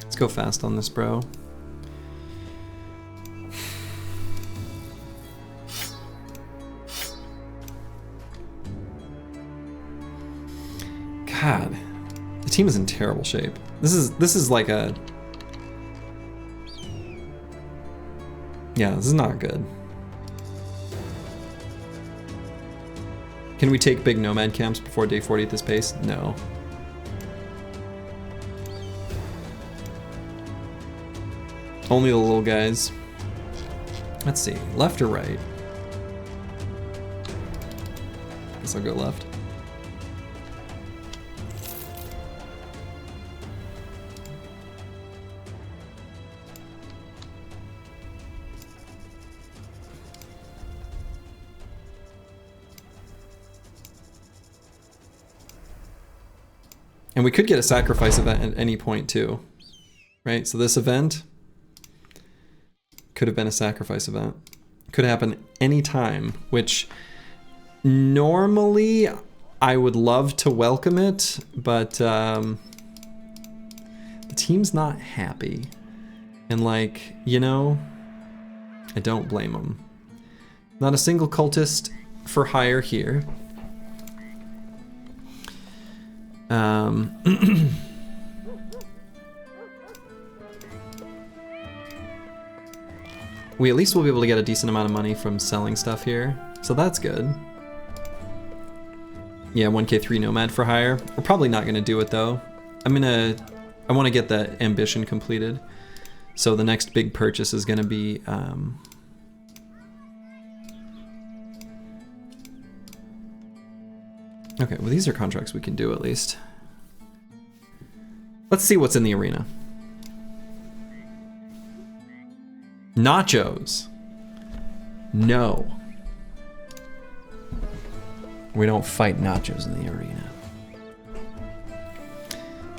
Let's go fast on this bro. God, the team is in terrible shape. This is like a... Yeah, this is not good. Can we take big nomad camps before day 40 at this pace? No. Only the little guys. Let's see, left or right? Guess I'll go left. And we could get a sacrifice event at any point too, right? So this event could have been a sacrifice event. Could happen any time, which normally I would love to welcome it, but the team's not happy. And like, you know, I don't blame them. Not a single cultist for hire here. We at least will be able to get a decent amount of money from selling stuff here, so that's good. Yeah, 1k3 nomad for hire. We're probably not gonna do it though. I want to get that ambition completed. So the next big purchase is gonna be okay, well these are contracts we can do at least. Let's see what's in the arena. Nachos. No. We don't fight nachos in the arena.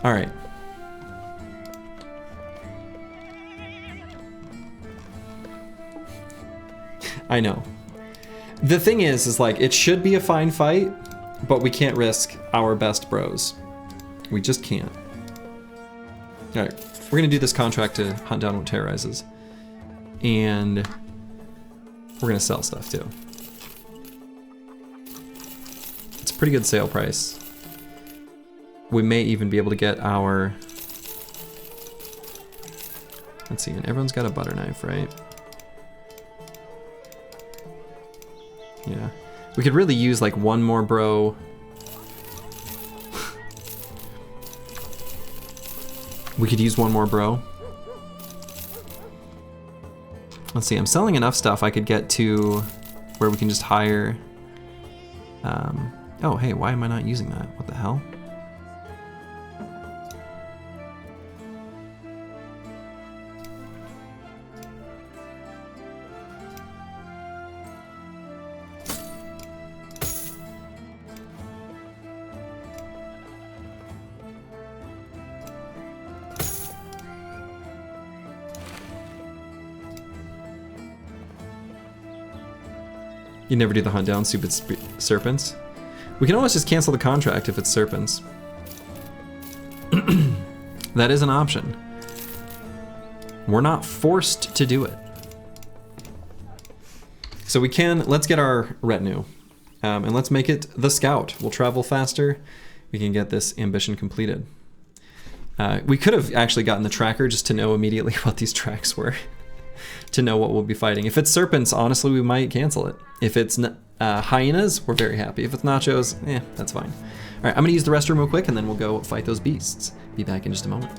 All right. I know. The thing is like, it should be a fine fight, but we can't risk our best bros. We just can't. All right, we're gonna do this contract to hunt down what terrorizes. And we're gonna sell stuff too. It's a pretty good sale price. We may even be able to get our, let's see, and everyone's got a butter knife, right? Yeah. We could really use like one more bro. We could use one more bro. Let's see, I'm selling enough stuff I could get to where we can just hire. Oh, hey, why am I not using that? What the hell? You never do the hunt down stupid serpents. We can always just cancel the contract if it's serpents. That is an option. We're not forced to do it. So we can, let's get our retinue. And let's make it the scout. We'll travel faster. We can get this ambition completed. We could have actually gotten the tracker just to know immediately what these tracks were. To know what we'll be fighting. If it's serpents, honestly, we might cancel it. If it's hyenas, we're very happy. If it's nachos, that's fine. All right, I'm gonna use the restroom real quick and then we'll go fight those beasts. Be back in just a moment.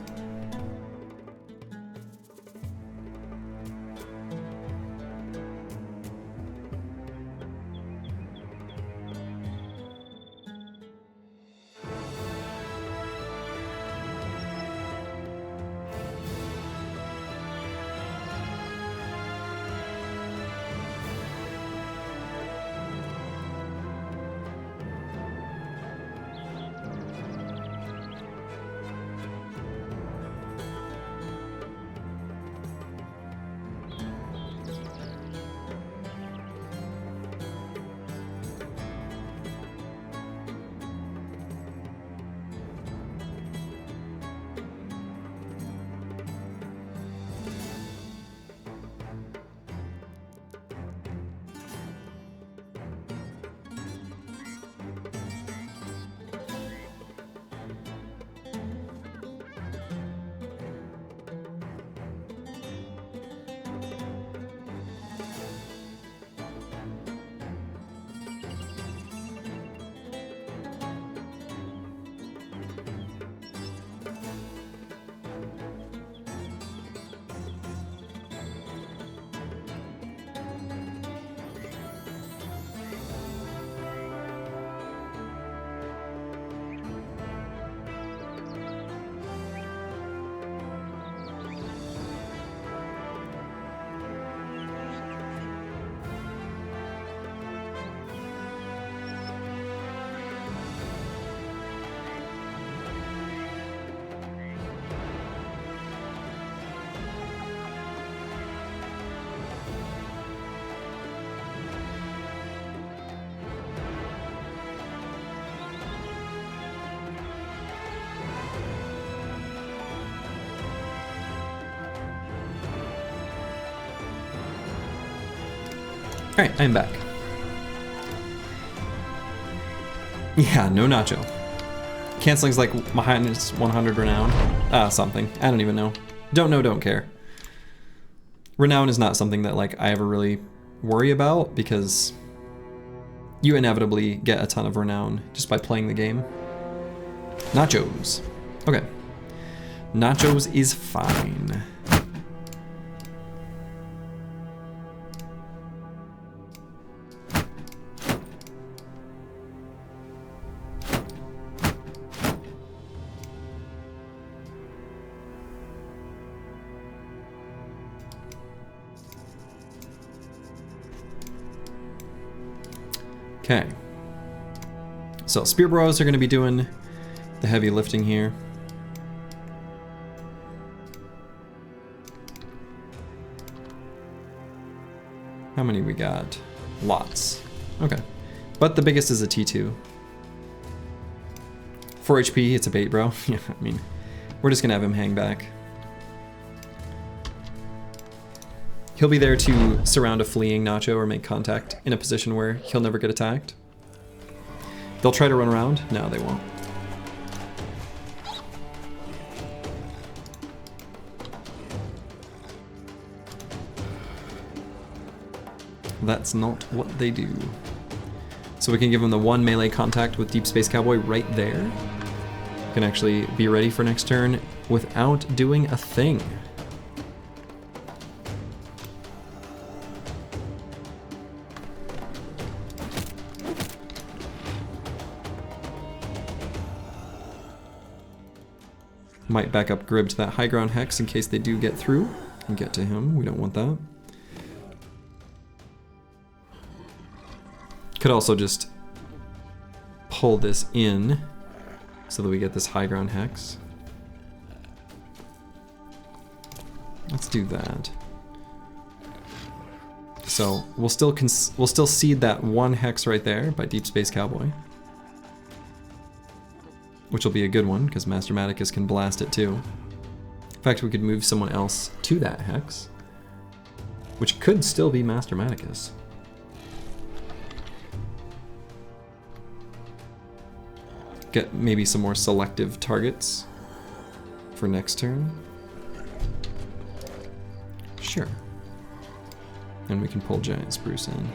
All right, I'm back. Yeah, no nacho. Canceling's like minus 100 renown. Something. I don't even know. Don't know, don't care. Renown is not something that like I ever really worry about because you inevitably get a ton of renown just by playing the game. Nachos. Okay. Nachos is fine. Okay, so spear bros are going to be doing the heavy lifting here. How many we got? Lots. Okay, but the biggest is a T2. 4 HP, it's a bait, bro. Yeah, I mean, we're just gonna have him hang back. He'll be there to surround a fleeing Nacho or make contact in a position where he'll never get attacked. They'll try to run around. No, they won't. That's not what they do. So we can give him the 1 melee contact with Deep Space Cowboy right there. Can actually be ready for next turn without doing a thing. Might back up Grib to that high ground hex in case they do get through and get to him. We don't want that. Could also just pull this in so that we get this high ground hex. Let's do that. So we'll still seed that 1 hex right there by Deep Space Cowboy, which will be a good one because Master Maticus can blast it too. In fact, we could move someone else to that hex, which could still be Master Maticus. Get maybe some more selective targets for next turn. Sure. And we can pull Giant Spruce in.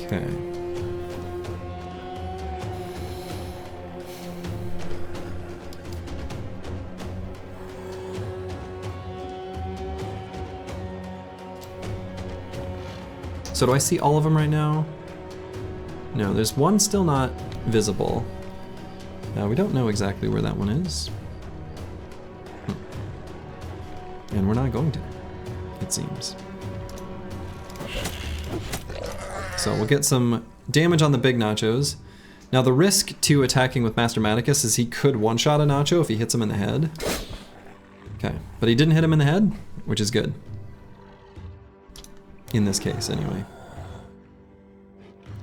Okay. So do I see all of them right now? No, there's one still not visible. Now we don't know exactly where that one is. And we're not going to, it seems. So we'll get some damage on the big Nachos. Now the risk to attacking with Master Maticus is he could one-shot a Nacho if he hits him in the head. Okay, but he didn't hit him in the head, which is good. In this case, anyway.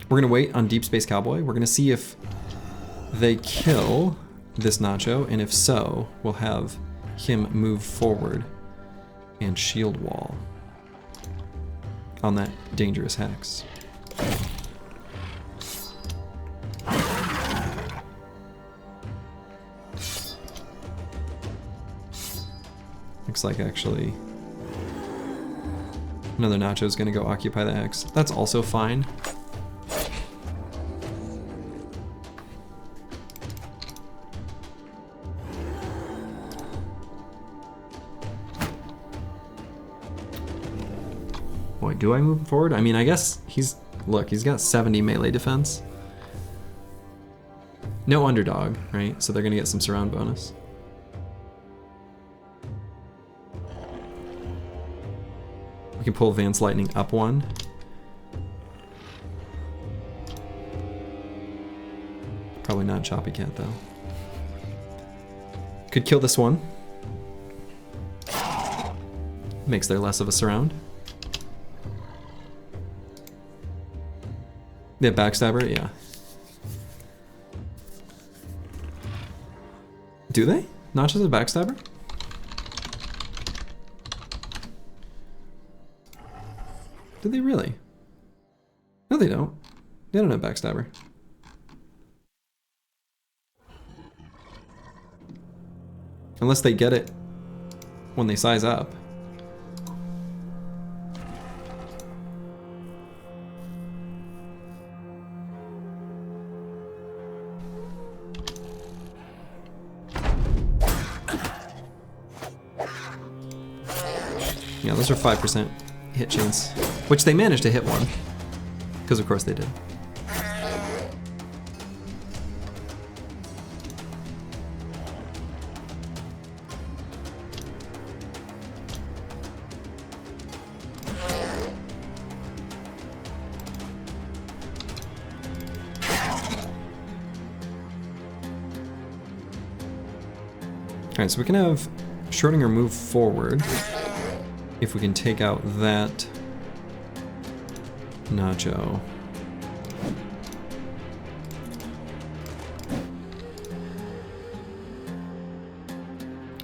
We're gonna wait on Deep Space Cowboy. We're gonna see if they kill this Nacho, and if so, we'll have him move forward and shield wall on that dangerous hex. Looks like actually another Nacho is going to go occupy the hex. That's also fine. Boy, do I move forward? I mean, I guess look, he's got 70 melee defense. No underdog, right? So they're going to get some surround bonus. We can pull Vance Lightning up 1. Probably not Choppy Cat though. Could kill this one. Makes there less of a surround. Yeah, Backstabber, yeah. Do they? Not just a Backstabber? Do they really? No, they don't. They don't have Backstabber. Unless they get it when they size up. Yeah, those are 5% hit chance, which they managed to hit one, because of course they did. Alright, so we can have Schrodinger move forward if we can take out that Nacho.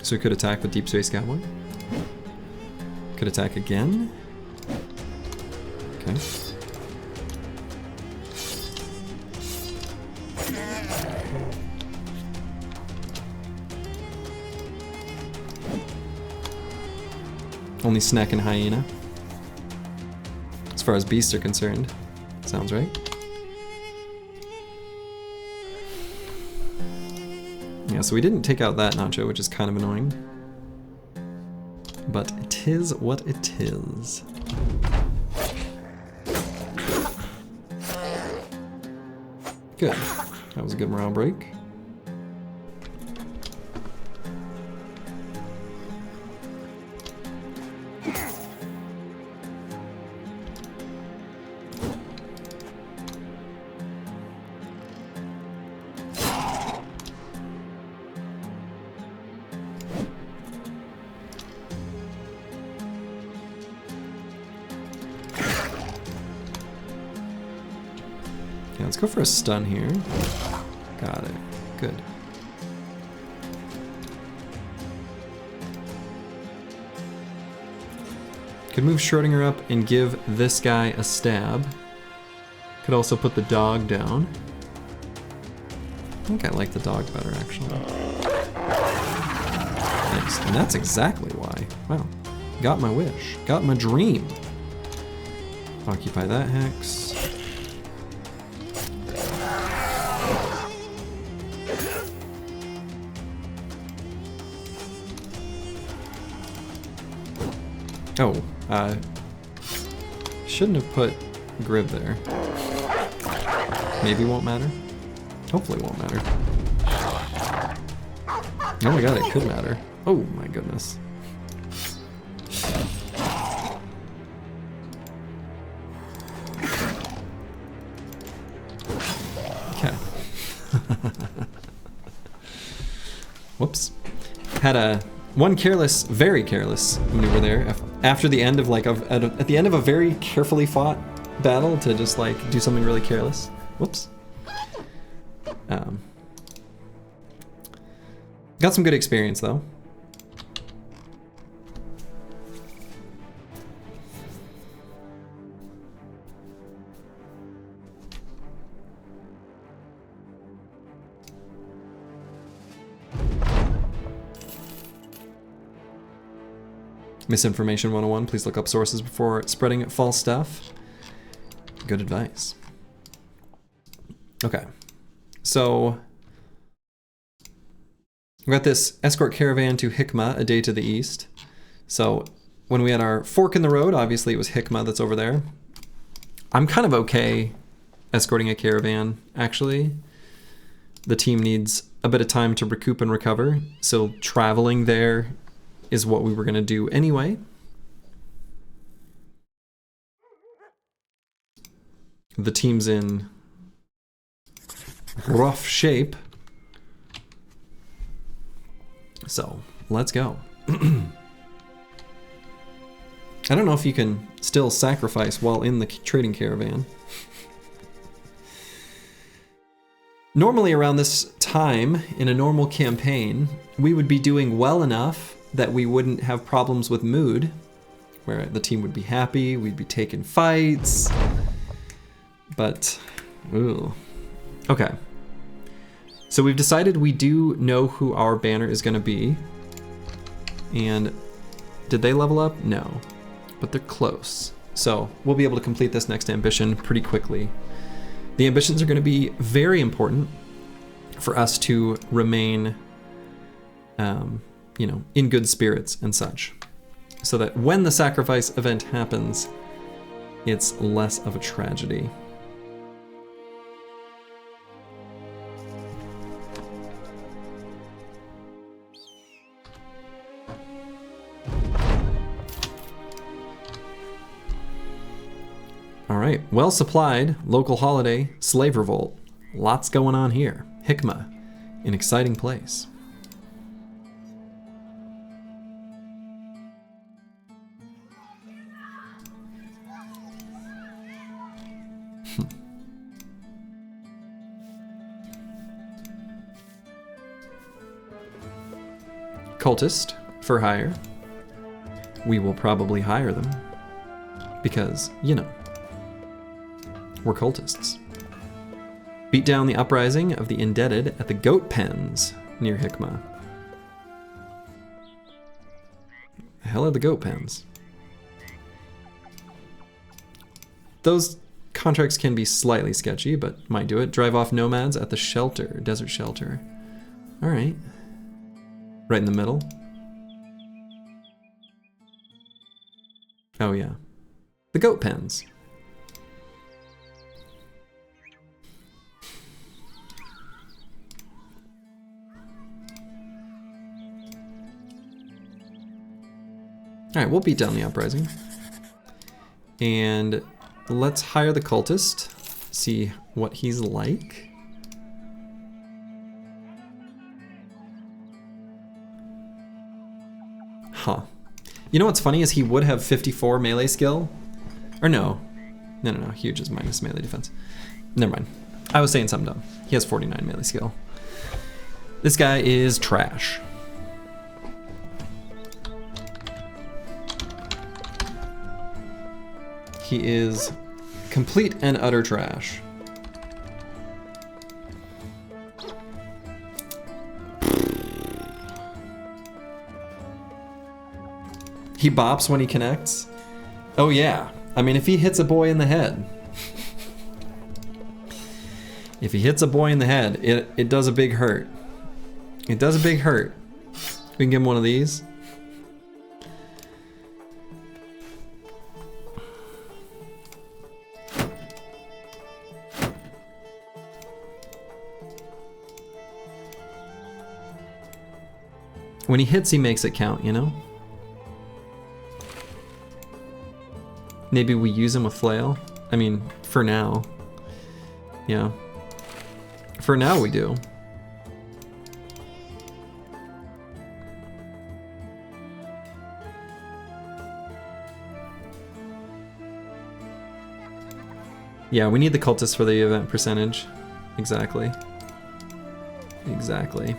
So we could attack with Deep Space Cowboy. Could attack again. Okay. Only Snack and Hyena. As far as beasts are concerned. Sounds right. Yeah, so we didn't take out that Nacho, which is kind of annoying. But it is what it is. Good. That was a good morale break. Let's go for a stun here. Got it. Good. Could move Schrodinger up and give this guy a stab. Could also put the dog down. I think I like the dog better, actually. Nice. And that's exactly why. Wow. Got my wish. Got my dream. Occupy that hex. Oh, shouldn't have put Grib there. Maybe won't matter. Hopefully won't matter. Oh my god, it could matter. Oh my goodness. Okay. Whoops. Had a one careless, very careless maneuver there after the end of like at the end of a very carefully fought battle to just like do something really careless. Whoops. Got some good experience though. Misinformation 101, please look up sources before spreading false stuff. Good advice. Okay, so we got this escort caravan to Hikmah, a day to the east. So when we had our fork in the road, obviously it was Hikmah that's over there. I'm kind of okay escorting a caravan, actually. The team needs a bit of time to recoup and recover, so traveling there is what we were going to do anyway. The team's in rough shape. So, let's go. I don't know if you can still sacrifice while in the trading caravan. Normally around this time, in a normal campaign, we would be doing well enough that we wouldn't have problems with mood, where the team would be happy, we'd be taking fights, but, ooh. Okay, so we've decided we do know who our banner is gonna be, and did they level up? No, but they're close. So we'll be able to complete this next ambition pretty quickly. The ambitions are gonna be very important for us to remain you know, in good spirits and such, so that when the sacrifice event happens, it's less of a tragedy. All right, well supplied, local holiday, slave revolt. Lots going on here. Hikmah, an exciting place. cultist for hire. We will probably hire them because, you know, we're cultists. Beat down the uprising of the indebted at the goat pens near Hikmah. The hell are the goat pens? Those contracts can be slightly sketchy, but might do it. Drive off nomads at the shelter, desert shelter. All right. Right in the middle. Oh yeah. The goat pens. All right, we'll beat down the uprising. And let's hire the cultist, see what he's like. Huh. You know what's funny is he would have 54 melee skill. Or no. No, huge is minus melee defense. Never mind. I was saying something dumb. He has 49 melee skill. This guy is trash. He is complete and utter trash. He bops when he connects. Oh yeah. I mean, if he hits a boy in the head. If he hits a boy in the head, it does a big hurt. It does a big hurt. We can give him one of these. When he hits, he makes it count, you know? Maybe we use him with flail. I mean, for now. Yeah. For now we do. Yeah, we need the cultists for the event percentage. Exactly. Exactly.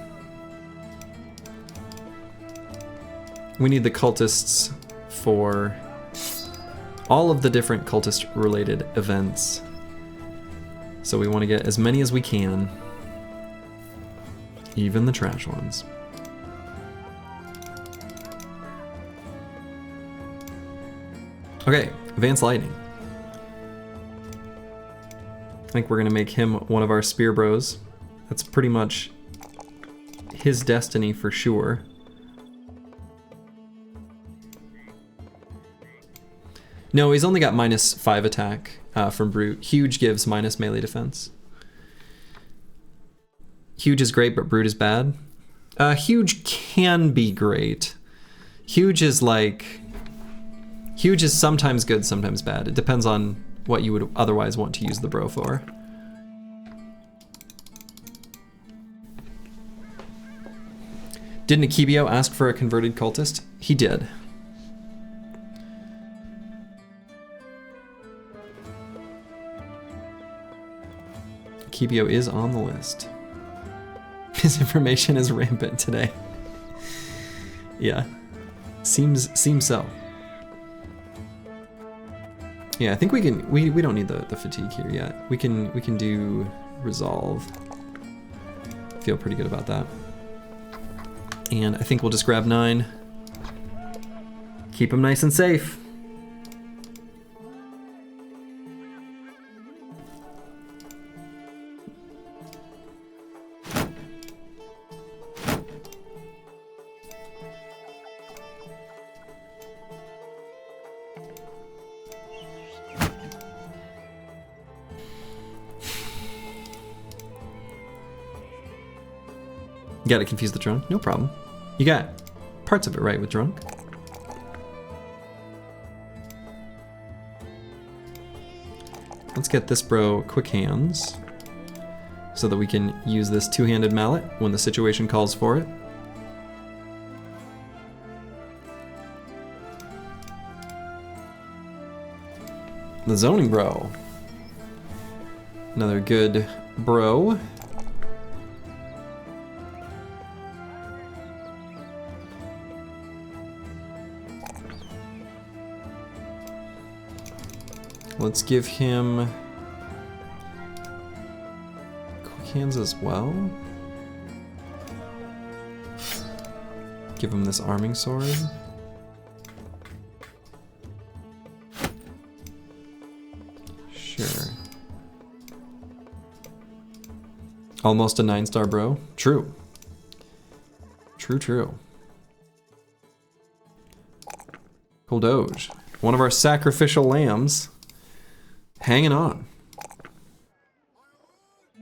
We need the cultists for all of the different cultist related events. So we want to get as many as we can. Even the trash ones. Okay, Advanced Lightning. I think we're gonna make him one of our spear bros. That's pretty much his destiny for sure. No, he's only got -5 attack from Brute. Huge gives minus melee defense. Huge is great, but Brute is bad. Huge can be great. Huge is sometimes good, sometimes bad. It depends on what you would otherwise want to use the bro for. Didn't Akibio ask for a converted cultist? He did. Akibio is on the list. Misinformation is rampant today. Yeah, seems so. Yeah, I think we can. We don't need the fatigue here yet. We can do resolve. Feel pretty good about that. And I think we'll just grab 9. Keep him nice and safe. You gotta confuse the drunk? No problem. You got parts of it right with drunk. Let's get this bro quick hands so that we can use this two-handed mallet when the situation calls for it. The zoning bro. Another good bro. Let's give him quick hands as well. Give him this arming sword. Sure. Almost a 9-star bro. True. True. Cool Doge. One of our sacrificial lambs. Hanging on. I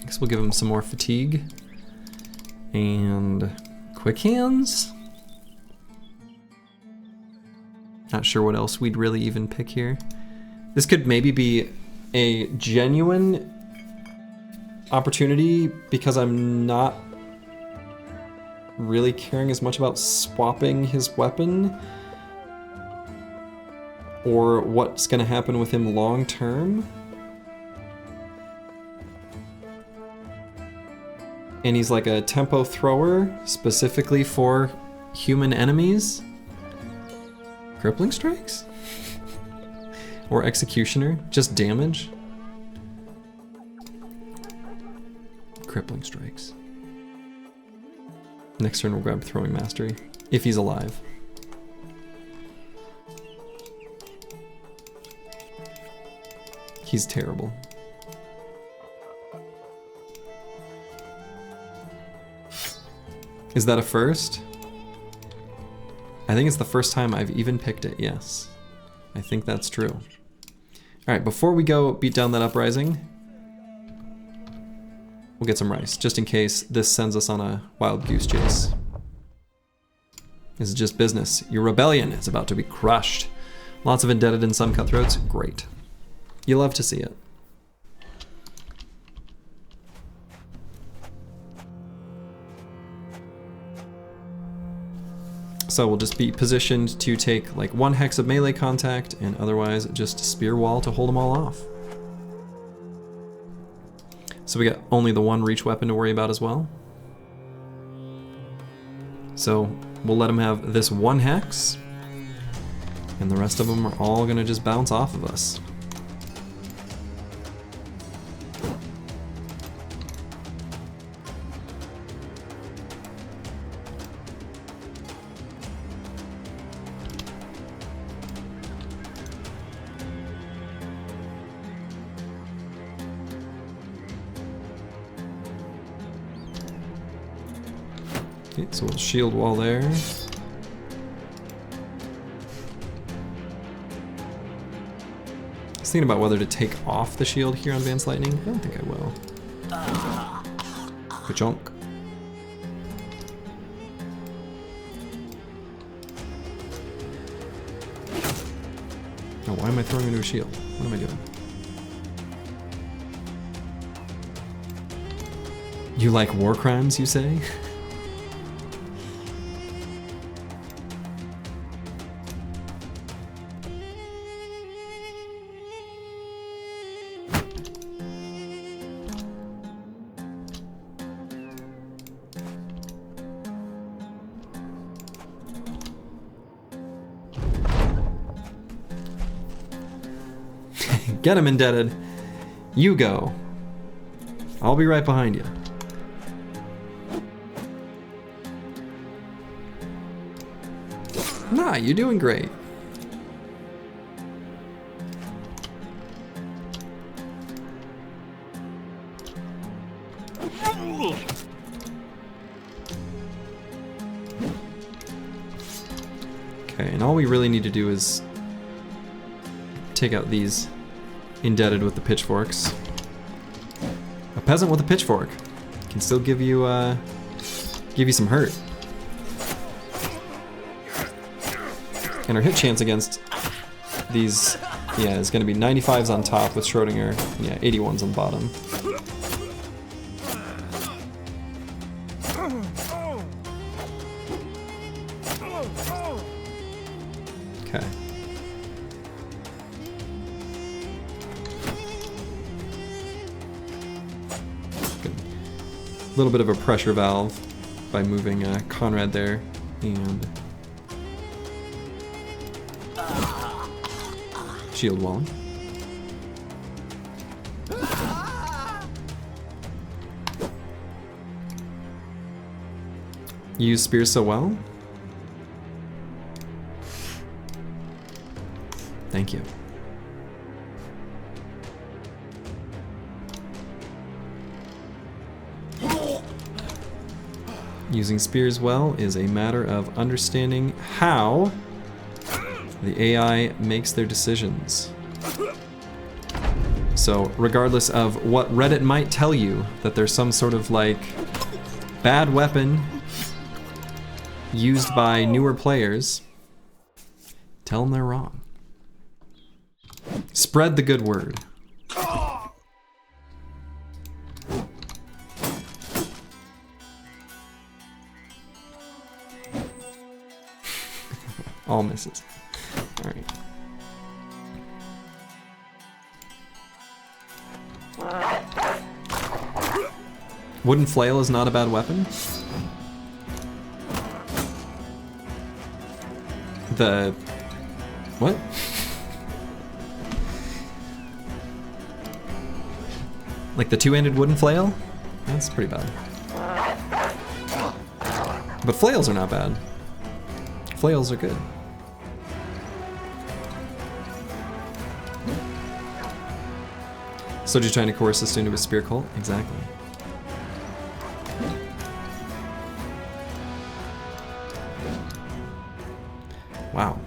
guess we'll give him some more fatigue. And quick hands? Not sure what else we'd really even pick here. This could maybe be a genuine opportunity because I'm not really caring as much about swapping his weapon or what's going to happen with him long term. And he's like a tempo thrower specifically for human enemies. Crippling strikes? Or executioner, just damage. Crippling strikes. Next turn we'll grab throwing mastery, if he's alive. He's terrible. Is that a first? I think it's the first time I've even picked it, yes. I think that's true. Alright, before we go beat down that uprising, we'll get some rice, just in case this sends us on a wild goose chase. This is just business. Your rebellion is about to be crushed. Lots of indebted and some cutthroats, great. You love to see it. So we'll just be positioned to take like 1 hex of melee contact and otherwise just spear wall to hold them all off. So we got only the 1 reach weapon to worry about as well. So we'll let him have this 1 hex and the rest of them are all gonna just bounce off of us. Okay, so we'll shield wall there. I was thinking about whether to take off the shield here on Advanced Lightning. I don't think I will. Ka-chonk. Oh, why am I throwing into a shield? What am I doing? You like war crimes, you say? Get him indebted. You go. I'll be right behind you. Nah, you're doing great. Okay, and all we really need to do is take out these indebted with the pitchforks. A peasant with a pitchfork can still give you some hurt. And our hit chance against these, yeah, is going to be 95s on top with Schrodinger, yeah, 81s on the bottom. Okay. A little bit of a pressure valve by moving Conrad there, and Shield walling. You use spears so well. Thank you. Using spears well is a matter of understanding how the AI makes their decisions. So regardless of what Reddit might tell you, that there's some sort of like bad weapon used by newer players, tell them they're wrong. Spread the good word. All misses. All right. Wooden flail is not a bad weapon. The... what? Like the two-handed wooden flail? That's pretty bad. But flails are not bad. Flails are good. So you're trying to coerce us into a spear cult? Exactly. Wow.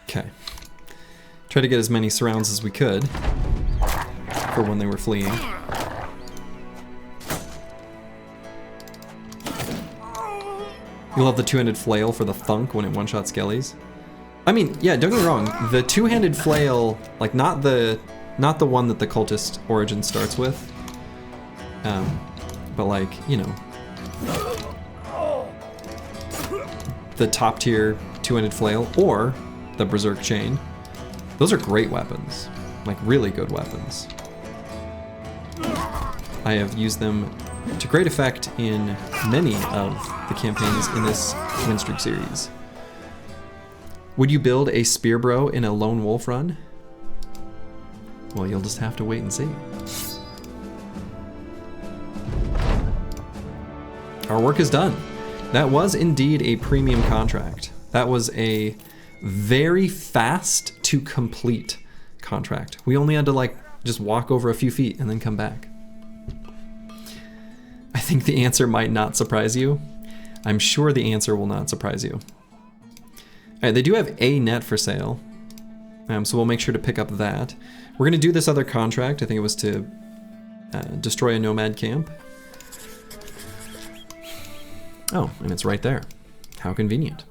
Okay. Try to get as many surrounds as we could for when they were fleeing. You love the two-handed flail for the thunk when it one-shot skellies. I mean, yeah, don't get me wrong. The two-handed flail, like not the one that the cultist origin starts with, but like, you know, the top tier two-handed flail or the berserk chain. Those are great weapons, like really good weapons. I have used them to great effect in many of the campaigns in this Winstreak series. Would you build a spear bro in a lone wolf run? Well, you'll just have to wait and see. Our work is done. That was indeed a premium contract. That was a very fast to complete contract. We only had to like just walk over a few feet and then come back. I think the answer might not surprise you. I'm sure the answer will not surprise you. All right, they do have a net for sale, so we'll make sure to pick up that. We're gonna do this other contract. I think it was to destroy a nomad camp. Oh, and it's right there. How convenient.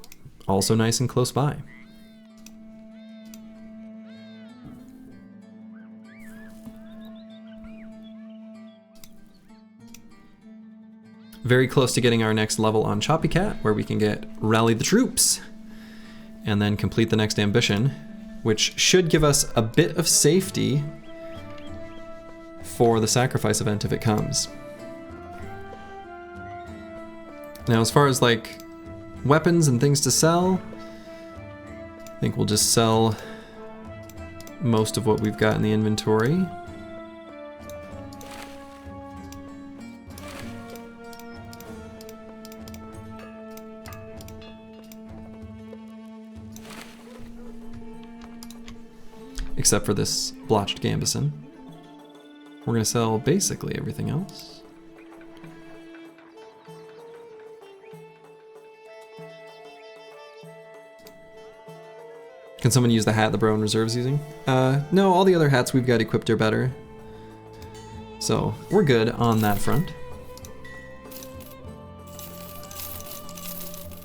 Also nice and close by. Very close to getting our next level on Choppy Cat, where we can get Rally the Troops, and then complete the next ambition, which should give us a bit of safety for the sacrifice event if it comes. Now, as far as like weapons and things to sell, I think we'll just sell most of what we've got in the inventory. Except for this blotched Gambison. We're gonna sell basically everything else. Can someone use the hat the bro in reserve's using? No, all the other hats we've got equipped are better. So we're good on that front.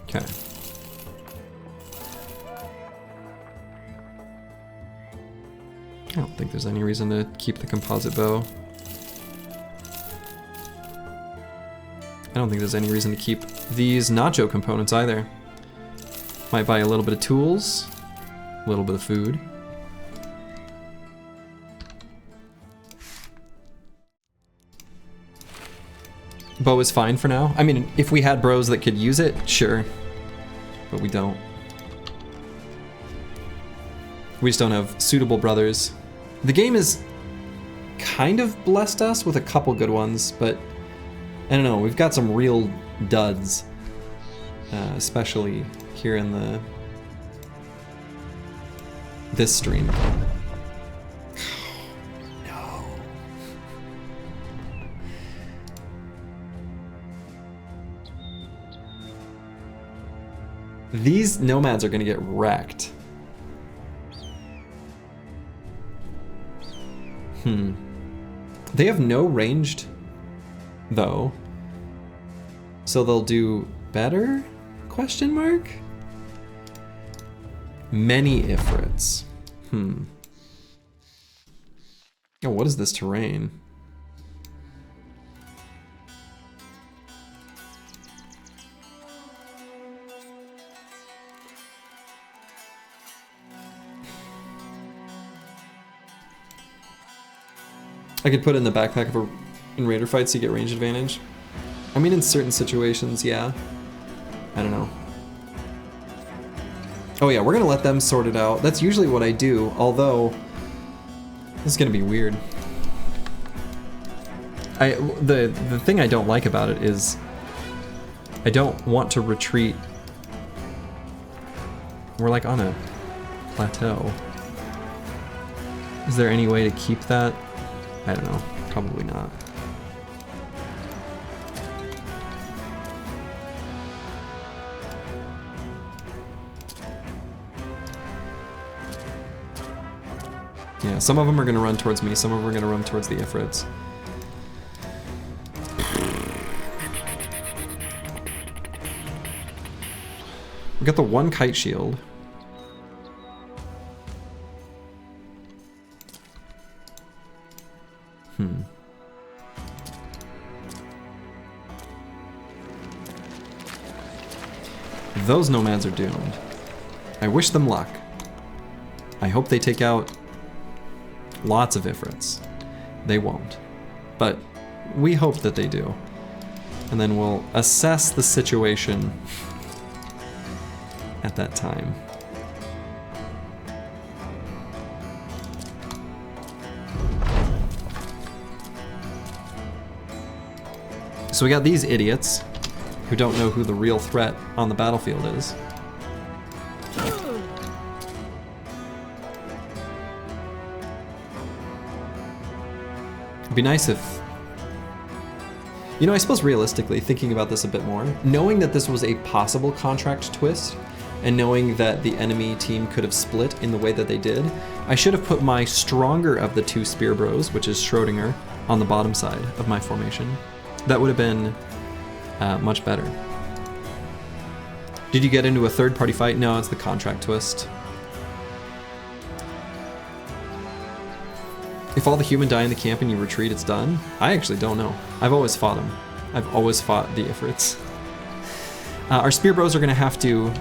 Okay. I don't think there's any reason to keep the composite bow. I don't think there's any reason to keep these nacho components either. Might buy a little bit of tools, a little bit of food. Bow is fine for now. I mean, if we had bros that could use it, sure. But we don't. We just don't have suitable brothers. The game has kind of blessed us with a couple good ones, but I don't know, we've got some real duds. Especially here in this stream. No. These nomads are gonna get wrecked. They have no ranged, though. So they'll do better? Question mark? Many Ifrits. Oh, what is this terrain? I could put it in the backpack of in raider fights so you get range advantage. I mean, in certain situations, yeah. I don't know. Oh yeah, we're gonna let them sort it out. That's usually what I do, although this is gonna be weird. The thing I don't like about it is I don't want to retreat. We're like on a plateau. Is there any way to keep that? I don't know, probably not. Yeah, some of them are gonna run towards me, some of them are gonna run towards the Ifrits. We got the one kite shield. Those nomads are doomed. I wish them luck. I hope they take out lots of Ifrits. They won't. But we hope that they do. And then we'll assess the situation at that time. So we got these idiots who don't know who the real threat on the battlefield is. It'd be nice if... You know, I suppose realistically, thinking about this a bit more, knowing that this was a possible contract twist, and knowing that the enemy team could have split in the way that they did, I should have put my stronger of the two spear bros, which is Schrodinger, on the bottom side of my formation. That would have been much better. Did you get into a third-party fight? No, it's the contract twist. If all the human die in the camp and you retreat, it's done? I actually don't know. I've always fought them. I've always fought the Ifrits. Our spear bros are going to have to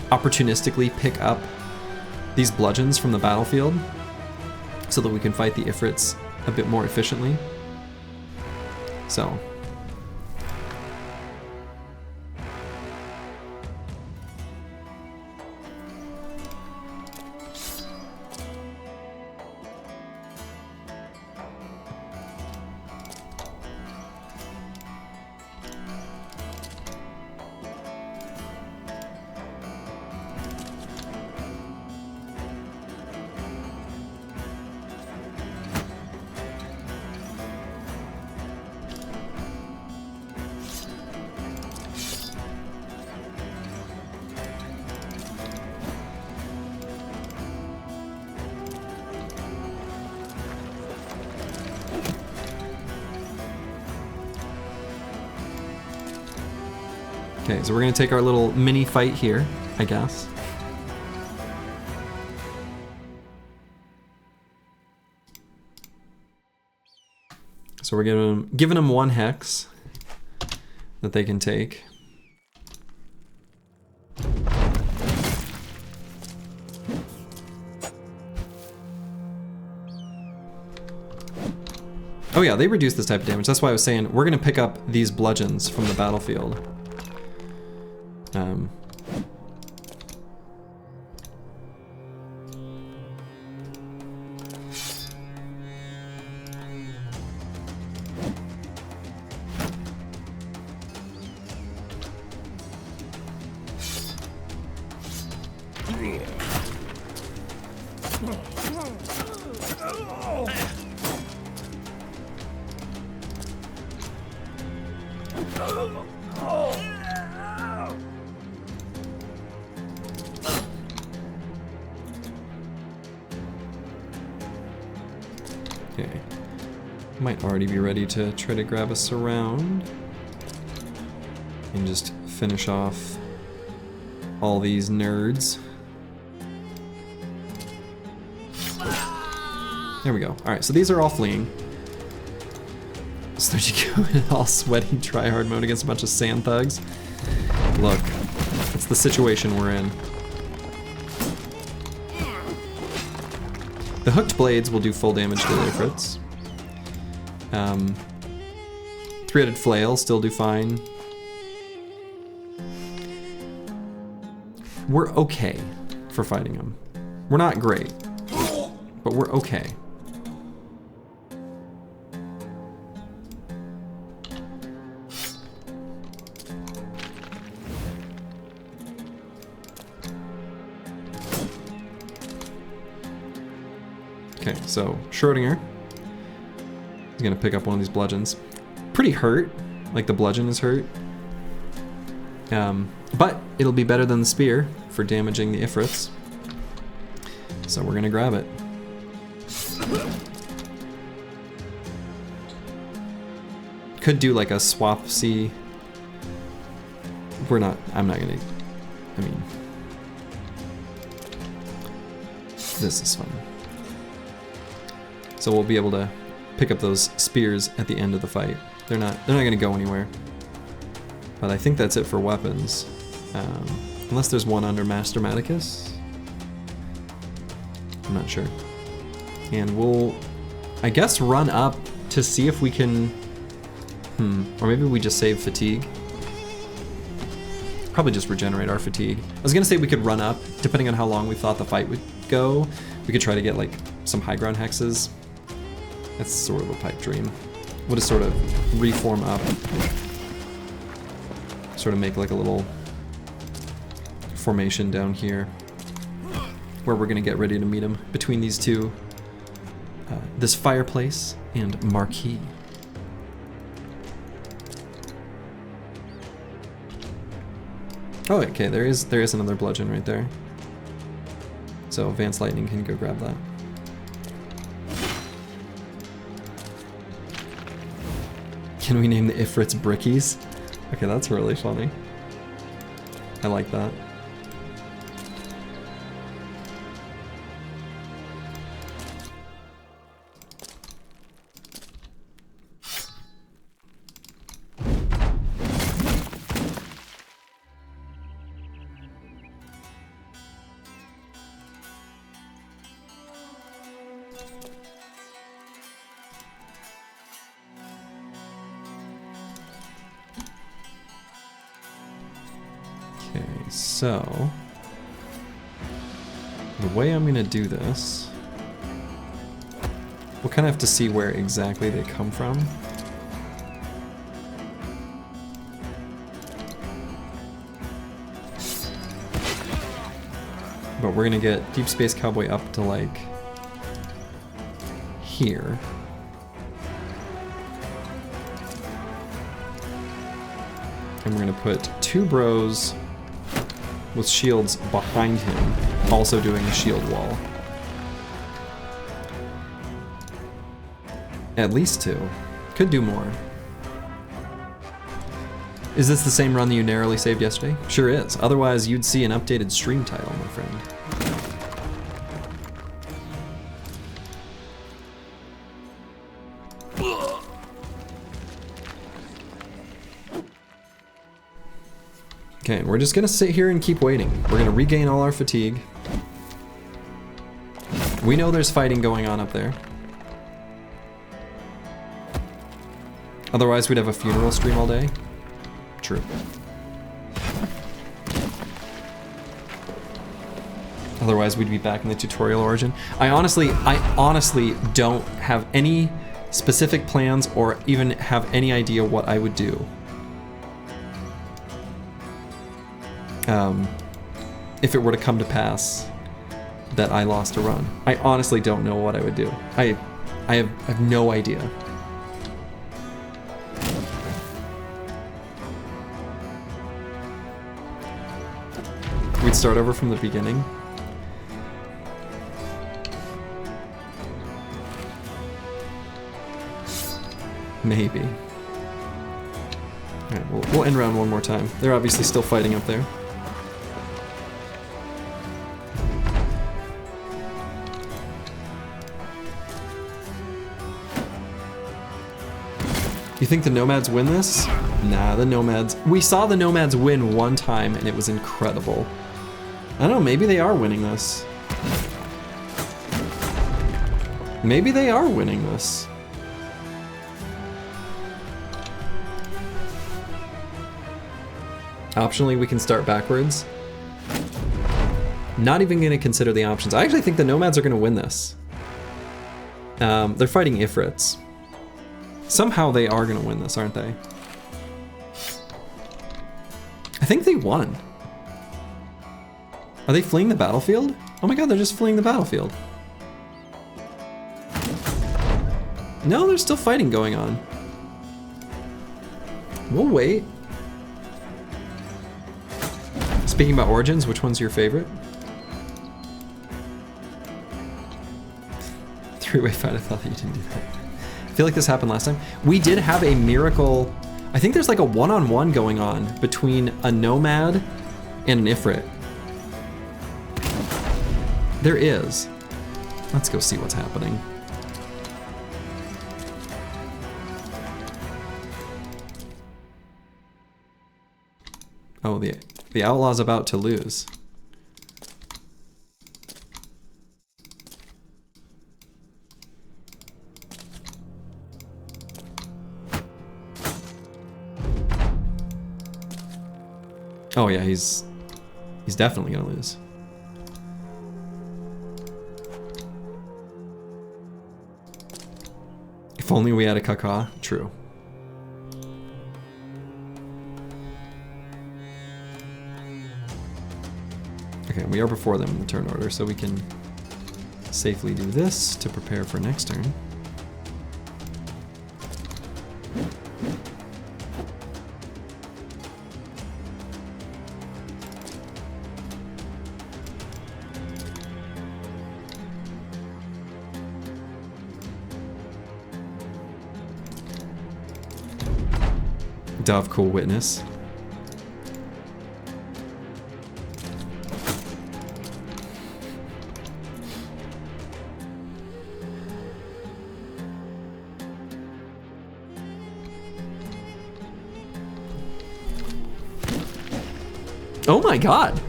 opportunistically pick up these bludgeons from the battlefield so that we can fight the Ifrits a bit more efficiently. So... Okay, so we're gonna take our little mini fight here, I guess. So we're giving them one hex that they can take. Oh yeah, they reduce this type of damage. That's why I was saying we're gonna pick up these bludgeons from the battlefield. Okay. Might already be ready to try to grab a surround and just finish off all these nerds. There we go. Alright, so these are all fleeing. So there you go, in all sweaty tryhard mode against a bunch of sand thugs. Look, that's the situation we're in. The hooked blades will do full damage to the Ifrits. Three-headed flail still do fine. We're okay for fighting them. We're not great, but we're okay. Okay, so Schrodinger is gonna pick up one of these bludgeons. Pretty hurt, like the bludgeon is hurt. But it'll be better than the spear for damaging the Ifrits. So we're gonna grab it. Could do like a swap C. I'm not gonna, I mean, this is fun. So we'll be able to pick up those spears at the end of the fight. They're not gonna go anywhere. But I think that's it for weapons. Unless there's one under Master Maticus. I'm not sure. And we'll, I guess, run up to see if we can, or maybe we just save fatigue. Probably just regenerate our fatigue. I was gonna say we could run up, depending on how long we thought the fight would go. We could try to get like some high ground hexes. That's sort of a pipe dream. We'll just sort of reform up. Sort of make like a little formation down here where we're gonna get ready to meet him between these two. This fireplace and marquee. Oh, okay, there is another bludgeon right there. So Vance Lightning can go grab that. Can we name the Ifrits Brickies? Okay, that's really funny. I like that. So, the way I'm gonna do this, we'll kind of have to see where exactly they come from. But we're gonna get Deep Space Cowboy up to like here. And we're gonna put two bros with shields behind him, also doing a shield wall. At least two. Could do more. Is this the same run that you narrowly saved yesterday? Sure is. Otherwise, you'd see an updated stream title, my friend. Okay, we're just gonna sit here and keep waiting. We're gonna regain all our fatigue. We know there's fighting going on up there. Otherwise, we'd have a funeral stream all day. True. Otherwise, we'd be back in the tutorial origin. I honestly don't have any specific plans or even have any idea what I would do. If it were to come to pass that I lost a run. I honestly don't know what I would do. I have no idea. We'd start over from the beginning. Maybe. Alright, we'll end round one more time. They're obviously still fighting up there. You think the Nomads win this? Nah, the Nomads... We saw the Nomads win one time and it was incredible. I don't know, maybe they are winning this. Maybe they are winning this. Optionally, we can start backwards. Not even gonna consider the options. I actually think the Nomads are gonna win this. They're fighting Ifrits. Somehow they are gonna win this, aren't they? I think they won. Are they fleeing the battlefield? Oh my god, they're just fleeing the battlefield. No, there's still fighting going on. We'll wait. Speaking about origins, which one's your favorite? Three-way fight, I thought that you didn't do that. I feel like this happened last time. We did have a miracle. I think there's like a one-on-one going on between a Nomad and an Ifrit. There is. Let's go see what's happening. Oh, the Outlaw's about to lose. Oh yeah, he's definitely gonna lose. If only we had a Kaka. True. Okay, we are before them in the turn order, so we can safely do this to prepare for next turn. Davkul witness. Oh my god!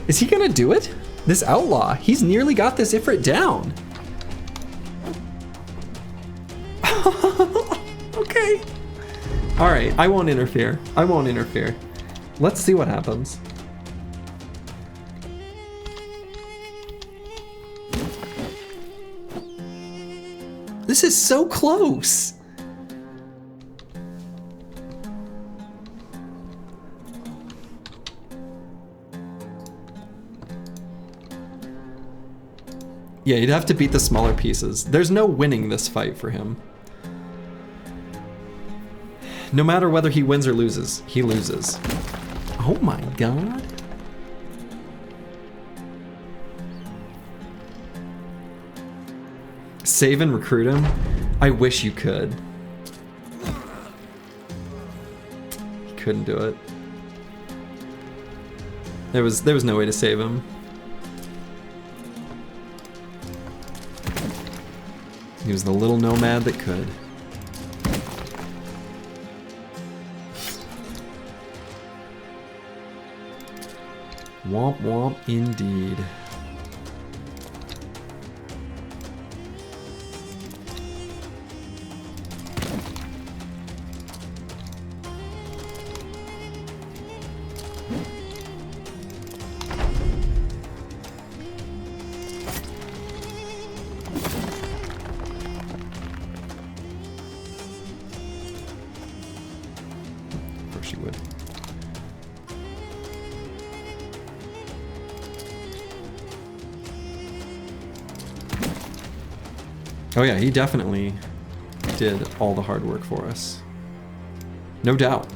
Is he gonna do it? This Outlaw, he's nearly got this Ifrit down. Okay. Alright, I won't interfere. I won't interfere. Let's see what happens. This is so close! Yeah, you'd have to beat the smaller pieces. There's no winning this fight for him. No matter whether he wins or loses, he loses. Oh my god. Save and recruit him? I wish you could. He couldn't do it. There was no way to save him. He was the little nomad that could. Womp womp indeed. she would. Oh yeah, he definitely did all the hard work for us. No doubt.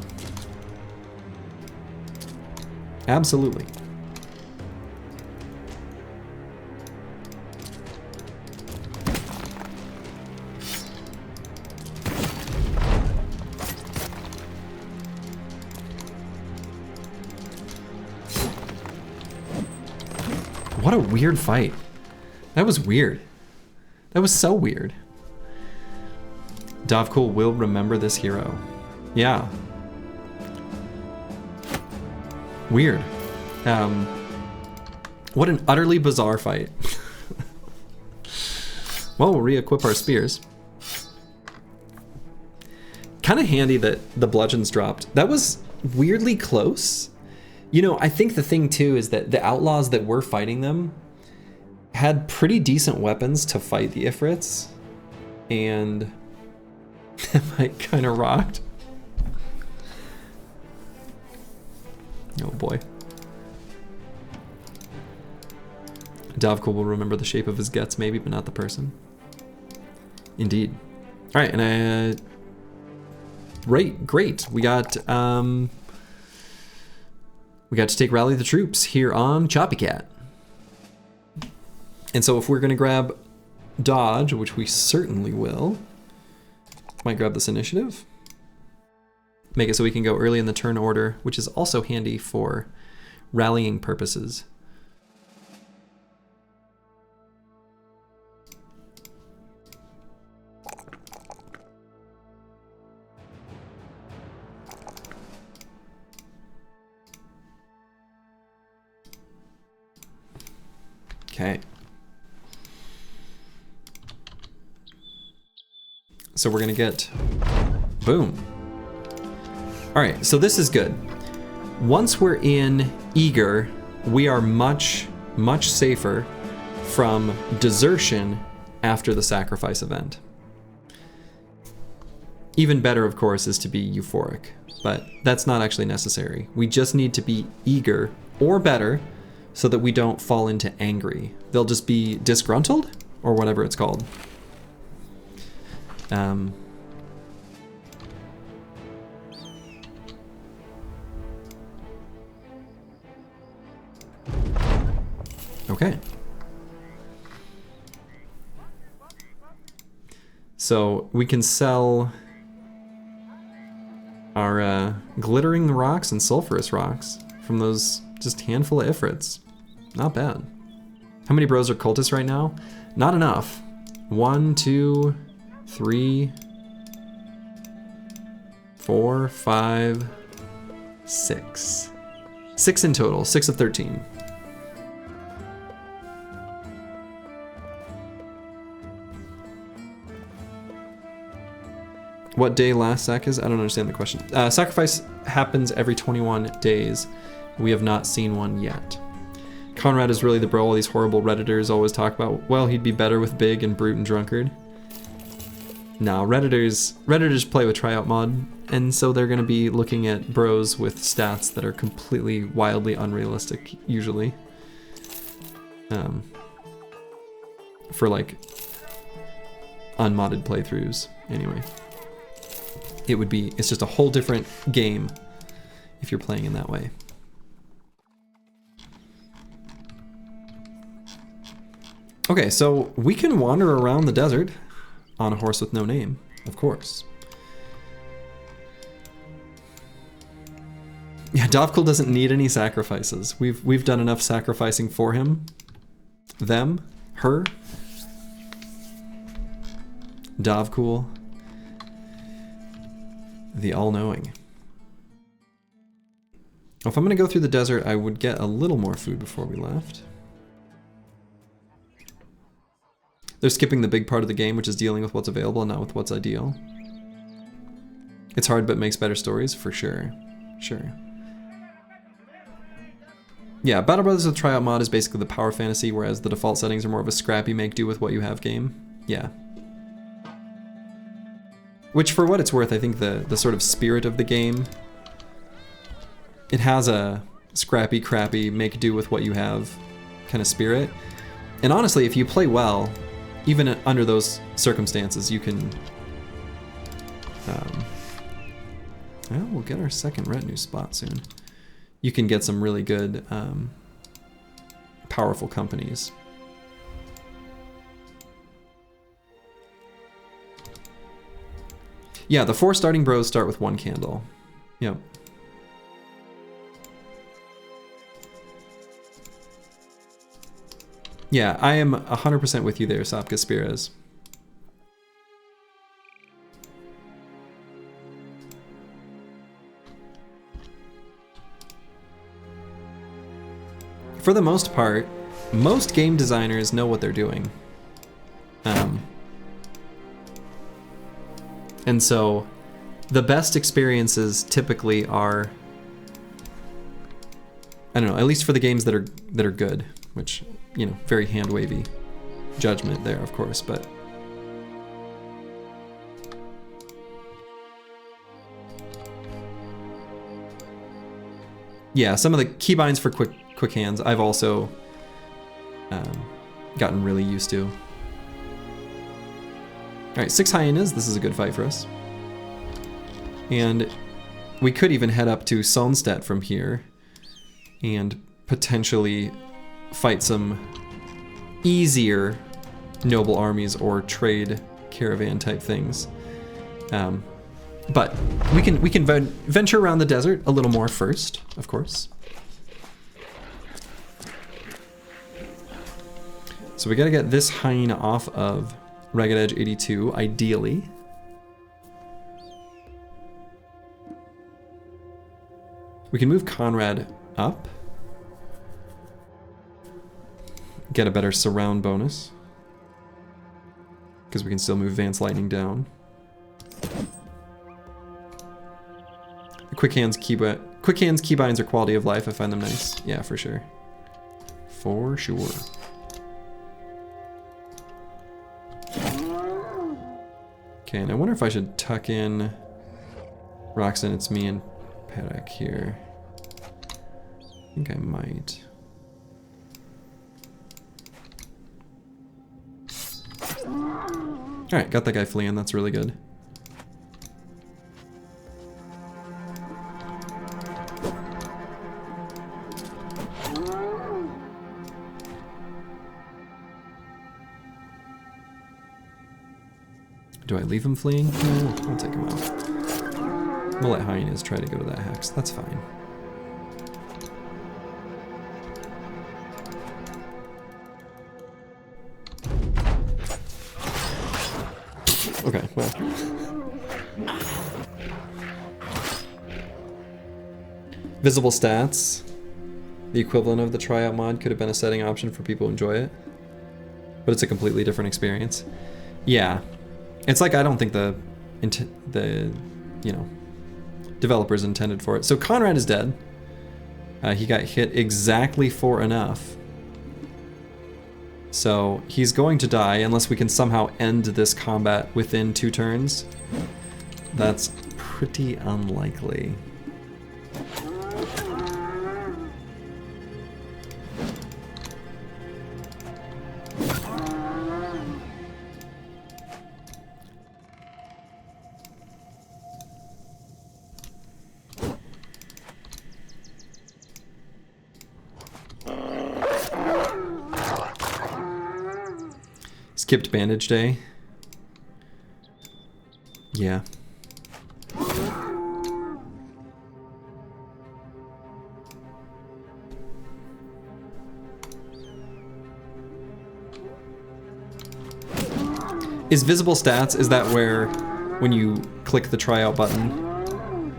Absolutely. What a weird fight. That was weird. That was so weird. Davkul will remember this hero. Yeah. Weird. What an utterly bizarre fight. Well, we'll re-equip our spears. Kind of handy that the bludgeons dropped. That was weirdly close. You know, I think the thing too is that the outlaws that were fighting them had pretty decent weapons to fight the Ifrits, and that might kind of rocked. Oh boy. Davkul will remember the shape of his guts maybe, but not the person. Indeed. All right, and great. We got to take Rally the Troops here on Choppy Cat. And so if we're gonna grab Dodge, which we certainly will, might grab this initiative. Make it so we can go early in the turn order, which is also handy for rallying purposes. Okay. So we're gonna get, boom. All right, so this is good. Once we're in Eager, we are much safer from desertion after the sacrifice event. Even better, of course, is to be euphoric, but that's not actually necessary. We just need to be eager or better so that we don't fall into angry. They'll just be disgruntled or whatever it's called. Okay. So we can sell our glittering rocks and sulfurous rocks from those just handful of Ifrits. Not bad. How many bros are cultists right now? Not enough. 1, 2, 3, 4, 5, 6. 6 in total, 6 of 13. What day last sack is? I don't understand the question. Sacrifice happens every 21 days. We have not seen one yet. Conrad is really the bro all these horrible Redditors always talk about. Well, he'd be better with Big and Brute and Drunkard. No, Redditors play with tryout mod, and so they're gonna be looking at bros with stats that are completely wildly unrealistic, usually. For like unmodded playthroughs, anyway. It's just a whole different game if you're playing in that way. Okay, so we can wander around the desert on a horse with no name, of course. Yeah, Davkul doesn't need any sacrifices. We've done enough sacrificing for him. Them, her. Davkul. The all-knowing. If I'm gonna go through the desert, I would get a little more food before we left. They're skipping the big part of the game, which is dealing with what's available and not with what's ideal. It's hard, but makes better stories, for sure. Sure. Yeah, Battle Brothers with Tryout mod is basically the power fantasy, whereas the default settings are more of a scrappy make do with what you have game. Yeah. Which, for what it's worth, I think the sort of spirit of the game it has a scrappy, crappy, make do with what you have kind of spirit. And honestly, if you play well, even under those circumstances, you can... well, we'll get our second retinue spot soon. You can get some really good, powerful companies. Yeah, the 4 starting bros start with 1 candle. Yep. Yeah, I am 100% with you there, Sapka Spires. For the most part, most game designers know what they're doing. And so the best experiences typically are, I don't know, at least for the games that are good, which, you know, very hand-wavy judgment there, of course, but yeah, some of the keybinds for quick hands I've also gotten really used to. Alright, 6 hyenas, this is a good fight for us. And we could even head up to Solnstedt from here and potentially fight some easier noble armies or trade caravan type things. But we can venture around the desert a little more first, of course. So we gotta get this hyena off of Ragged Edge 82, ideally. We can move Conrad up. Get a better surround bonus. Because we can still move Vance Lightning down. The quick hands keybinds are quality of life. I find them nice. Yeah, for sure. For sure. Okay, and I wonder if I should tuck in Roxanne, It's Me, and Perk here. I think I might. Alright, got that guy fleeing, that's really good. Do I leave him fleeing? No, I'll take him out. We'll let hyenas try to go to that hex, that's fine. Okay, well. Visible stats. The equivalent of the tryout mod could have been a setting option for people who enjoy it. But it's a completely different experience. Yeah. It's like I don't think the you know, developers intended for it. So Conrad is dead. He got hit exactly for enough. So he's going to die unless we can somehow end this combat within 2 turns. That's pretty unlikely. Skipped bandage day. Yeah. Is visible stats, is that where when you click the tryout button,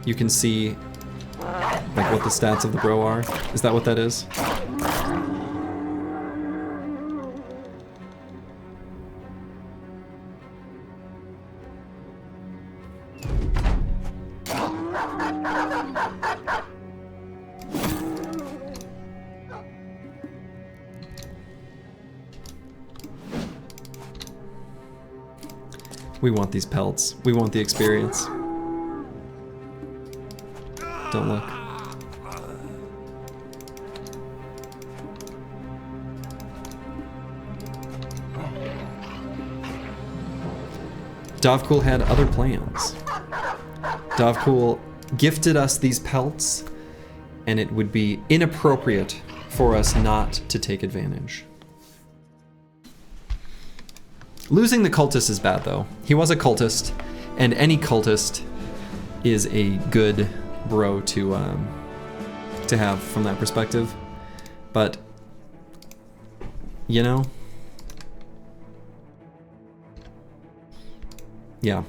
you can see like what the stats of the bro are? Is that what that is? We want these pelts. We want the experience. Don't look. Davkul had other plans. Davkul gifted us these pelts, and it would be inappropriate for us not to take advantage. Losing the cultist is bad, though. He was a cultist, and any cultist is a good bro to have from that perspective. But, you know, yeah.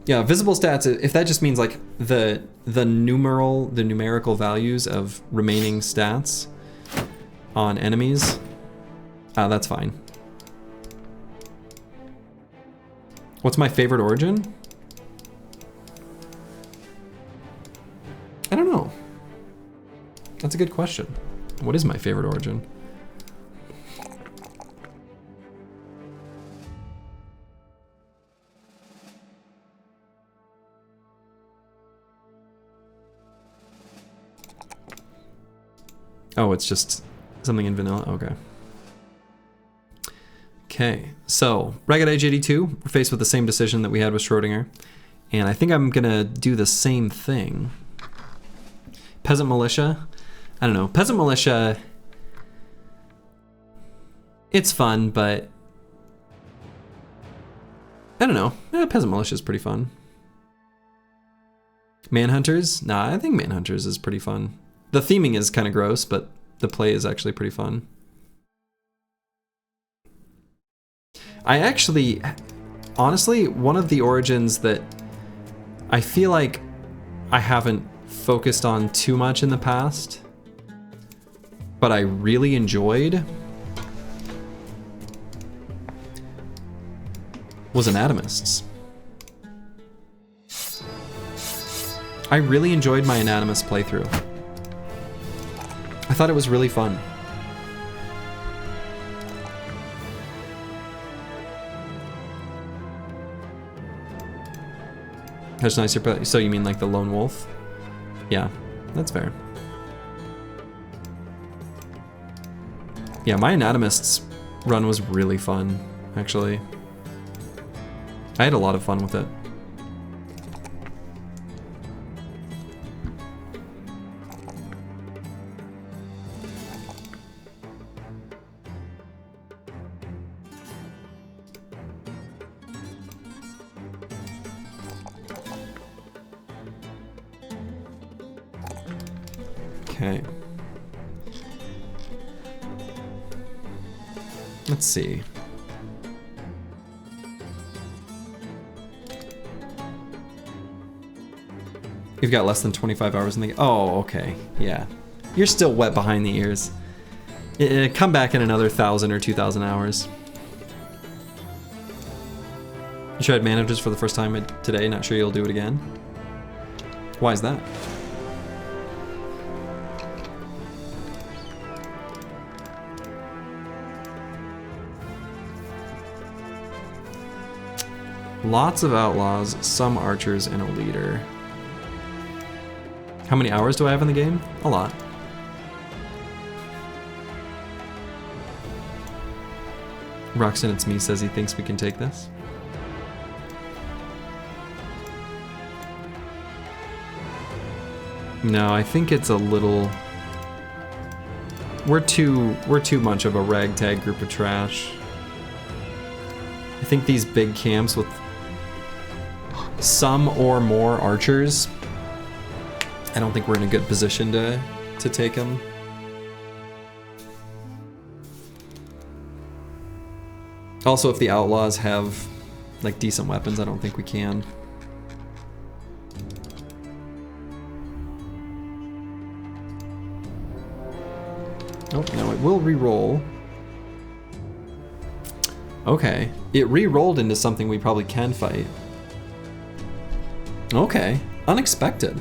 Yeah, visible stats, if that just means like the numerical values of remaining stats on enemies, that's fine. What's my favorite origin? I don't know. That's a good question. What is my favorite origin? Oh, it's just something in vanilla? Okay. Okay, so Ragged Edge 82, we're faced with the same decision that we had with Schrodinger. And I think I'm gonna do the same thing. Peasant Militia, I don't know. Peasant Militia, it's fun, but I don't know. Peasant Militia is pretty fun. Manhunters? Nah, I think Manhunters is pretty fun. The theming is kind of gross, but the play is actually pretty fun. I actually, honestly, one of the origins that I feel like I haven't focused on too much in the past, but I really enjoyed, was Anatomists. I really enjoyed my Anatomist playthrough. I thought it was really fun. That's nice. So you mean like the lone wolf? Yeah, that's fair. Yeah, my Anatomists run was really fun, actually. I had a lot of fun with it. Okay. Let's see. You've got less than 25 hours in the game. Oh, okay. Yeah. You're still wet behind the ears. Come back in another 1,000 or 2,000 hours. You tried managers for the first time today, not sure you'll do it again? Why is that? Lots of outlaws, some archers, and a leader. How many hours do I have in the game? A lot. Roxanne, it's me, says he thinks we can take this. No, I think it's a little... We're too much of a ragtag group of trash. I think these big camps with some or more archers, I don't think we're in a good position to take them. Also, if the outlaws have like decent weapons, I don't think we can. Oh, no, it will re-roll. Okay, it re-rolled into something we probably can fight. Okay, unexpected.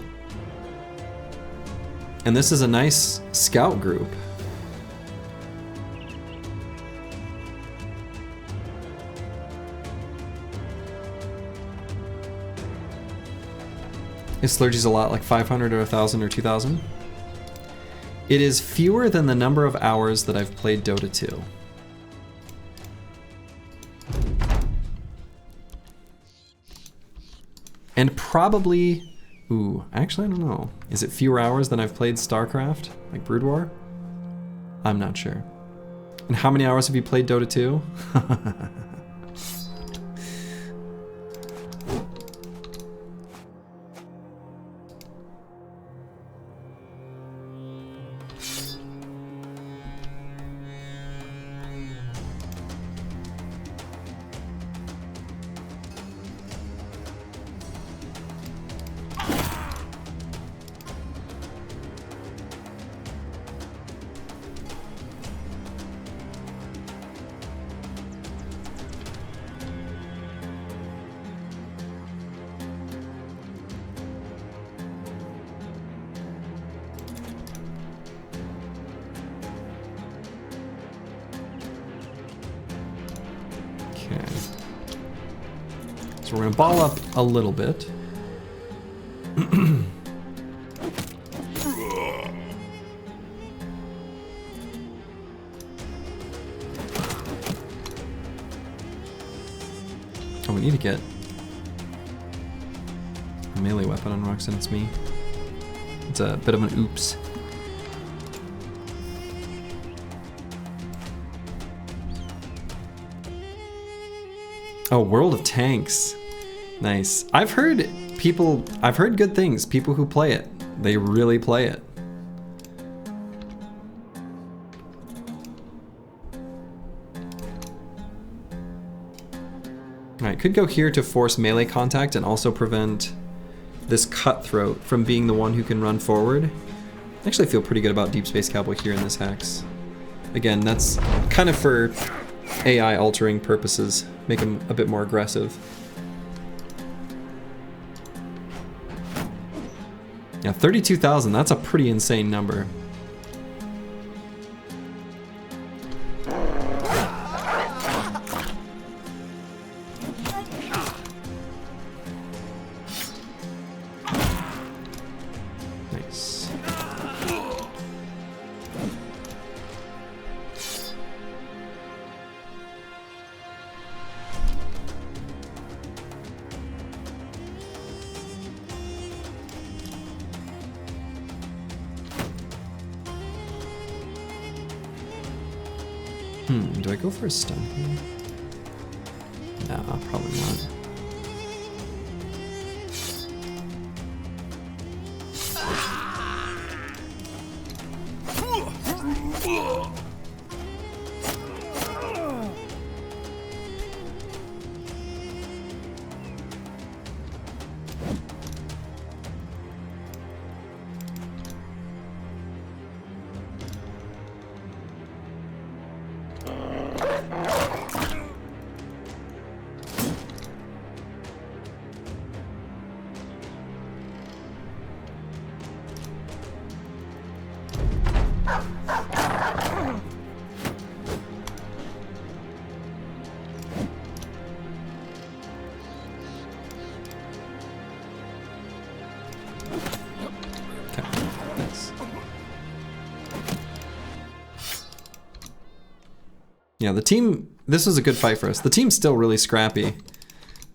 And this is a nice scout group. Is Slurgy's a lot, like 500 or 1,000 or 2,000? It is fewer than the number of hours that I've played Dota 2. And probably, ooh, actually I don't know. Is it fewer hours than I've played StarCraft, like Brood War? I'm not sure. And how many hours have you played Dota 2? So we're gonna ball up a little bit. Oh, we need to get a melee weapon on Roxanne, it's me. It's a bit of an oops. Oh, World of Tanks. Nice. I've heard good things. People who play it, they really play it. Alright, could go here to force melee contact and also prevent this cutthroat from being the one who can run forward. I actually feel pretty good about Deep Space Cowboy here in this hex. Again, that's kind of for AI altering purposes. Make him a bit more aggressive. Yeah, 32,000, that's a pretty insane number. Nice. Do I go for a stun here? Nah, probably not. Yeah, the team, this was a good fight for us. The team's still really scrappy,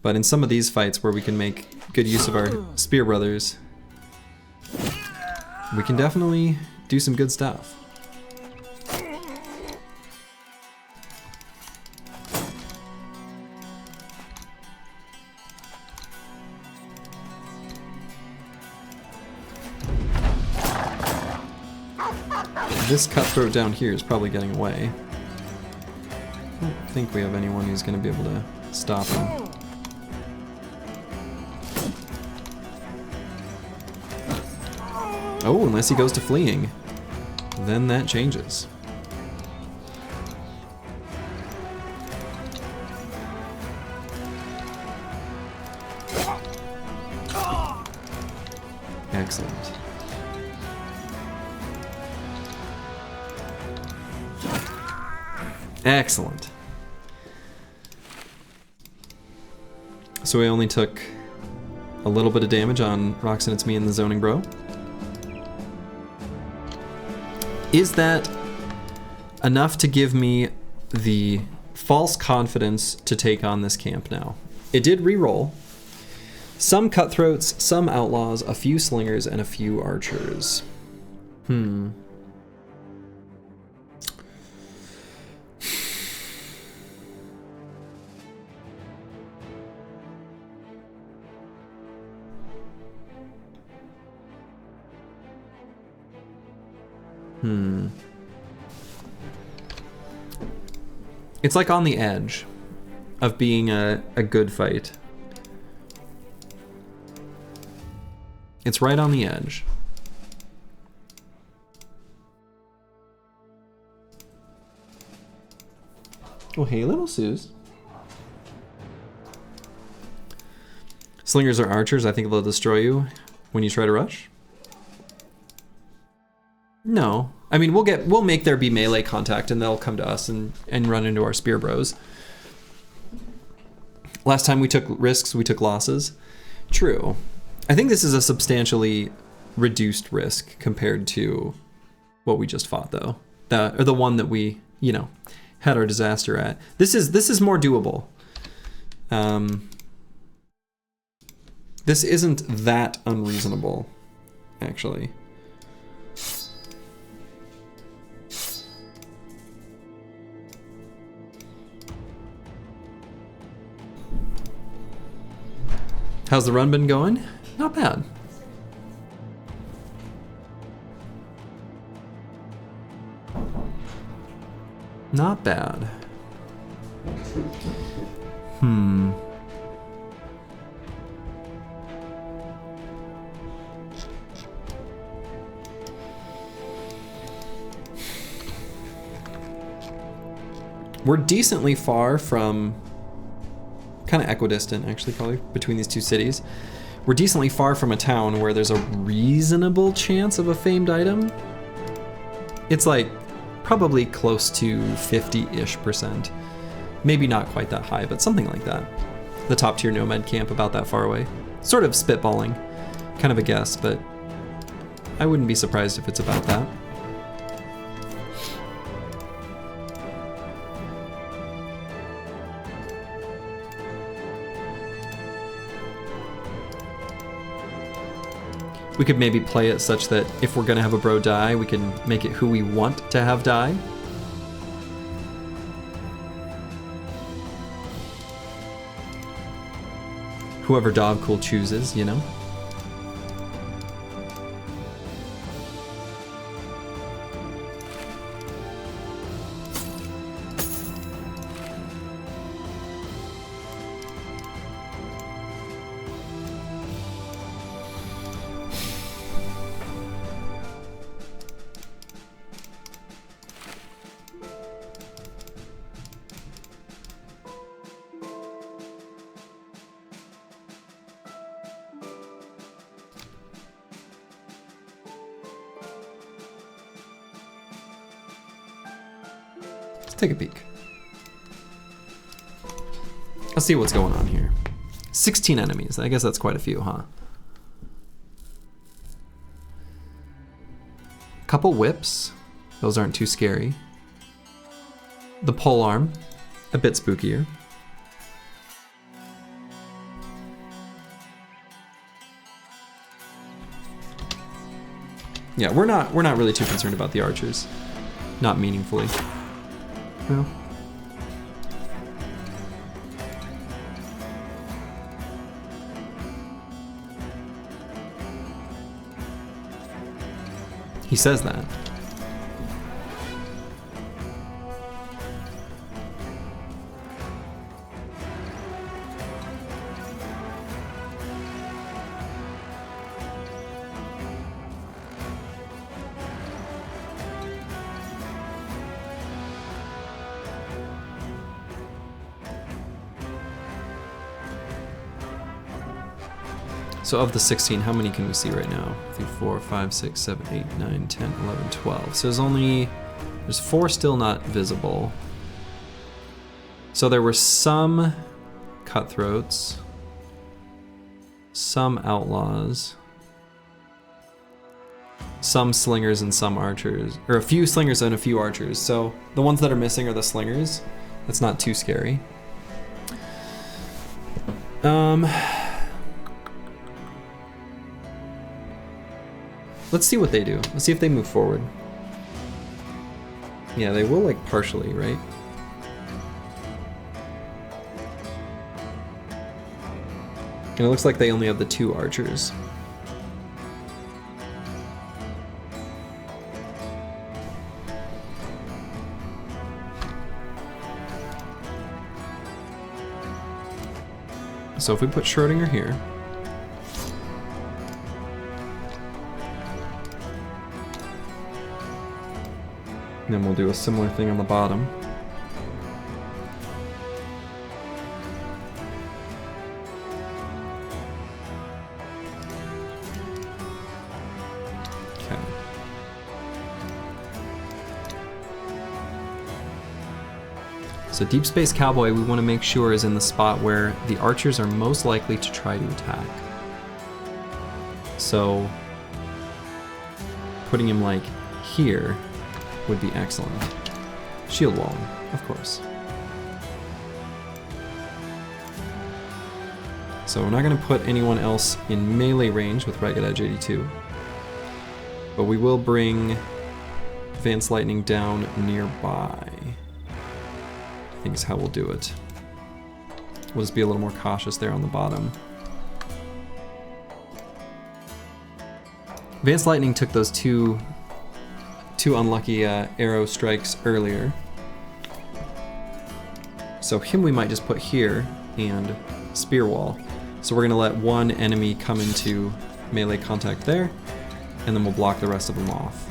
but in some of these fights where we can make good use of our Spear Brothers, we can definitely do some good stuff. This cutthroat down here is probably getting away. I don't think we have anyone who's going to be able to stop him. Oh, unless he goes to fleeing. Then that changes. Excellent. Excellent. So we only took a little bit of damage on Roxanne, it's me and the zoning bro. Is that enough to give me the false confidence to take on this camp now? It did re-roll, Some cutthroats, some outlaws, a few slingers, and a few archers. Hmm. It's like on the edge of being a good fight. It's right on the edge. Oh, hey, little Suze. Slingers are archers. I think they'll destroy you when you try to rush. No. I mean, we'll make there be melee contact and they'll come to us and run into our spear bros. Last time we took risks, we took losses. True. I think this is a substantially reduced risk compared to what we just fought, though. Or the one that we, you know, had our disaster at. This is more doable. This isn't that unreasonable, actually. How's the run been going? Not bad. Not bad. We're decently far from, kind of equidistant actually probably, between these two cities. We're decently far from a town where there's a reasonable chance of a famed item. It's like probably close to 50-ish%. Maybe not quite that high, but something like that. The top tier nomad camp about that far away. Sort of spitballing, kind of a guess, but I wouldn't be surprised if it's about that. We could maybe play it such that if we're gonna have a bro die, we can make it who we want to have die. Whoever Davkul chooses, you know? Take a peek. Let's see what's going on here. 16 enemies. I guess that's quite a few, huh? Couple whips. Those aren't too scary. The pole arm. A bit spookier. Yeah, we're not really too concerned about the archers. Not meaningfully. Well. He says that. So of the 16, how many can we see right now? 3, 4, 5, 6, 7, 8, 9, 10, 11, 12. So there's 4 still not visible. So there were some cutthroats, some outlaws, some slingers and some archers, or a few slingers and a few archers. So the ones that are missing are the slingers. That's not too scary. Let's see what they do. Let's see if they move forward. Yeah, they will, like, partially, right? And it looks like they only have the 2 archers. So if we put Schrodinger here, and then we'll do a similar thing on the bottom. Okay. So Deep Space Cowboy, we want to make sure is in the spot where the archers are most likely to try to attack. So putting him like here would be excellent. Shield wall, of course. So we're not going to put anyone else in melee range with Ragged Edge 82. But we will bring Advanced Lightning down nearby. I think is how we'll do it. We'll just be a little more cautious there on the bottom. Advanced Lightning took those two unlucky arrow strikes earlier. So him we might just put here and spear wall. So we're gonna let one enemy come into melee contact there, and then we'll block the rest of them off.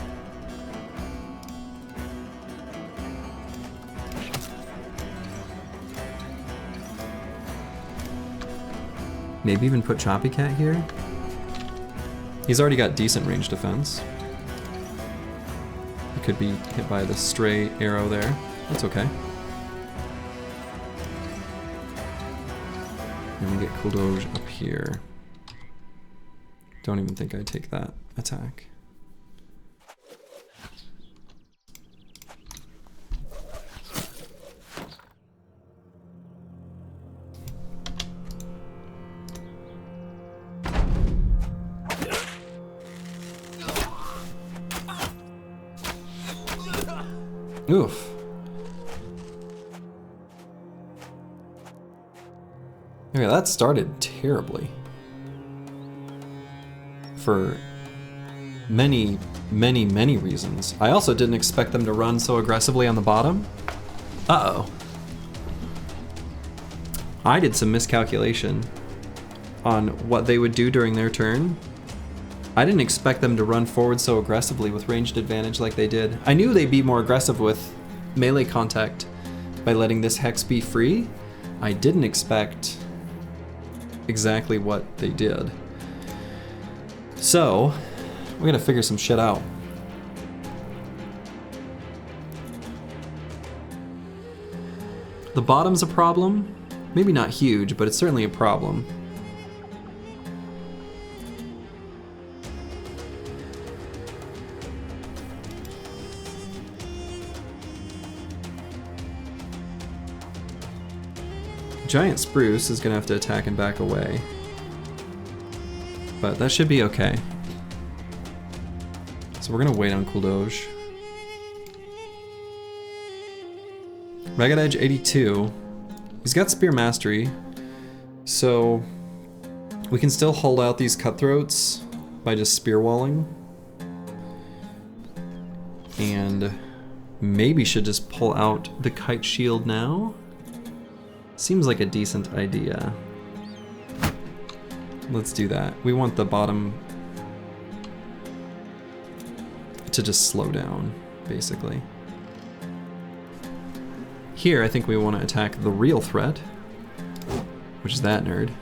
Maybe even put Choppy Cat here. He's already got decent range defense. He could be hit by the stray arrow there. That's okay. And we get Kuldoj up here. Don't even think I'd take that attack. Oof. Okay, that started terribly. For many, many, many reasons. I also didn't expect them to run so aggressively on the bottom. Uh-oh. I did some miscalculation on what they would do during their turn. I didn't expect them to run forward so aggressively with ranged advantage like they did. I knew they'd be more aggressive with melee contact by letting this hex be free. I didn't expect exactly what they did. So, we're gonna figure some shit out. The bottom's a problem. Maybe not huge, but it's certainly a problem. Giant Spruce is gonna have to attack and back away. But that should be okay. So we're gonna wait on Kuldoj. Ragged Edge 82. He's got Spear Mastery, so we can still hold out these cutthroats by just spear walling. And maybe should just pull out the Kite Shield now. Seems like a decent idea. Let's do that. We want the bottom to just slow down, basically. Here, I think we want to attack the real threat, which is that nerd.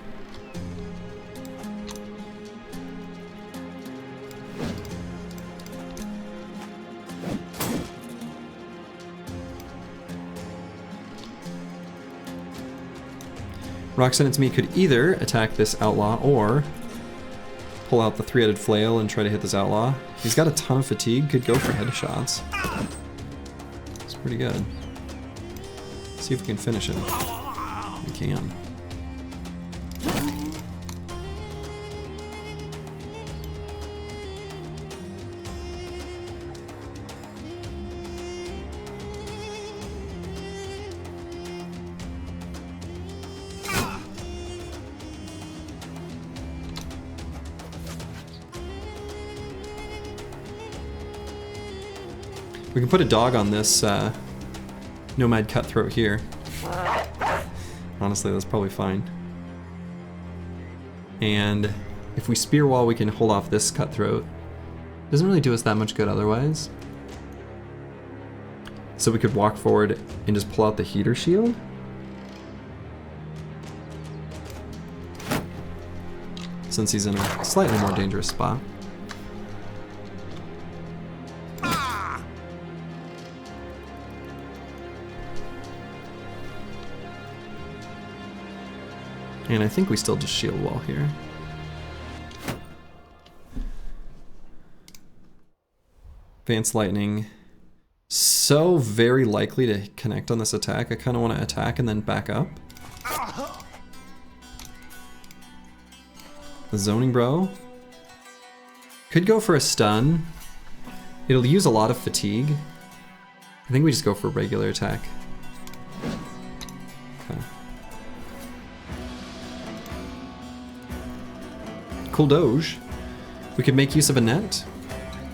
Rock Sentence Me could either attack this outlaw or pull out the three-headed flail and try to hit this outlaw. He's got a ton of fatigue, could go for headshots. It's pretty good. Let's see if we can finish him. We can. We can put a dog on this nomad cutthroat here. Honestly, that's probably fine. And if we spear wall, we can hold off this cutthroat. Doesn't really do us that much good otherwise. So we could walk forward and just pull out the heater shield. Since he's in a slightly more dangerous spot. And I think we still just shield wall here. Advanced lightning. So very likely to connect on this attack. I kind of want to attack and then back up. The zoning bro. Could go for a stun. It'll use a lot of fatigue. I think we just go for a regular attack. Okay. Cool doge. We could make use of a net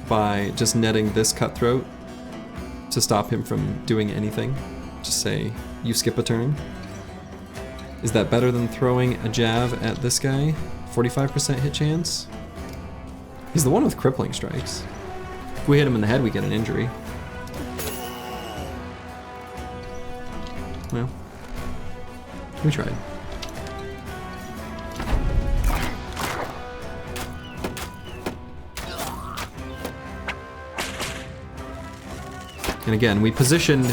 by just netting this cutthroat to stop him from doing anything. Just say, you skip a turn. Is that better than throwing a jab at this guy? 45% hit chance? He's the one with crippling strikes. If we hit him in the head, we get an injury. Well, we tried. And again, we positioned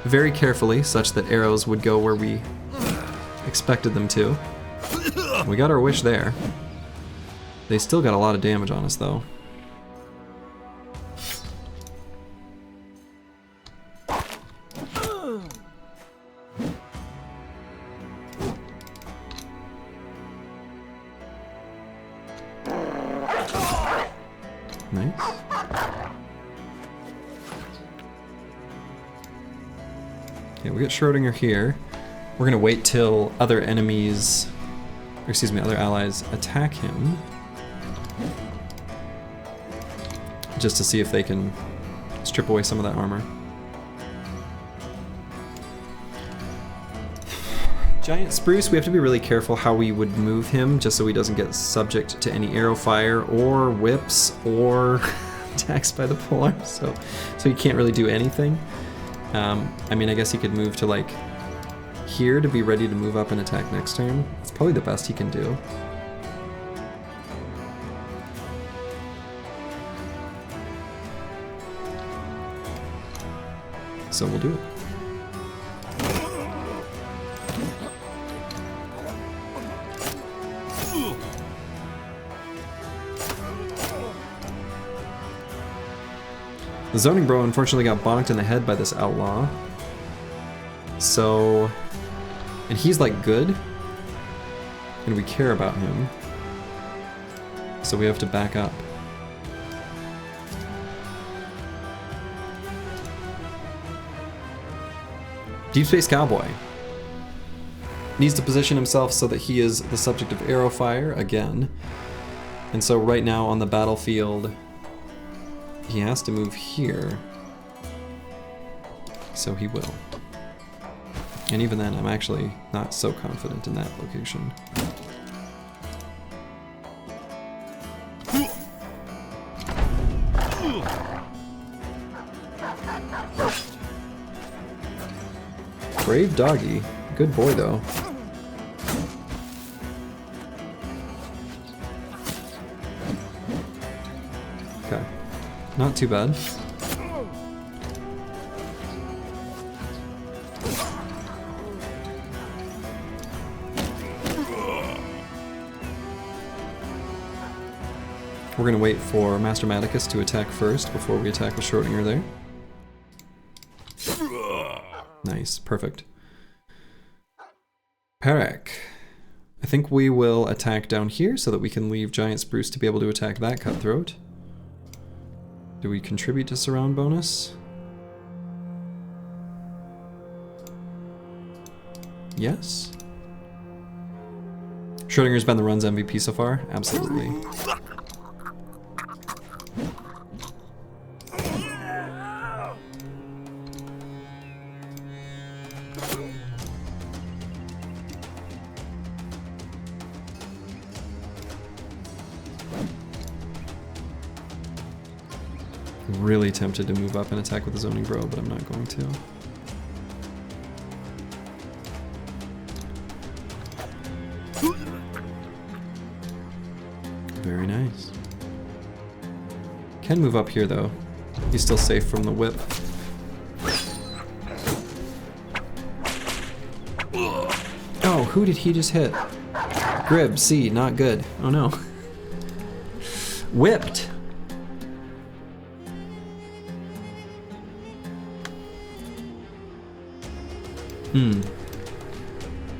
very carefully such that arrows would go where we expected them to. We got our wish there. They still got a lot of damage on us though. Nice. Okay, we got Schrodinger here. We're gonna wait till other enemies, or excuse me, other allies attack him. Just to see if they can strip away some of that armor. Giant Spruce, we have to be really careful how we would move him just so he doesn't get subject to any arrow fire or whips or attacks by the polearm, so he can't really do anything. I mean, I guess he could move to like here to be ready to move up and attack next turn. It's probably the best he can do. So we'll do it. The zoning bro unfortunately got bonked in the head by this outlaw. So, and he's like good, and we care about him. So we have to back up. Deep Space Cowboy needs to position himself so that he is the subject of arrow fire again. And so right now on the battlefield, he has to move here. So he will. And even then, I'm actually not so confident in that location. Brave doggy. Good boy, though. Okay. Not too bad. We're going to wait for Master Maticus to attack first before we attack with Schrodinger there. Nice, perfect. Perk. I think we will attack down here so that we can leave Giant Spruce to be able to attack that cutthroat. Do we contribute to surround bonus? Yes. Schrodinger's been the run's MVP so far? Absolutely. Really tempted to move up and attack with the zoning bro, but I'm not going to. Very nice. Can move up here though. He's still safe from the whip. Oh, who did he just hit? Grib, C, not good. Oh no. Whipped.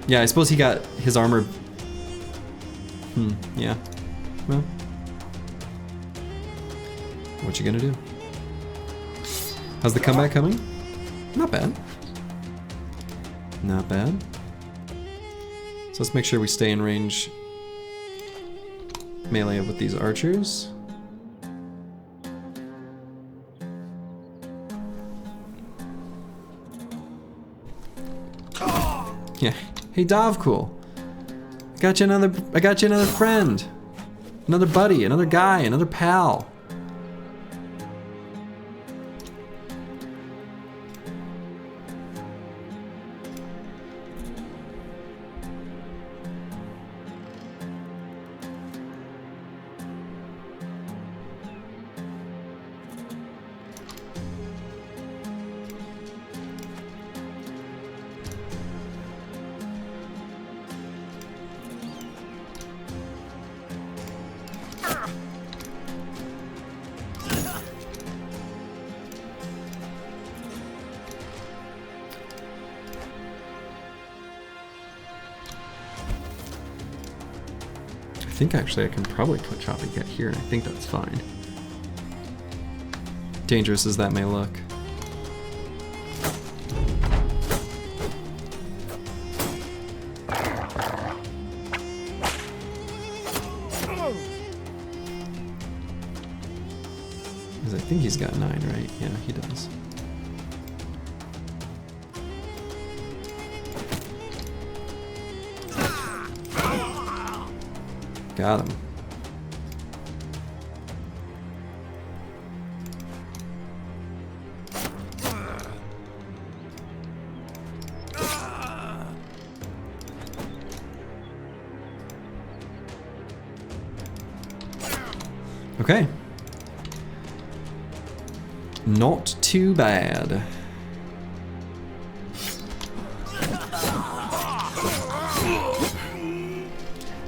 Yeah, I suppose he got his armor. Yeah. Well. What you gonna do? How's the comeback coming? Not bad. Not bad. So let's make sure we stay in range melee with these archers. Yeah. Hey Davkul. I got you another friend. Another buddy, another guy, another pal. I think actually I can probably put Choppy Cat here, and I think that's fine. Dangerous as that may look. Because I think he's got 9, right? Yeah, he does. Got him. Okay. Not too bad.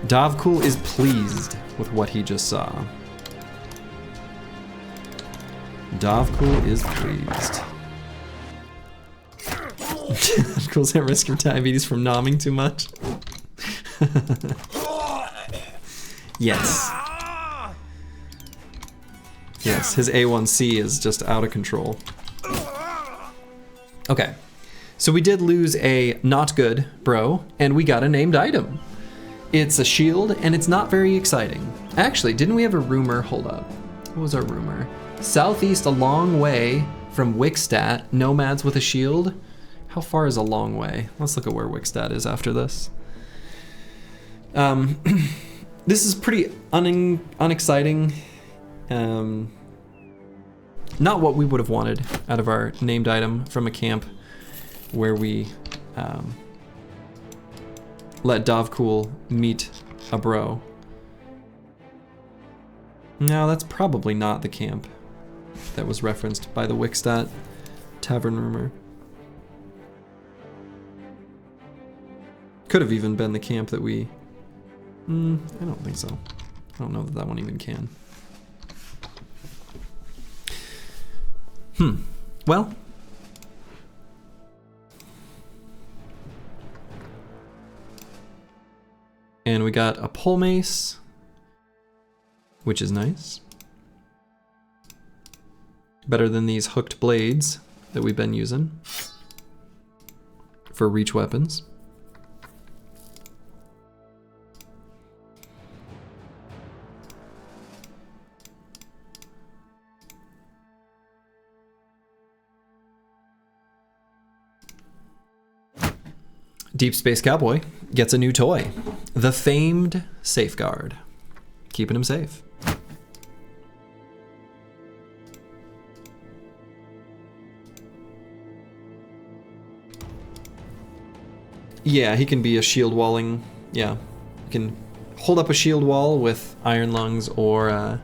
Davkul is pleased with what he just saw. Davkul is pleased. Davkul's at risk of diabetes from nomming too much. Yes. Yes, his A1C is just out of control. Okay, so we did lose a not good bro, and we got a named item. It's a shield, and it's not very exciting. Actually, didn't we have a rumor? Hold up. What was our rumor? Southeast a long way from Wickstat, nomads with a shield. How far is a long way? Let's look at where Wickstat is after this. This is pretty unexciting. Not what we would have wanted out of our named item from a camp where we let Davkul meet a bro. No, that's probably not the camp that was referenced by the Wickstat tavern rumor. Could have even been the camp that we... I don't think so. I don't know that that one even can. Well. And we got a pole mace, which is nice. Better than these hooked blades that we've been using for reach weapons. Deep Space Cowboy gets a new toy, the famed Safeguard, keeping him safe. Yeah, he can be a shield walling. Yeah, he can hold up a shield wall with Iron Lungs or,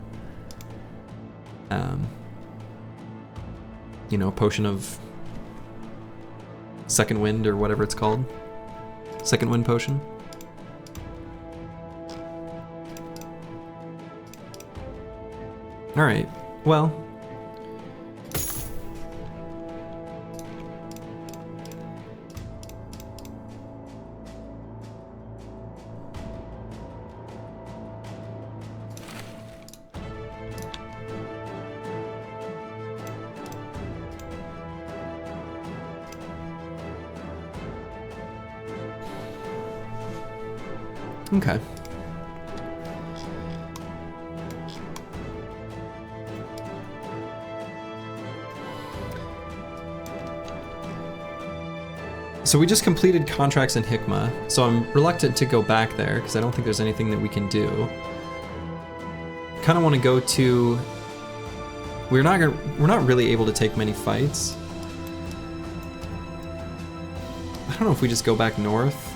you know, potion of second wind or whatever it's called. Second wind potion. All right. Well. Okay. So we just completed contracts in Hikmah, so I'm reluctant to go back there because I don't think there's anything that we can do. Kind of want to go to. We're not really able to take many fights. I don't know if we just go back north.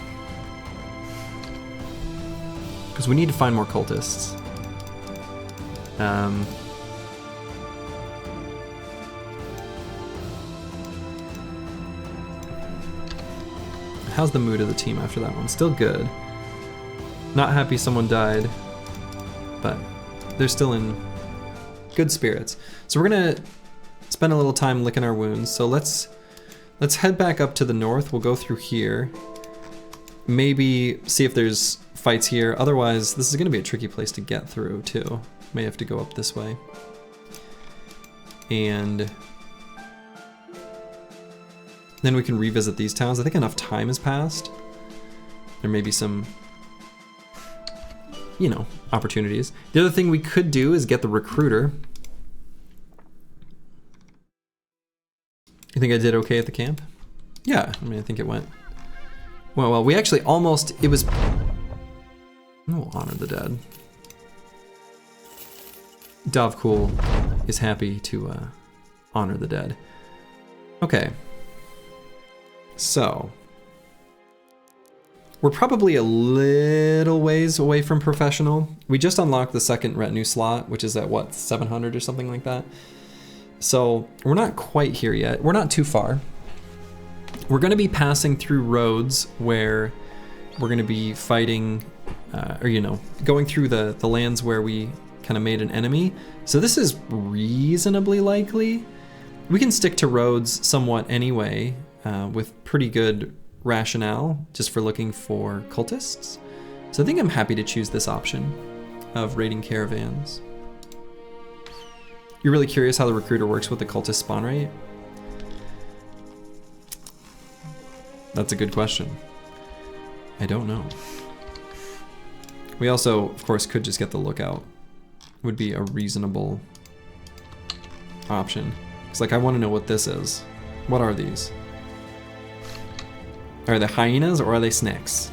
Because we need to find more cultists. How's the mood of the team after that one? Still good. Not happy someone died, but they're still in good spirits. So we're gonna spend a little time licking our wounds. So let's head back up to the north. We'll go through here. Maybe see if there's fights here. Otherwise, this is going to be a tricky place to get through too. May have to go up this way. And then we can revisit these towns. I think enough time has passed. There may be some, you know, opportunities. The other thing we could do is get the recruiter. You think I did okay at the camp? Yeah, I mean, I think it went well. We actually almost, it was, we'll honor the dead. Davkul is happy to honor the dead. Okay. So, we're probably a little ways away from professional. We just unlocked the second retinue slot, which is at what, 700 or something like that. So we're not quite here yet. We're not too far. We're going to be passing through roads where we're going to be fighting, or you know, going through the lands where we kind of made an enemy. So this is reasonably likely. We can stick to roads somewhat anyway, with pretty good rationale just for looking for cultists. So I think I'm happy to choose this option of raiding caravans. You're really curious how the recruiter works with the cultist spawn rate? That's a good question. I don't know. We also, of course, could just get the lookout. Would be a reasonable option. It's like, I want to know what this is. What are these? Are they hyenas or are they snakes?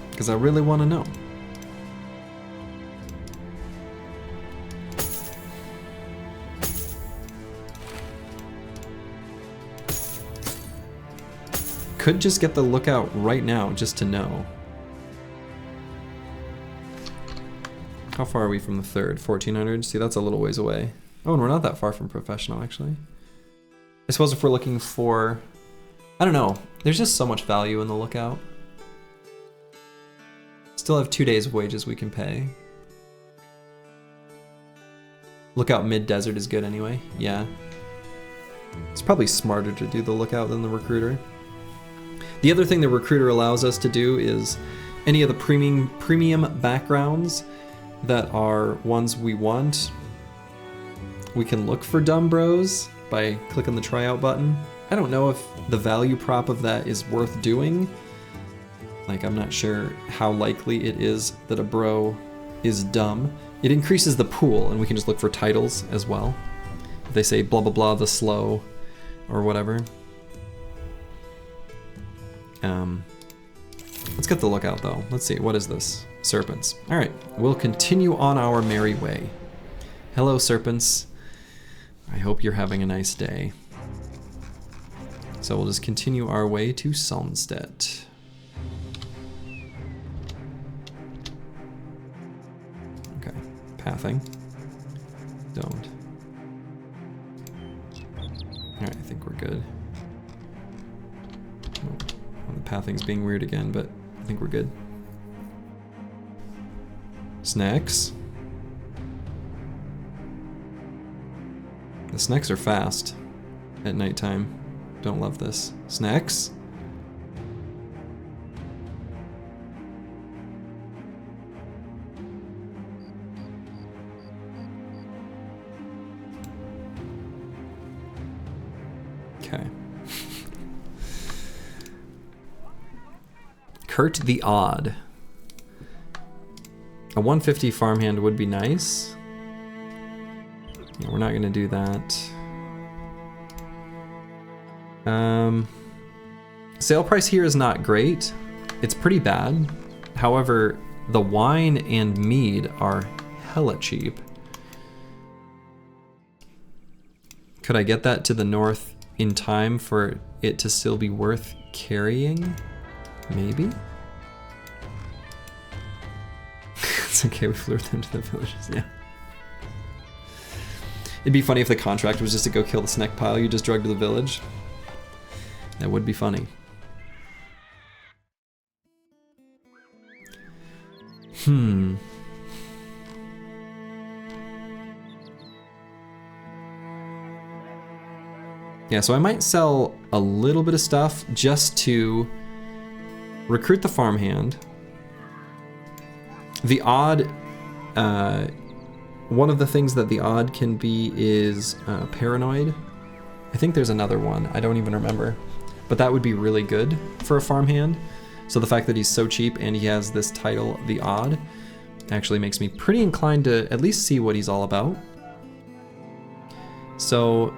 Because I really want to know. Could just get the lookout right now just to know. How far are we from the third? 1400? See, that's a little ways away. Oh, and we're not that far from professional, actually. I suppose if we're looking for, I don't know, there's just so much value in the lookout. Still have 2 days of wages we can pay. Lookout mid-desert is good anyway, yeah. It's probably smarter to do the lookout than the recruiter. The other thing the recruiter allows us to do is any of the premium backgrounds that are ones we want. We can look for dumb bros by clicking the tryout button. I don't know if the value prop of that is worth doing. Like, I'm not sure how likely it is that a bro is dumb. It increases the pool, and we can just look for titles as well. If they say blah blah blah the slow or whatever. Let's get the lookout though. Let's see, what is this? Serpents. All right, we'll continue on our merry way. Hello, serpents. I hope you're having a nice day. So we'll just continue our way to Solmstedt. Okay, pathing. Don't. Alright, I think we're good. Oh, the pathing's being weird again, but I think we're good. Snacks. The snacks are fast at nighttime. Don't love this. Snacks? Okay. Kurt the Odd. A 150 farmhand would be nice. Yeah, we're not gonna do that. Sale price here is not great. It's pretty bad. However, the wine and mead are hella cheap. Could I get that to the north in time for it to still be worth carrying? Maybe? It's okay, we lured them to the villages, yeah. It'd be funny if the contract was just to go kill the snack pile you just drug to the village. That would be funny. Yeah, so I might sell a little bit of stuff just to recruit the farmhand. The odd, one of the things that the odd can be is paranoid. I think there's another one, I don't even remember. But that would be really good for a farmhand. So the fact that he's so cheap and he has this title, the odd, actually makes me pretty inclined to at least see what he's all about. So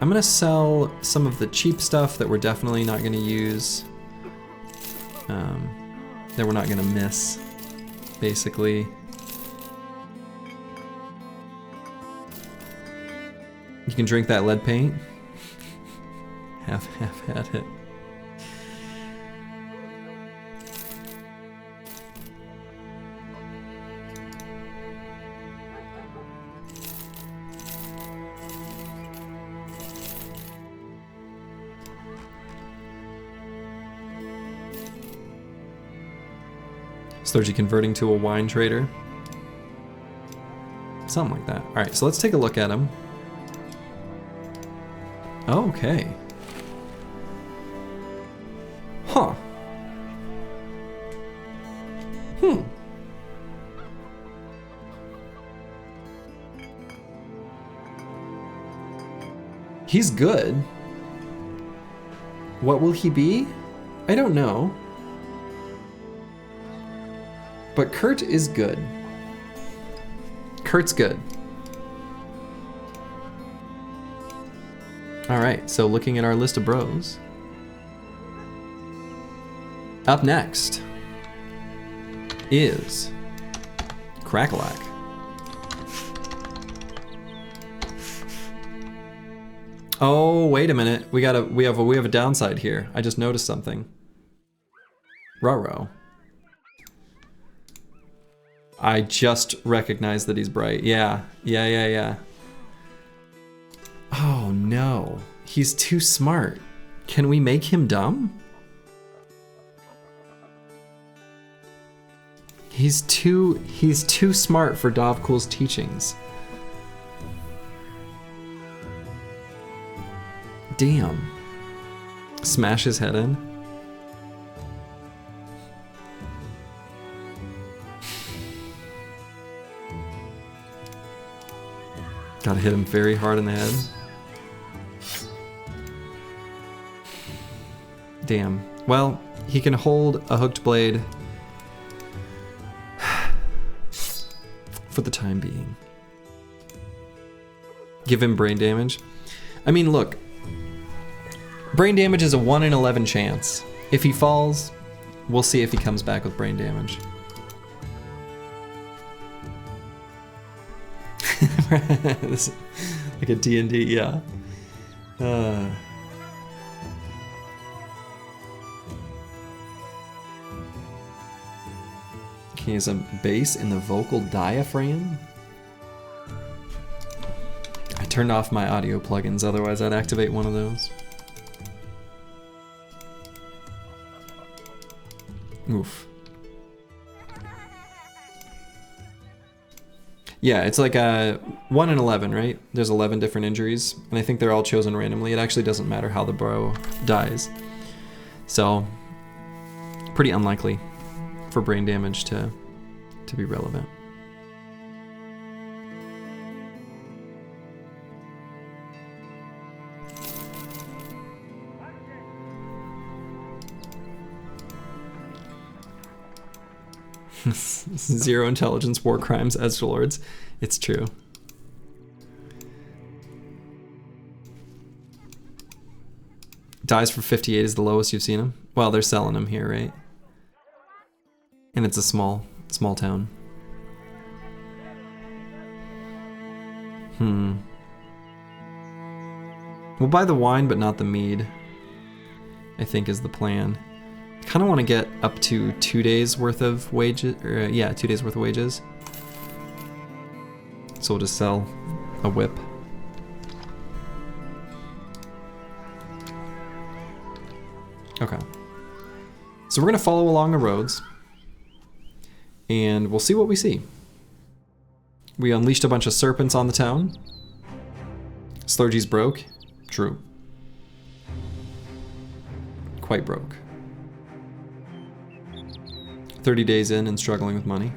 I'm gonna sell some of the cheap stuff that we're definitely not gonna use, that we're not gonna miss, basically. You can drink that lead paint. Have had it. Starts you converting to a wine trader. Something like that. All right, so let's take a look at him. Okay. Huh. He's good. What will he be? I don't know. But Kurt is good. Kurt's good. All right, so looking at our list of bros. Up next is Crackalack. Oh, wait a minute. We have a downside here. I just noticed something. Ruh-roh. I just recognized that he's bright. Yeah. Oh no, he's too smart. Can we make him dumb? He's too smart for Davkul's teachings. Damn. Smash his head in. Gotta hit him very hard in the head. Damn. Well, he can hold a hooked blade for the time being. Give him brain damage. I mean, look, Brain damage is a 1 in 11 chance. If he falls, we'll see if he comes back with brain damage. This is like a D&D, yeah. He has a bass in the vocal diaphragm. I turned off my audio plugins, otherwise I'd activate one of those. Oof. Yeah, it's like a 1 in 11, right? There's 11 different injuries, and I think they're all chosen randomly. It actually doesn't matter how the bro dies. So, pretty unlikely for brain damage to be relevant. Zero intelligence, war crimes, edgelords. It's true. Dies for 58 is the lowest you've seen him. Well, they're selling him here, right? And it's a small town. We'll buy the wine, but not the mead, I think is the plan. Kind of want to get up to 2 days worth of wages, or yeah, 2 days worth of wages. So we'll just sell a whip. Okay. So we're gonna follow along the roads, and we'll see what we see. We unleashed a bunch of serpents on the town. Slurgy's broke. True. Quite broke. 30 days in and struggling with money.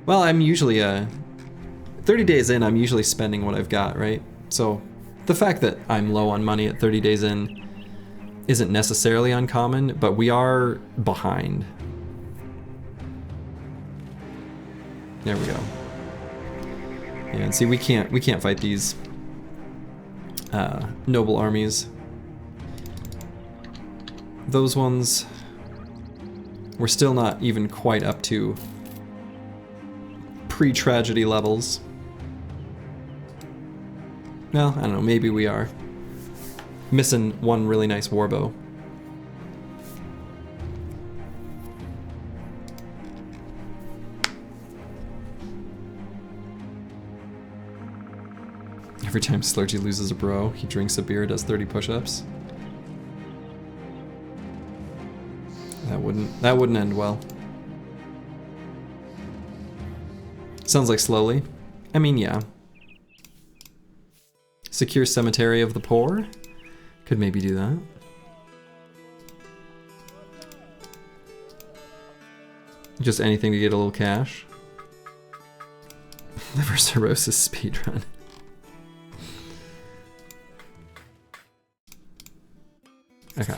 Well, I'm usually 30 days in, I'm usually spending what I've got, right? So the fact that I'm low on money at 30 days in isn't necessarily uncommon, but we are behind. There we go. Yeah, and see, we can't fight these noble armies. Those ones, we're still not even quite up to pre-tragedy levels. Well, I don't know, maybe we are. Missing one really nice warbow. Every time Slurgy loses a bro, he drinks a beer, does 30 push-ups. That wouldn't end well. Sounds like slowly. I mean, yeah. Secure cemetery of the poor. Could maybe do that. Just anything to get a little cash. Liver cirrhosis speedrun. Okay.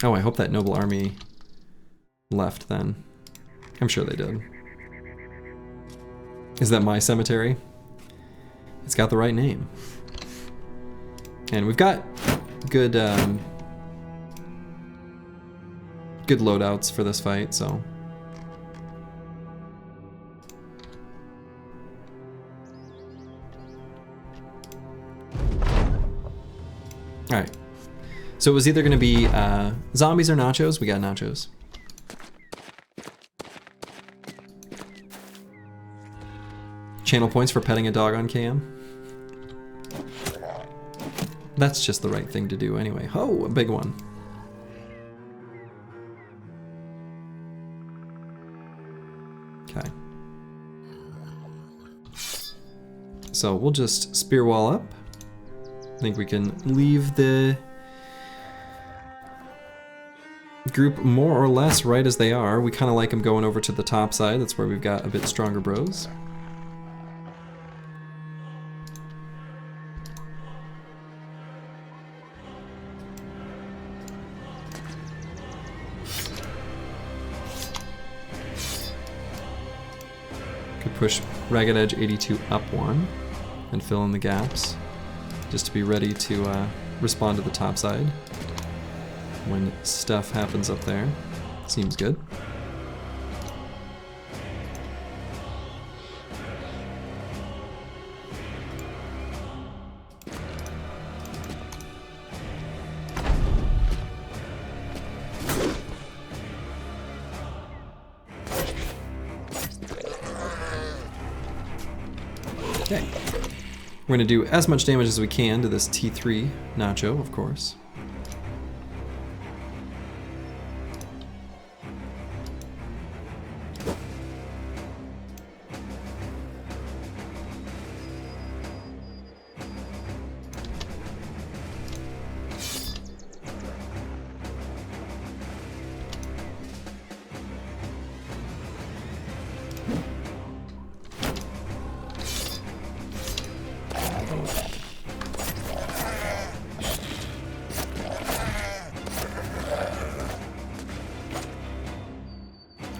Oh, I hope that noble army left then. I'm sure they did. Is that my cemetery? It's got the right name. And we've got good good loadouts for this fight, so. Alright. So it was either going to be zombies or nachos. We got nachos. Channel points for petting a dog on cam. That's just the right thing to do anyway. Oh, a big one. Okay. So we'll just spear wall up. I think we can leave the group more or less right as they are. We kind of like them going over to the top side. That's where we've got a bit stronger bros. Could push Ragged Edge 82 up one and fill in the gaps. just to be ready to respond to the top side when stuff happens up there. Seems good. Okay. We're going to do as much damage as we can to this T3 Nacho, of course.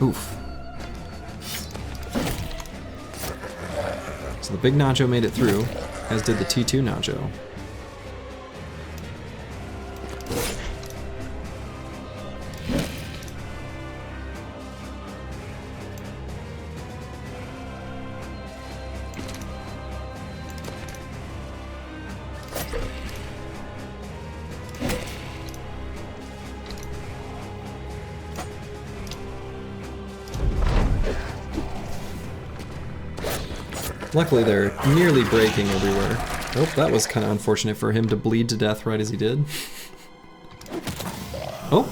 Oof. So the big Nacho made it through, as did the T2 Nacho. Luckily they're nearly breaking everywhere. Oh, that was kind of unfortunate for him to bleed to death right as he did. Oh,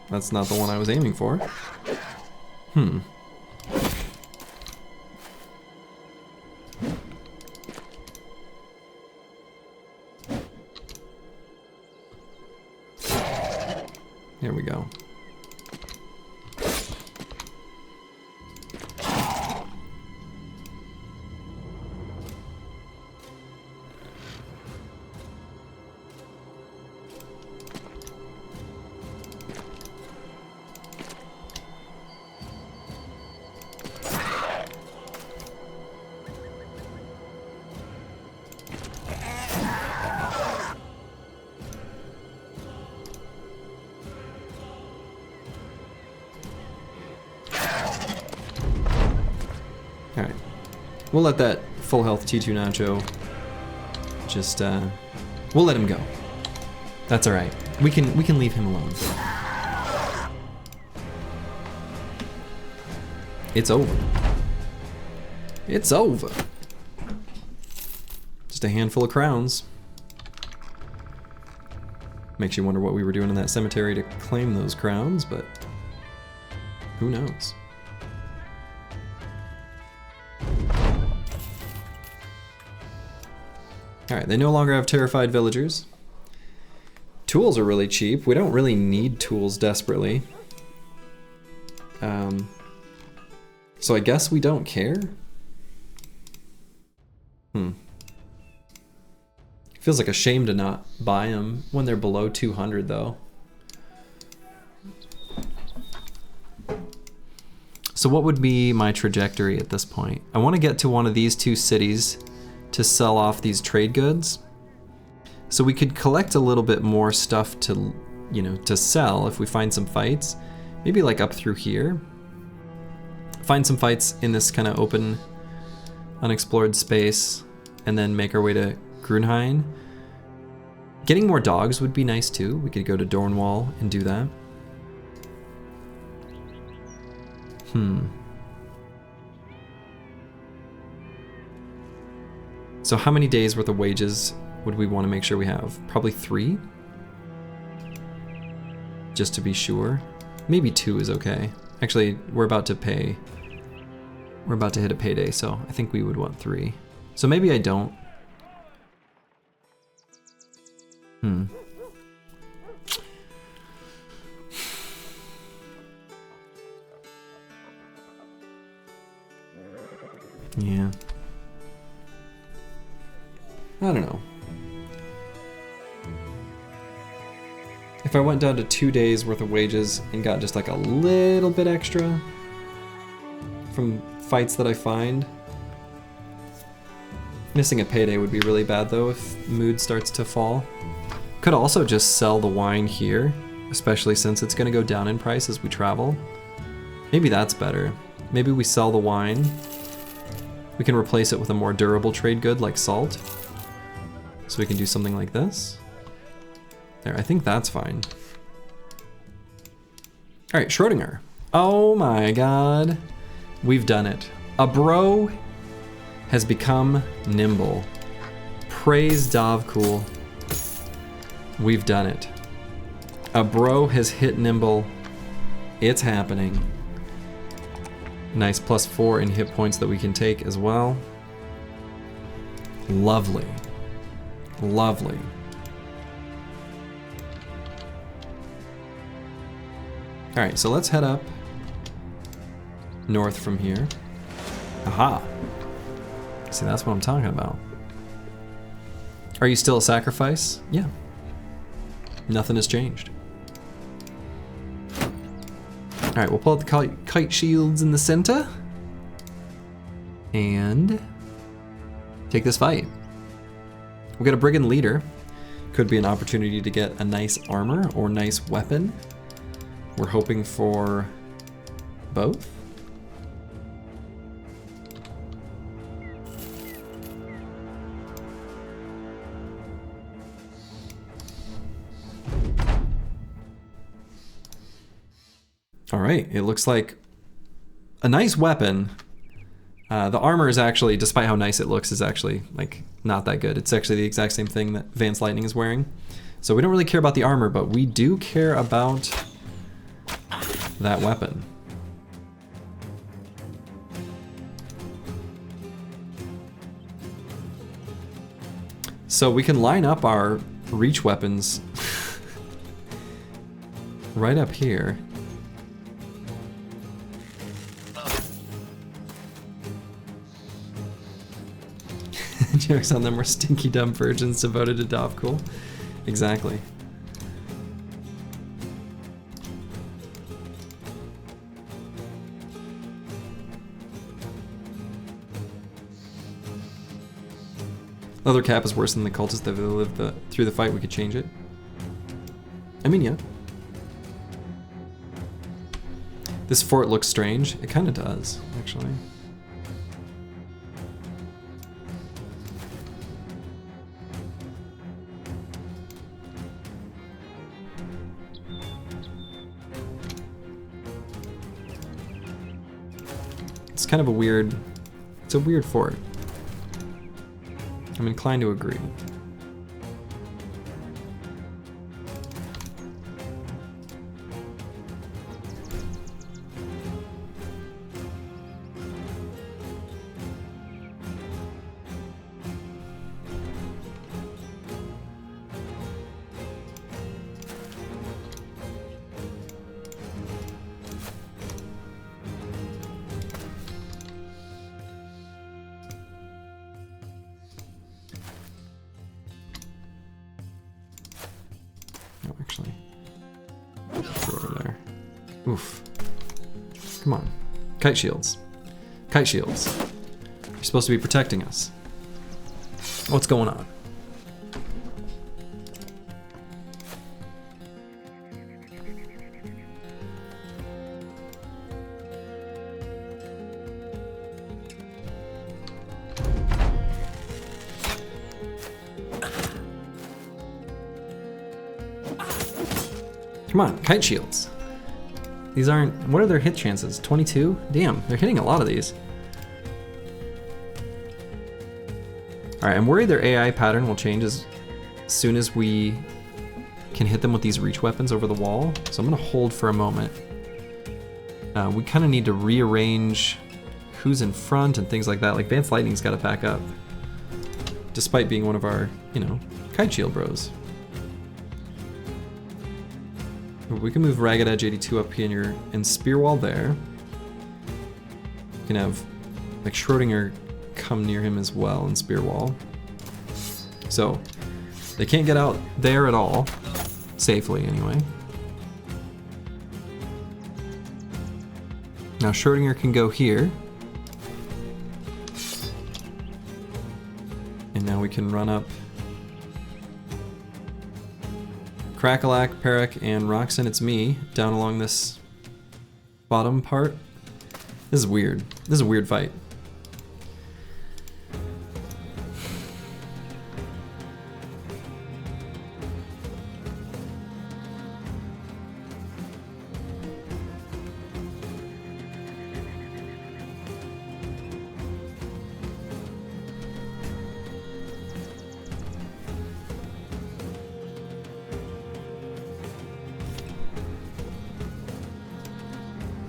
that's not the one I was aiming for. Hmm. There we go. Alright. We'll let that full health T2 Nacho just, we'll let him go. That's alright. We can leave him alone. It's over. It's over. Just a handful of crowns. Makes you wonder what we were doing in that cemetery to claim those crowns, but who knows? Alright, they no longer have terrified villagers. Tools are really cheap. We don't really need tools desperately. So I guess we don't care? Feels like a shame to not buy them when they're below 200 though. So what would be my trajectory at this point? I want to get to one of these two cities to sell off these trade goods. So we could collect a little bit more stuff to, you know, to sell if we find some fights. Maybe like up through here. Find some fights in this kind of open, unexplored space, and then make our way to Grunhain. Getting more dogs would be nice too. We could go to Dornwall and do that. So how many days worth of wages would we want to make sure we have? Probably 3? Just to be sure. Maybe 2 is okay. Actually, we're about to pay. We're about to hit a payday, so I think we would want 3. So maybe I don't. Yeah. I don't know. If I went down to 2 days worth of wages and got just like a little bit extra from fights that I find, Missing a payday would be really bad though if mood starts to fall. Could also just sell the wine here, especially since it's gonna go down in price as we travel. Maybe that's better. Maybe we sell the wine. We can replace it with a more durable trade good like salt. So we can do something like this. There, I think that's fine. All right, Schrodinger. Oh my God. We've done it. A bro has become nimble. Praise Davkul. We've done it. A bro has hit nimble. It's happening. Nice +4 in hit points that we can take as well. Lovely. Lovely. All right, so let's head up north from here. Aha. See, that's what I'm talking about. Are you still a sacrifice? Yeah. Nothing has changed. All right, we'll pull out the kite shields in the center and take this fight. We'll get a brigand leader. Could be an opportunity to get a nice armor or nice weapon. We're hoping for both. All right, it looks like a nice weapon. The armor is actually, despite how nice it looks, is actually like not that good. It's actually the exact same thing that Vance Lightning is wearing. So we don't really care about the armor, but we do care about that weapon. So we can line up our reach weapons right up here. Jokes on them, we're stinky dumb virgins devoted to Davkul. Exactly. Leather cap is worse than the cultists that lived through the fight. We could change it. I mean, yeah. This fort looks strange. It kind of does, actually. It's kind of a weird, it's a weird fort. I'm inclined to agree. Actually, throw over there. Oof. Come on. Kite shields. Kite shields. You're supposed to be protecting us. What's going on? Come on, kite shields. These aren't, what are their hit chances? 22? Damn, they're hitting a lot of these. All right, I'm worried their AI pattern will change as soon as we can hit them with these reach weapons over the wall. So I'm gonna hold for a moment. We kind of need to rearrange who's in front and things like that. Like Vance Lightning's gotta back up, despite being one of our, you know, kite shield bros. We can move Ragged Edge 82 up here and Spearwall there. We can have like Schrodinger come near him as well and Spearwall. So they can't get out there at all, safely anyway. Now Schrodinger can go here. Now we can run up Crackalack, Perk, and Roxanne, it's me, down along this bottom part. This is weird. This is a weird fight.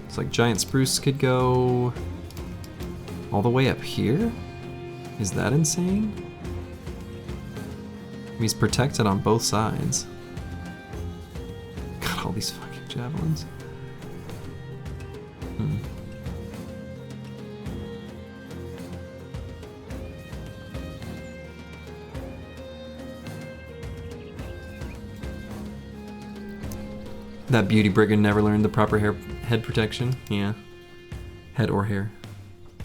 It's like giant spruce could go all the way up here? Is that insane? He's protected on both sides. Got all these fucking javelins. That beauty brigand never learned the proper head protection. Yeah. Head or hair.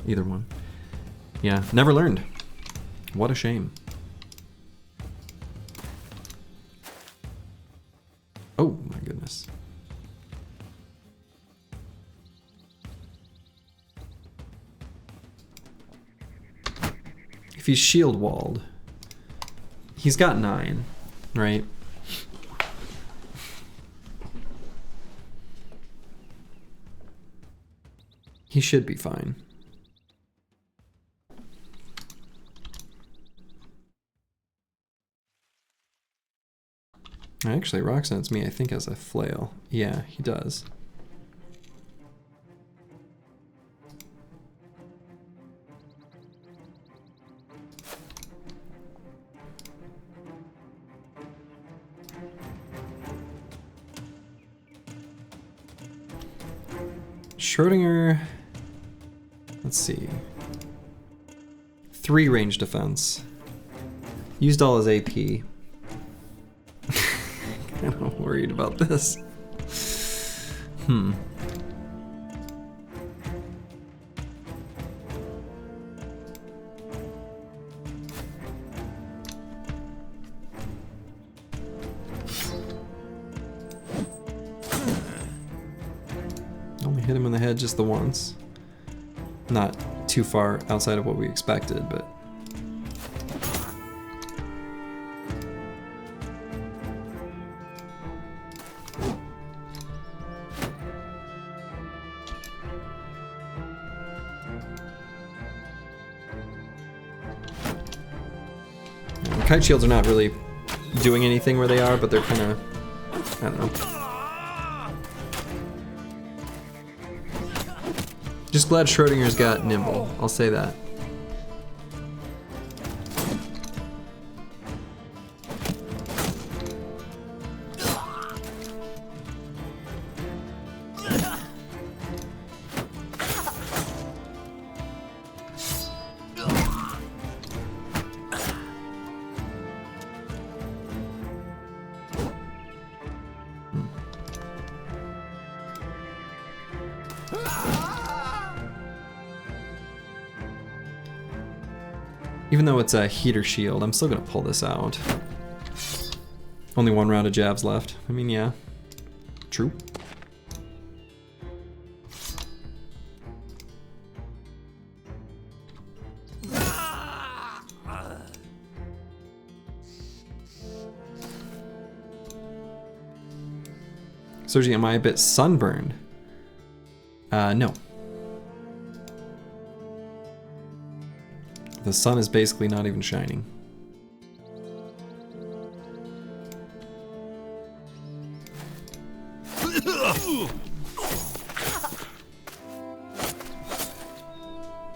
Either one. Yeah, never learned. What a shame. Oh my goodness. If he's shield walled, he's got 9, right? He should be fine. Actually, Roxanne's me, I think, has a flail. Yeah, he does. Schrodinger, let's see. 3 range defense. Used all his AP. Kind of worried about this. Only hit him in the head just the once. Not too far outside of what we expected, but... Kite shields are not really doing anything where they are, but they're kind of, I don't know. Just glad Schrodinger's got nimble, I'll say that. Even though it's a heater shield, I'm still gonna pull this out. Only 1 round of jabs left. I mean, yeah. True. Sergi, am I a bit sunburned? No. The sun is basically not even shining.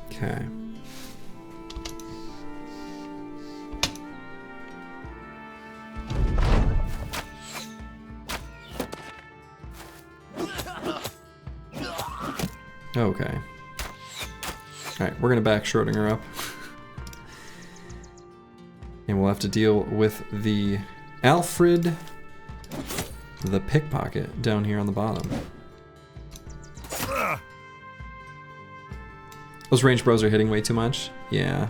Okay. Okay. Alright, we're gonna back Schrodinger up. And we'll have to deal with the Alfred the pickpocket down here on the bottom. Those range bros are hitting way too much. Yeah.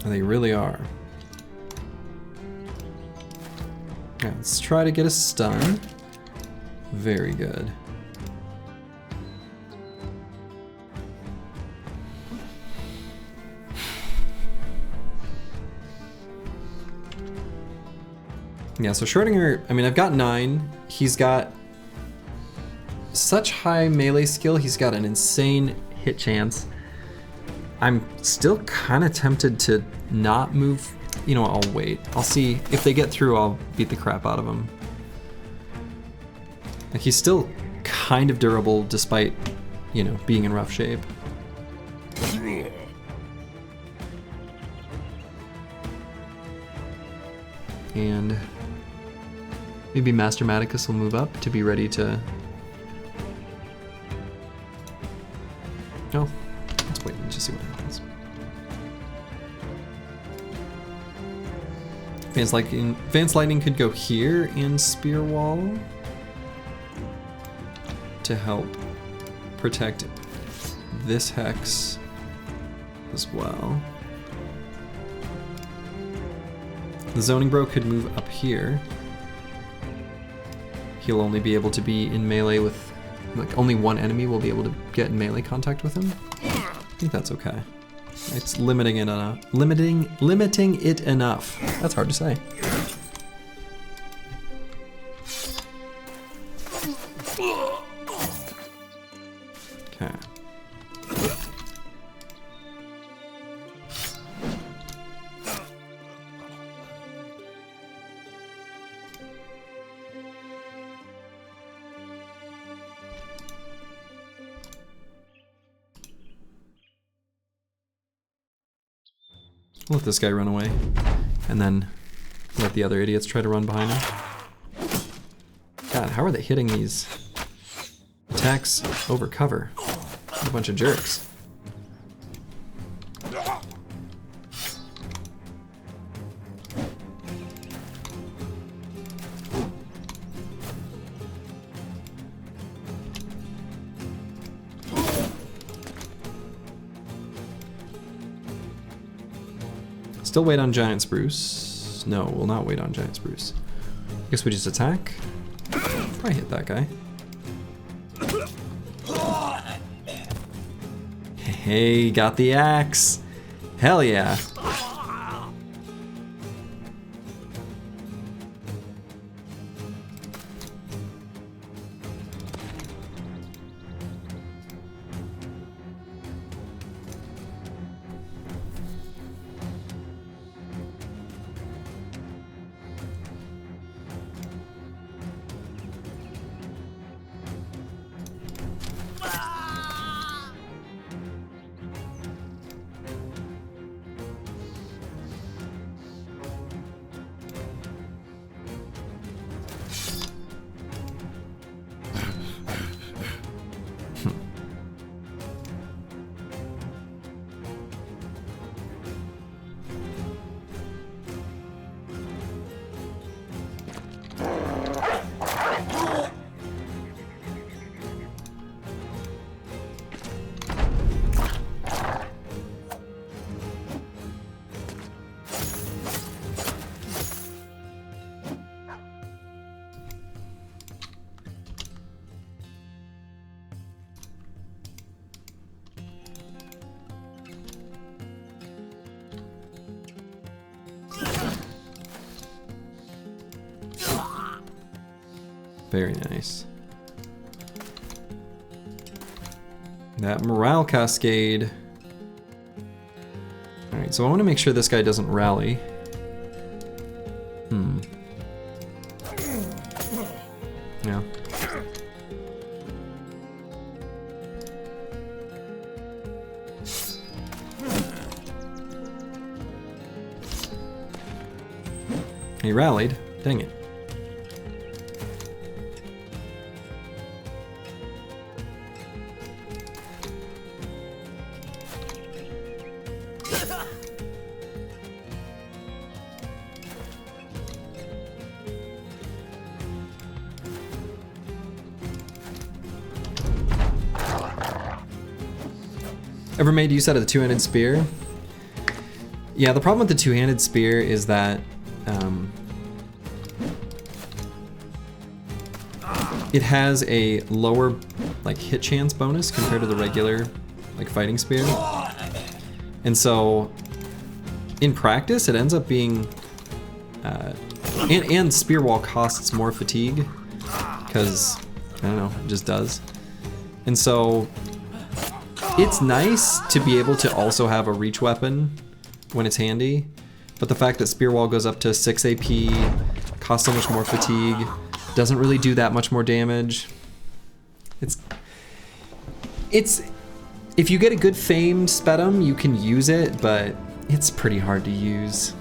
They really are. Yeah, let's try to get a stun. Very good. Yeah, so Schrodinger, I mean, I've got 9. He's got such high melee skill. He's got an insane hit chance. I'm still kind of tempted to not move. You know what, I'll wait. I'll see if they get through, I'll beat the crap out of him. Like, he's still kind of durable despite, you know, being in rough shape. And maybe Master Maticus will move up to be ready to... Oh, let's wait and just see what happens. Advanced Lightning could go here and Spear Wall to help protect this Hex as well. The Zoning Bro could move up here. He'll only be able to be in melee with, like, only one enemy will be able to get in melee contact with him. I think that's okay. It's limiting it enough. Limiting it enough. That's hard to say. Okay. Let this guy run away, and then let the other idiots try to run behind him. God, how are they hitting these attacks over cover? A bunch of jerks. Still wait on Giant Spruce. No, we'll not wait on Giant Spruce. I guess we just attack. Probably hit that guy. Hey, got the axe. Hell yeah. Very nice. That morale cascade. Alright, so I want to make sure this guy doesn't rally. Yeah. He rallied. Dang it. Ever made use out of the two-handed spear? Yeah, the problem with the two-handed spear is that it has a lower like hit chance bonus compared to the regular like fighting spear. And so in practice it ends up being and spear wall costs more fatigue because I don't know, it just does. And so it's nice to be able to also have a reach weapon when it's handy, but the fact that spear wall goes up to 6 AP, costs so much more fatigue, doesn't really do that much more damage. It's if you get a good famed spetum, you can use it, but it's pretty hard to use.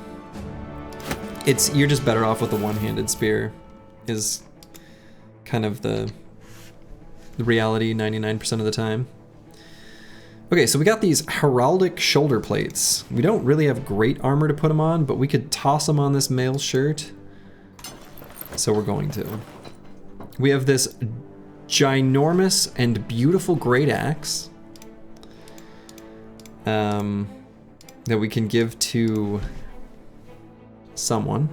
You're just better off with the one-handed spear, is kind of the reality 99% of the time. Okay, so we got these heraldic shoulder plates. We don't really have great armor to put them on, but we could toss them on this mail shirt. So we're going to. We have this ginormous and beautiful great axe that we can give to someone.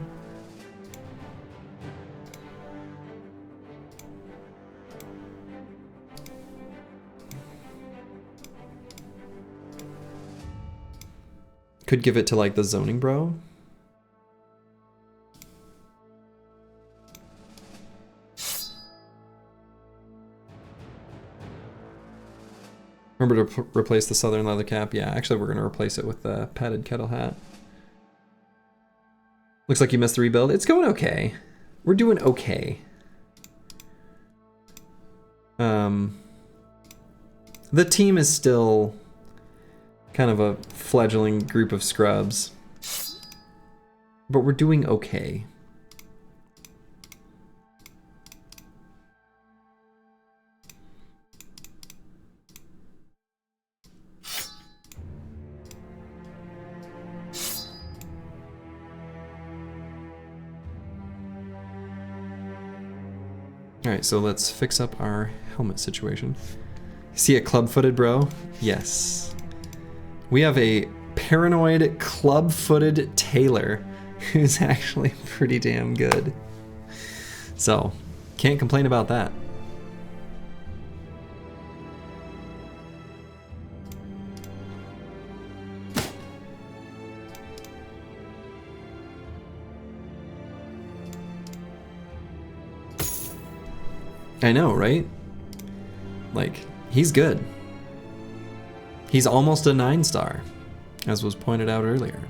Could give it to like the zoning bro. Remember to replace the southern leather cap. Yeah, actually we're gonna replace it with the padded kettle hat. Looks like you missed the rebuild. It's going okay. We're doing okay. The team is still kind of a fledgling group of scrubs, but we're doing okay. All right, so let's fix up our helmet situation. See a club-footed bro? Yes. We have a paranoid club-footed tailor who's actually pretty damn good. So, can't complain about that. I know, right? Like, he's good. He's almost a 9-star, as was pointed out earlier.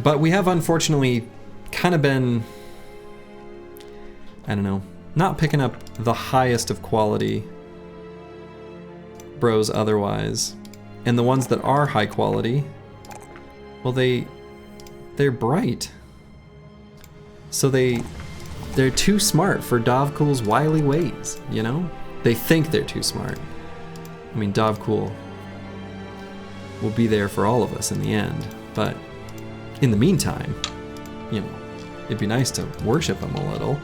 But we have unfortunately kind of been, I don't know, not picking up the highest of quality bros otherwise. And the ones that are high quality, well, they're bright. So they're too smart for Davkul's wily ways, you know? They think they're too smart. I mean, Davkul will be there for all of us in the end, but in the meantime, you know, it'd be nice to worship them a little.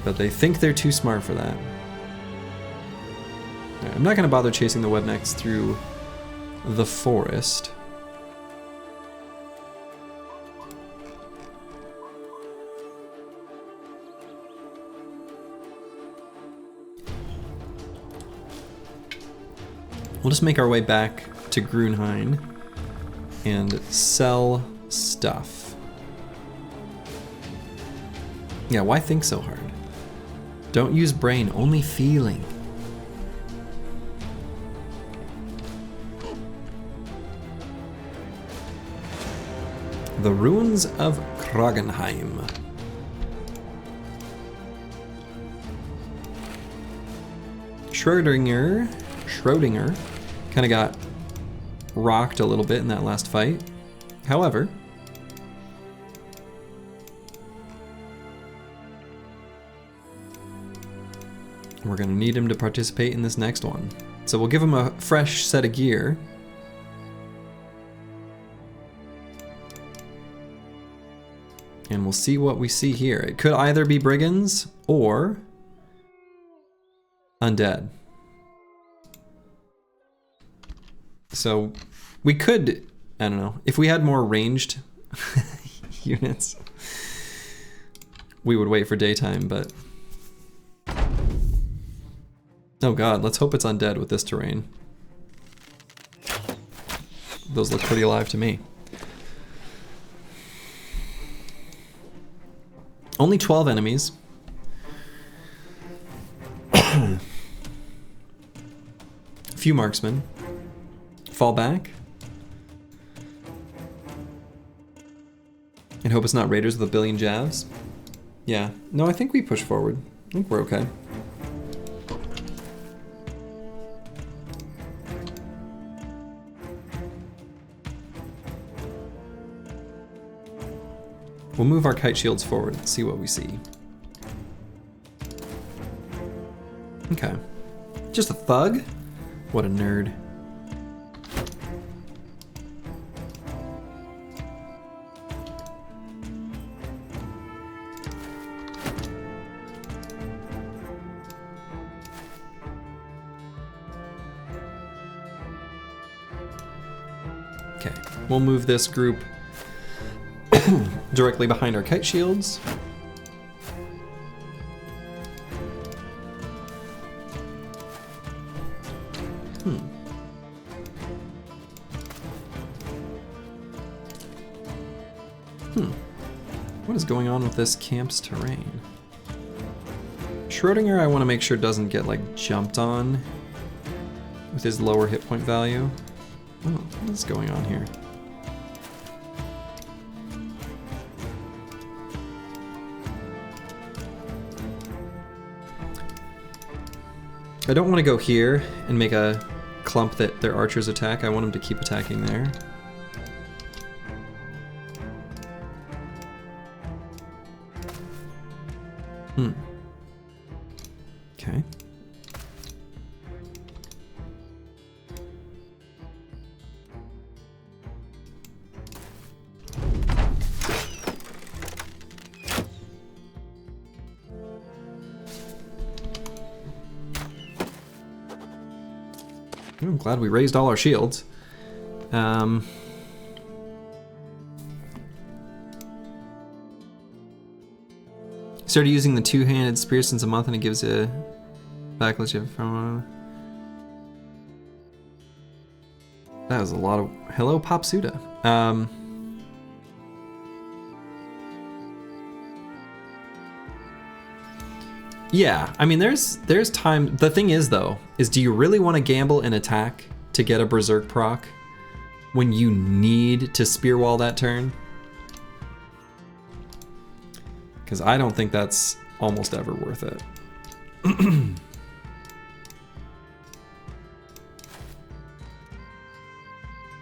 But they think they're too smart for that. Right, I'm not gonna bother chasing the webnecks through the forest. We'll just make our way back to Grunheim and sell stuff. Yeah, why think so hard? Don't use brain, only feeling. The ruins of Kragenheim. Schrödinger kind of got rocked a little bit in that last fight. However, we're going to need him to participate in this next one. So we'll give him a fresh set of gear. And we'll see what we see here. It could either be brigands or undead. So we could, I don't know, if we had more ranged units, we would wait for daytime, but... Oh god, let's hope it's undead with this terrain. Those look pretty alive to me. Only 12 enemies. A few marksmen. Fall back. And hope it's not raiders with a billion jabs. Yeah. No, I think we push forward. I think we're okay. We'll move our kite shields forward and see what we see. Okay. Just a thug? What a nerd. Okay, we'll move this group directly behind our kite shields. What is going on with this camp's terrain? Schrodinger, I want to make sure doesn't get like jumped on with his lower hit point value. Oh, what is going on here? I don't want to go here and make a clump that their archers attack. I want them to keep attacking there. Okay. I'm glad we raised all our shields. Started using the two-handed spear since a month and it gives a backlash from... That was a lot of... Hello, Popsuda. Yeah, I mean, there's time... The thing is, though, is do you really want to gamble and attack to get a Berserk proc when you need to spear wall that turn? Because I don't think that's almost ever worth it. And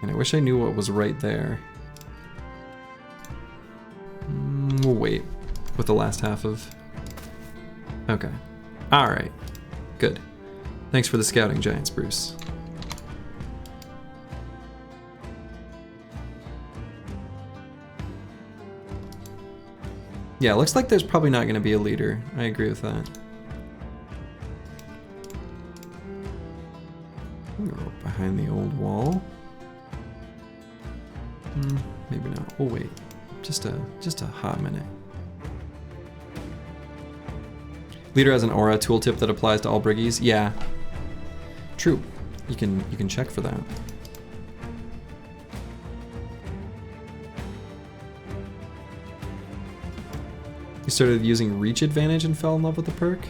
I wish I knew what was right there. We'll wait with the last half of... Okay. Alright. Good. Thanks for the scouting, Giants, Bruce. Yeah, looks like there's probably not going to be a leader. I agree with that. Go behind the old wall. Maybe not. We'll wait. Just a hot minute. Leader has an aura tooltip that applies to all briggies. Yeah. True. You can check for that. You started using reach advantage and fell in love with the perk?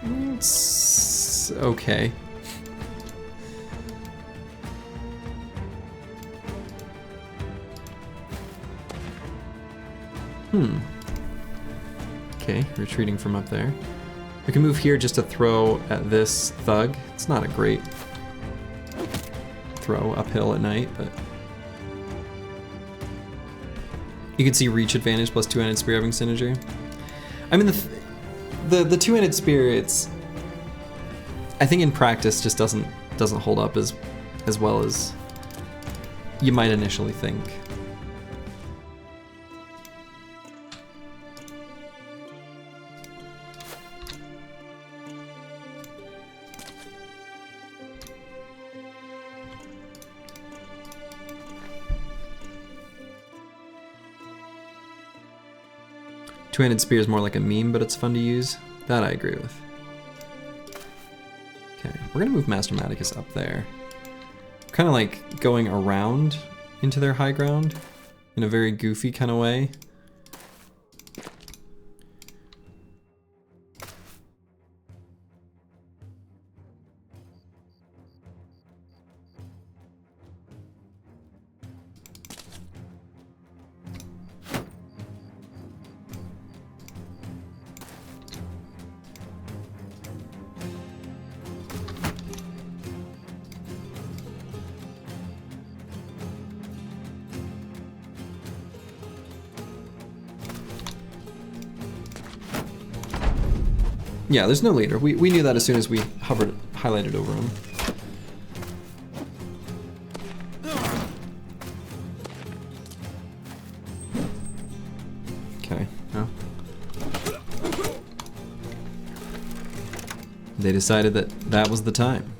It's okay. Okay, retreating from up there. We can move here just to throw at this thug. It's not a great throw uphill at night, but... You can see reach advantage plus two-handed spear having synergy. I mean, the two-handed spear, it's... I think in practice just doesn't hold up as well as you might initially think. Two-handed spear is more like a meme, but it's fun to use. That I agree with. Okay, we're gonna move Master Maticus up there. Kind of like going around into their high ground in a very goofy kind of way. Yeah, there's no leader. We knew that as soon as we highlighted over him. Okay, no. They decided that that was the time.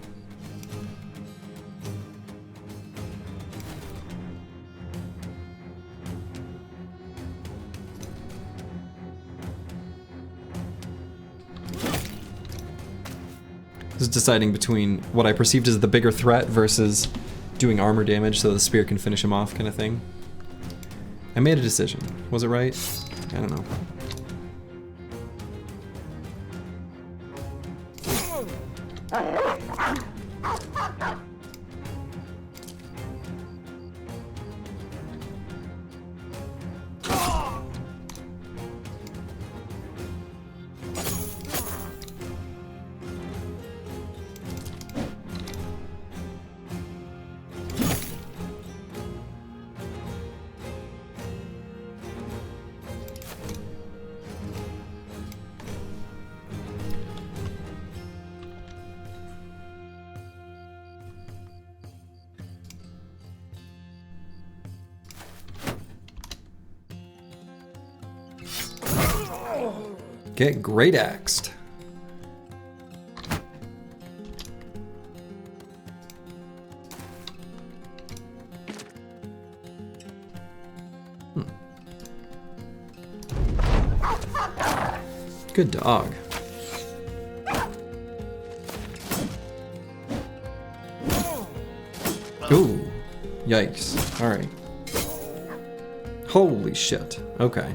Deciding between what I perceived as the bigger threat versus doing armor damage so the spear can finish him off kind of thing. I made a decision. Was it right? I don't know. Get great axed. Good dog. Ooh, yikes. All right. Holy shit. Okay.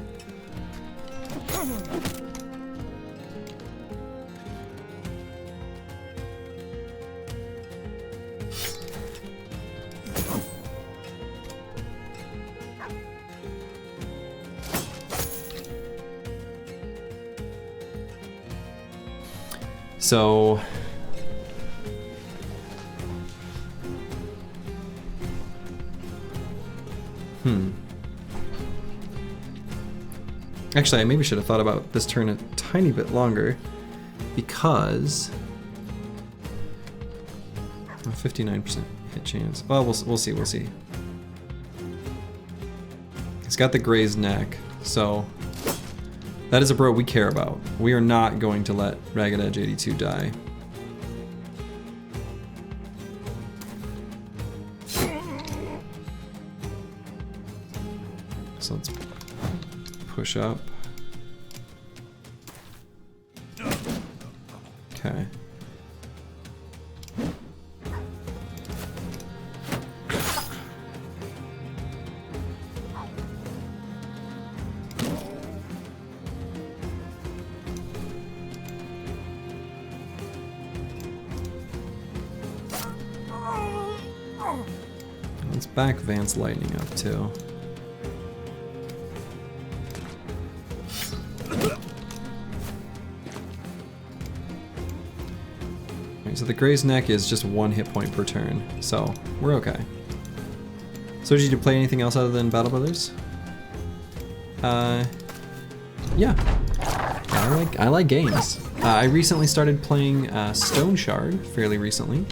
So actually, I maybe should have thought about this turn a tiny bit longer because 59% hit chance. Well, we'll see. We'll see. He's got the grazed neck, so that is a bro we care about. We are not going to let Ragged Edge 82 die. So let's push up. Okay. Let's back Vance Lightning up too. Alright, so the Gray's Neck is just 1 hit point per turn, so we're okay. So did you play anything else other than Battle Brothers? Yeah. I like games. I recently started playing Stone Shard fairly recently,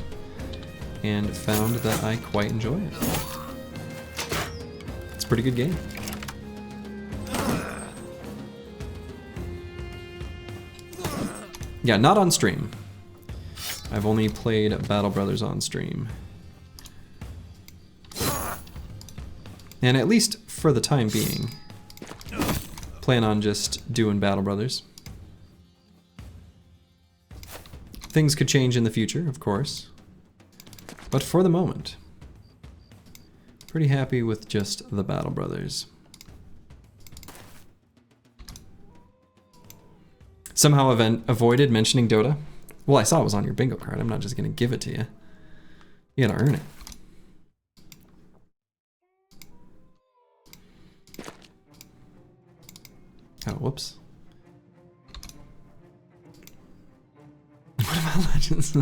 and found that I quite enjoy it. It's a pretty good game. Yeah, not on stream. I've only played Battle Brothers on stream. And at least for the time being, plan on just doing Battle Brothers. Things could change in the future, of course. But for the moment, pretty happy with just the Battle Brothers. Somehow avoided mentioning Dota. Well, I saw it was on your bingo card. I'm not just going to give it to you. You gotta earn it. Oh, whoops. What about Legends?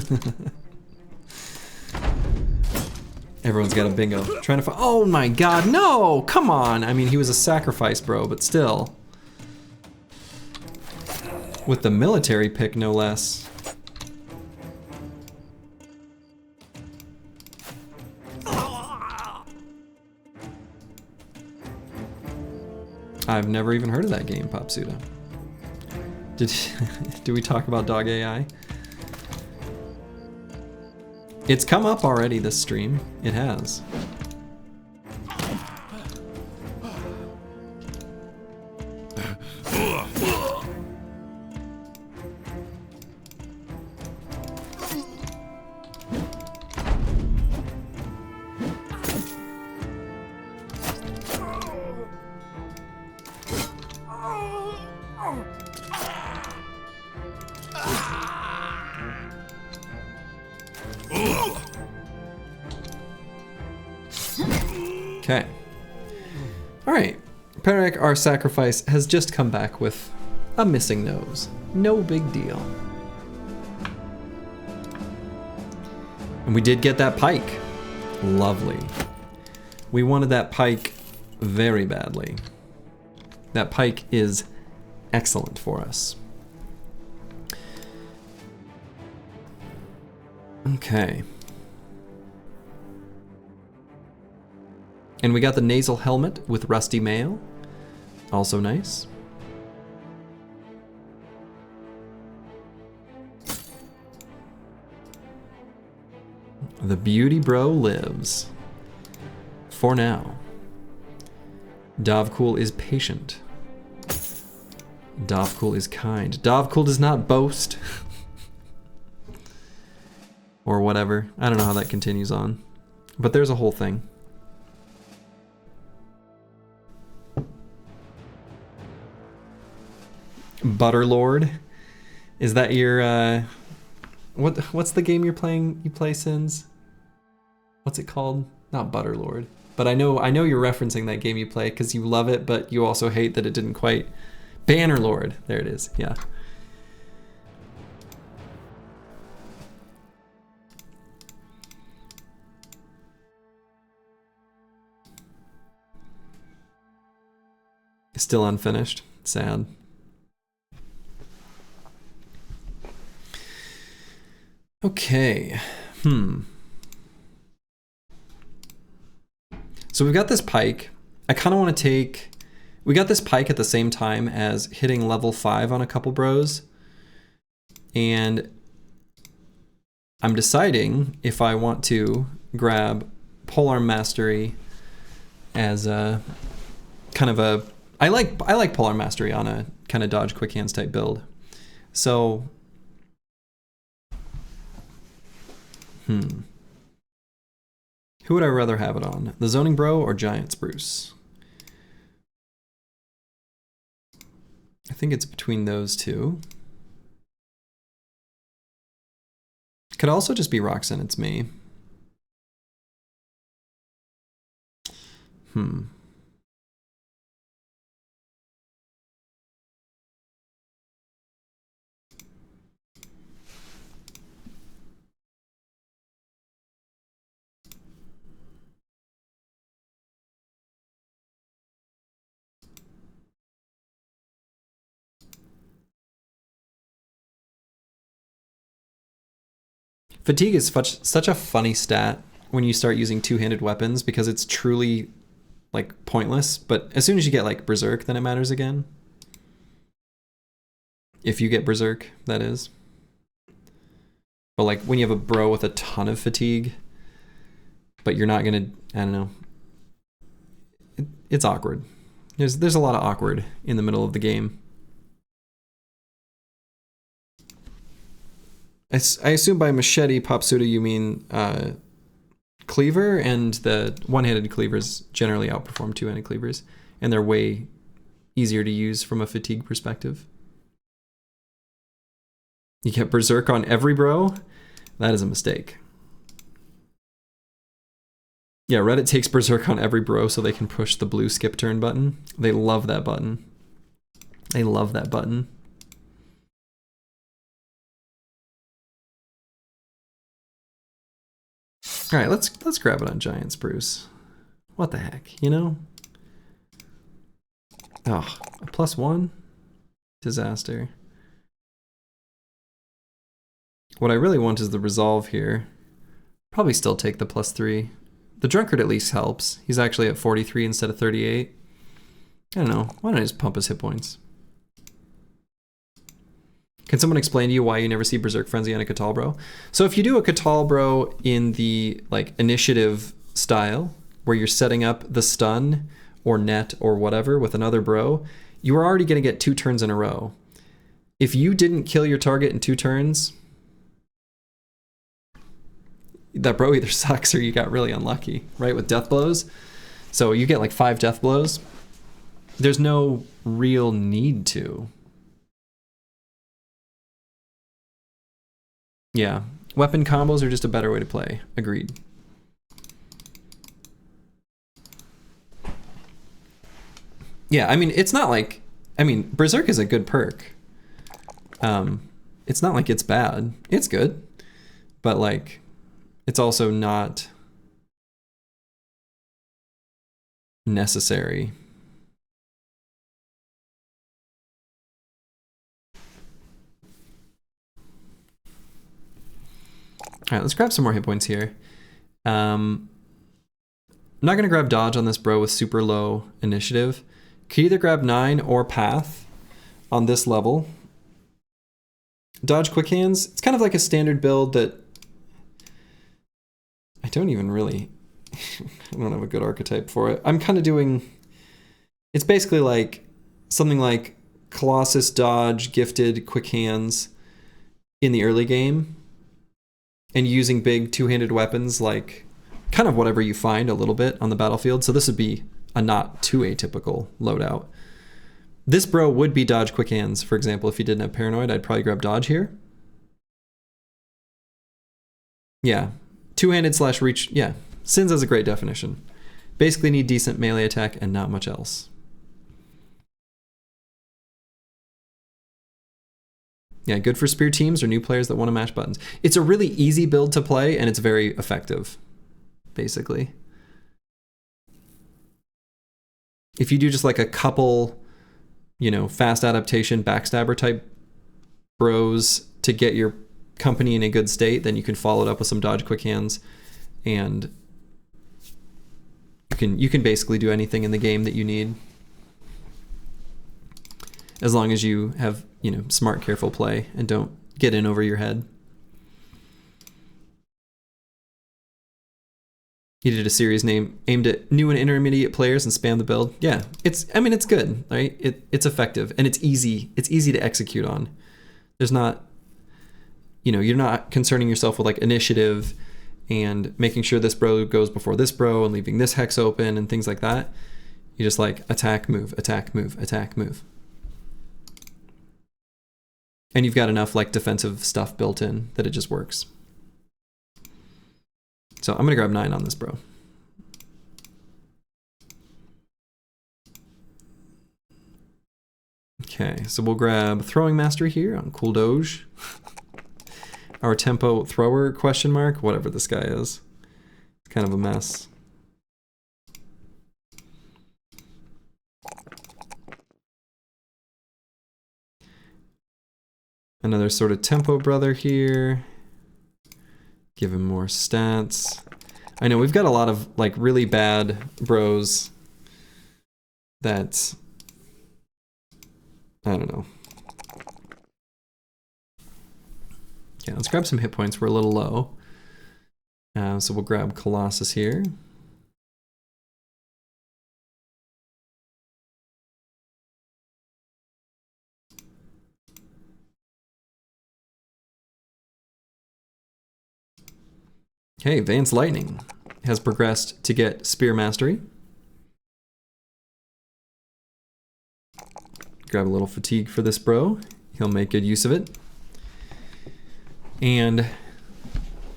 Everyone's got a bingo. Trying to find. Oh my god, no! Come on! I mean, he was a sacrifice, bro, but still. With the military pick, no less. I've never even heard of that game, Popsuda. Did we talk about Dog AI? It's come up already this stream. It has. Okay. Alright. Perk, our sacrifice, has just come back with a missing nose. No big deal. And we did get that pike. Lovely. We wanted that pike very badly. That pike is excellent for us. Okay. And we got the nasal helmet with rusty mail. Also nice. The beauty bro lives. For now. Davkul is patient. Davkul is kind. Davkul does not boast. Or whatever. I don't know how that continues on. But there's a whole thing. Butterlord, is that your what's the game you're playing? You play Sins? What's it called? Not Butterlord, but I know you're referencing that game you play because you love it, but you also hate that it didn't quite. Bannerlord, there it is. Yeah. Still unfinished. Sad. Okay, So we've got this pike. I kind of want to take... We got this pike at the same time as hitting level 5 on a couple bros. And I'm deciding if I want to grab Polearm Mastery as a kind of a... I like Polearm Mastery on a kind of dodge quick hands type build. So... Who would I rather have it on? The Zoning Bro or Giant Spruce? I think it's between those two. Could also just be Roxanne, it's me. Fatigue is such a funny stat when you start using two-handed weapons because it's truly like pointless, but as soon as you get like Berserk, then it matters again. If you get Berserk, that is. But like when you have a bro with a ton of fatigue, but you're not gonna, I don't know. It's awkward. There's a lot of awkward in the middle of the game. I assume by machete Popsuda you mean cleaver, and the one-handed cleavers generally outperform two-handed cleavers, and they're way easier to use from a fatigue perspective. You get berserk on every bro? That is a mistake. Yeah, Reddit takes berserk on every bro so they can push the blue skip turn button. They love that button. They love that button. All right, let's grab it on giant spruce. What the heck, you know? Oh, a +1? Disaster. What I really want is the resolve here. Probably still take the +3. The drunkard at least helps. He's actually at 43 instead of 38. I don't know. Why don't I just pump his hit points? Can someone explain to you why you never see Berserk Frenzy on a Catal Bro? So if you do a Catal Bro in the like initiative style, where you're setting up the stun or net or whatever with another bro, you are already going to get 2 turns in a row. If you didn't kill your target in 2 turns, that bro either sucks or you got really unlucky, right? With death blows. So you get like 5 death blows. There's no real need to. Yeah, weapon combos are just a better way to play. Agreed. Yeah, I mean, it's not like, I mean, Berserk is a good perk. It's not like it's bad. It's good. But like, it's also not necessary. All right, let's grab some more hit points here. I'm not going to grab dodge on this bro with super low initiative. Could either grab 9 or path on this level. Dodge quick hands, it's kind of like a standard build that I don't even really, I don't have a good archetype for it. I'm kind of doing, it's basically like something like Colossus dodge, gifted quick hands in the early game, and using big two-handed weapons like kind of whatever you find a little bit on the battlefield. So this would be a not too atypical loadout. This bro would be dodge quick hands, for example. If he didn't have paranoid, I'd probably grab dodge here. Yeah, two-handed slash reach. Yeah, Sins has a great definition. Basically need decent melee attack and not much else. Yeah, good for spear teams or new players that want to mash buttons. It's a really easy build to play, and it's very effective, basically. If you do just like a couple, you know, fast adaptation backstabber type bros to get your company in a good state, then you can follow it up with some dodge quick hands, and you can basically do anything in the game that you need, as long as you have, you know, smart, careful play and don't get in over your head. You did a series aimed at new and intermediate players and spam the build. Yeah, I mean, it's good, right? It's effective and it's easy. It's easy to execute on. There's not, you know, you're not concerning yourself with like initiative and making sure this bro goes before this bro and leaving this hex open and things like that. You just like attack, move, attack, move, attack, move. And you've got enough like defensive stuff built in that it just works. So I'm gonna grab 9 on this bro. Okay, so we'll grab Throwing Mastery here on Cool Doge. Our tempo thrower question mark, whatever this guy is. It's kind of a mess. Another sort of tempo brother here. Give him more stats. I know we've got a lot of like really bad bros that, I don't know. Yeah, let's grab some hit points. We're a little low. So we'll grab Colossus here. Okay, Vance Lightning has progressed to get Spear Mastery. Grab a little fatigue for this bro. He'll make good use of it. And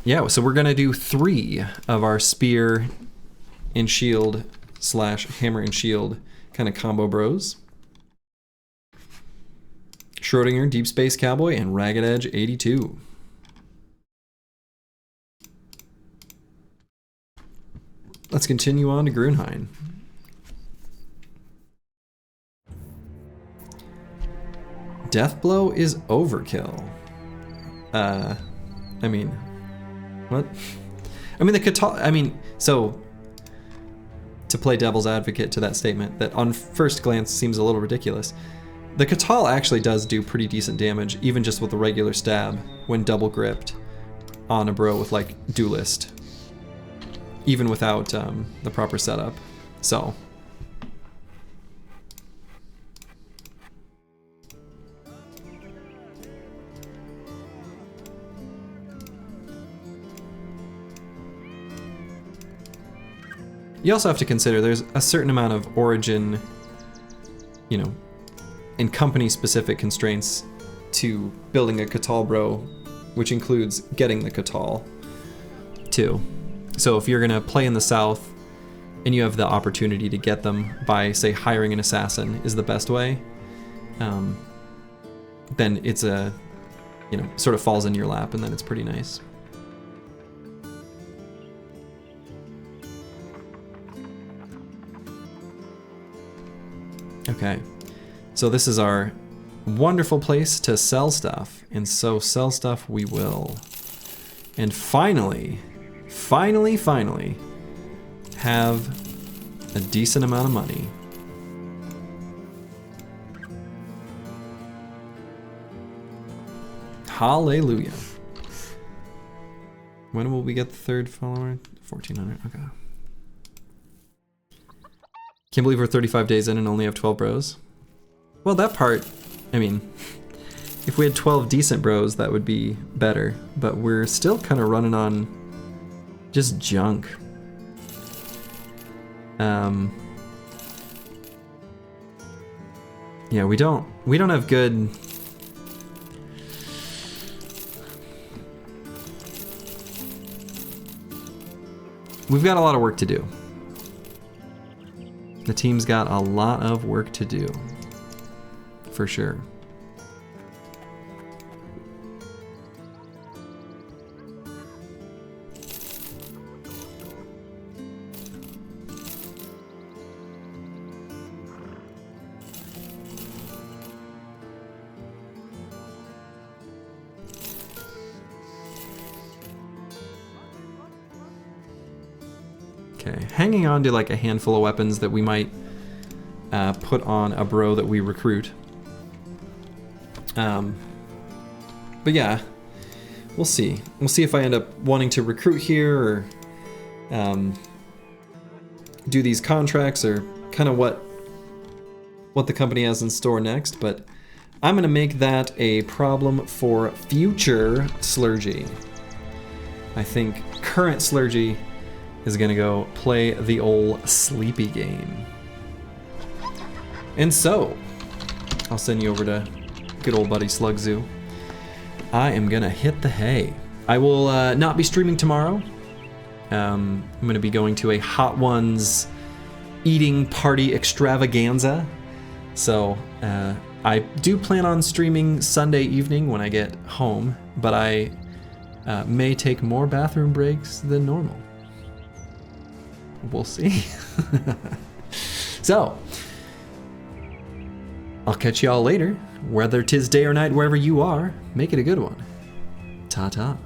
yeah, so we're gonna do 3 of our Spear and Shield / Hammer and Shield kind of combo bros. Schrodinger, Deep Space Cowboy, and Ragged Edge 82. Let's continue on to Grunheim. Deathblow is overkill. I mean, what? I mean, so to play devil's advocate to that statement that on first glance seems a little ridiculous, the Catal actually does do pretty decent damage, even just with a regular stab when double gripped on a bro with like Duelist, even without the proper setup. So. You also have to consider there's a certain amount of origin, you know, and company-specific constraints to building a Catal bro, which includes getting the Catal, too. So if you're gonna play in the South, and you have the opportunity to get them by, say, hiring an assassin is the best way, then it's a, you know, sort of falls in your lap, and then it's pretty nice. Okay, so this is our wonderful place to sell stuff, and so sell stuff we will. And finally have a decent amount of money. Hallelujah. When will we get the 3rd follower? 1400, okay. Can't believe we're 35 days in and only have 12 bros. Well, that part, I mean, if we had 12 decent bros, that would be better, but we're still kind of running on just junk. Yeah, we don't have good. We've got a lot of work to do. The team's got a lot of work to do, for sure. Okay, hanging on to like a handful of weapons that we might put on a bro that we recruit. But yeah, we'll see. We'll see if I end up wanting to recruit here or do these contracts or kind of what the company has in store next. But I'm gonna make that a problem for future Slurgy. I think current Slurgy is gonna go play the old sleepy game. And so, I'll send you over to good old buddy Slug Zoo. I am gonna hit the hay. I will not be streaming tomorrow. I'm gonna be going to a Hot Ones eating party extravaganza. So I do plan on streaming Sunday evening when I get home, but I may take more bathroom breaks than normal. We'll see. So, I'll catch y'all later. Whether 'tis day or night, wherever you are, make it a good one. Ta-ta.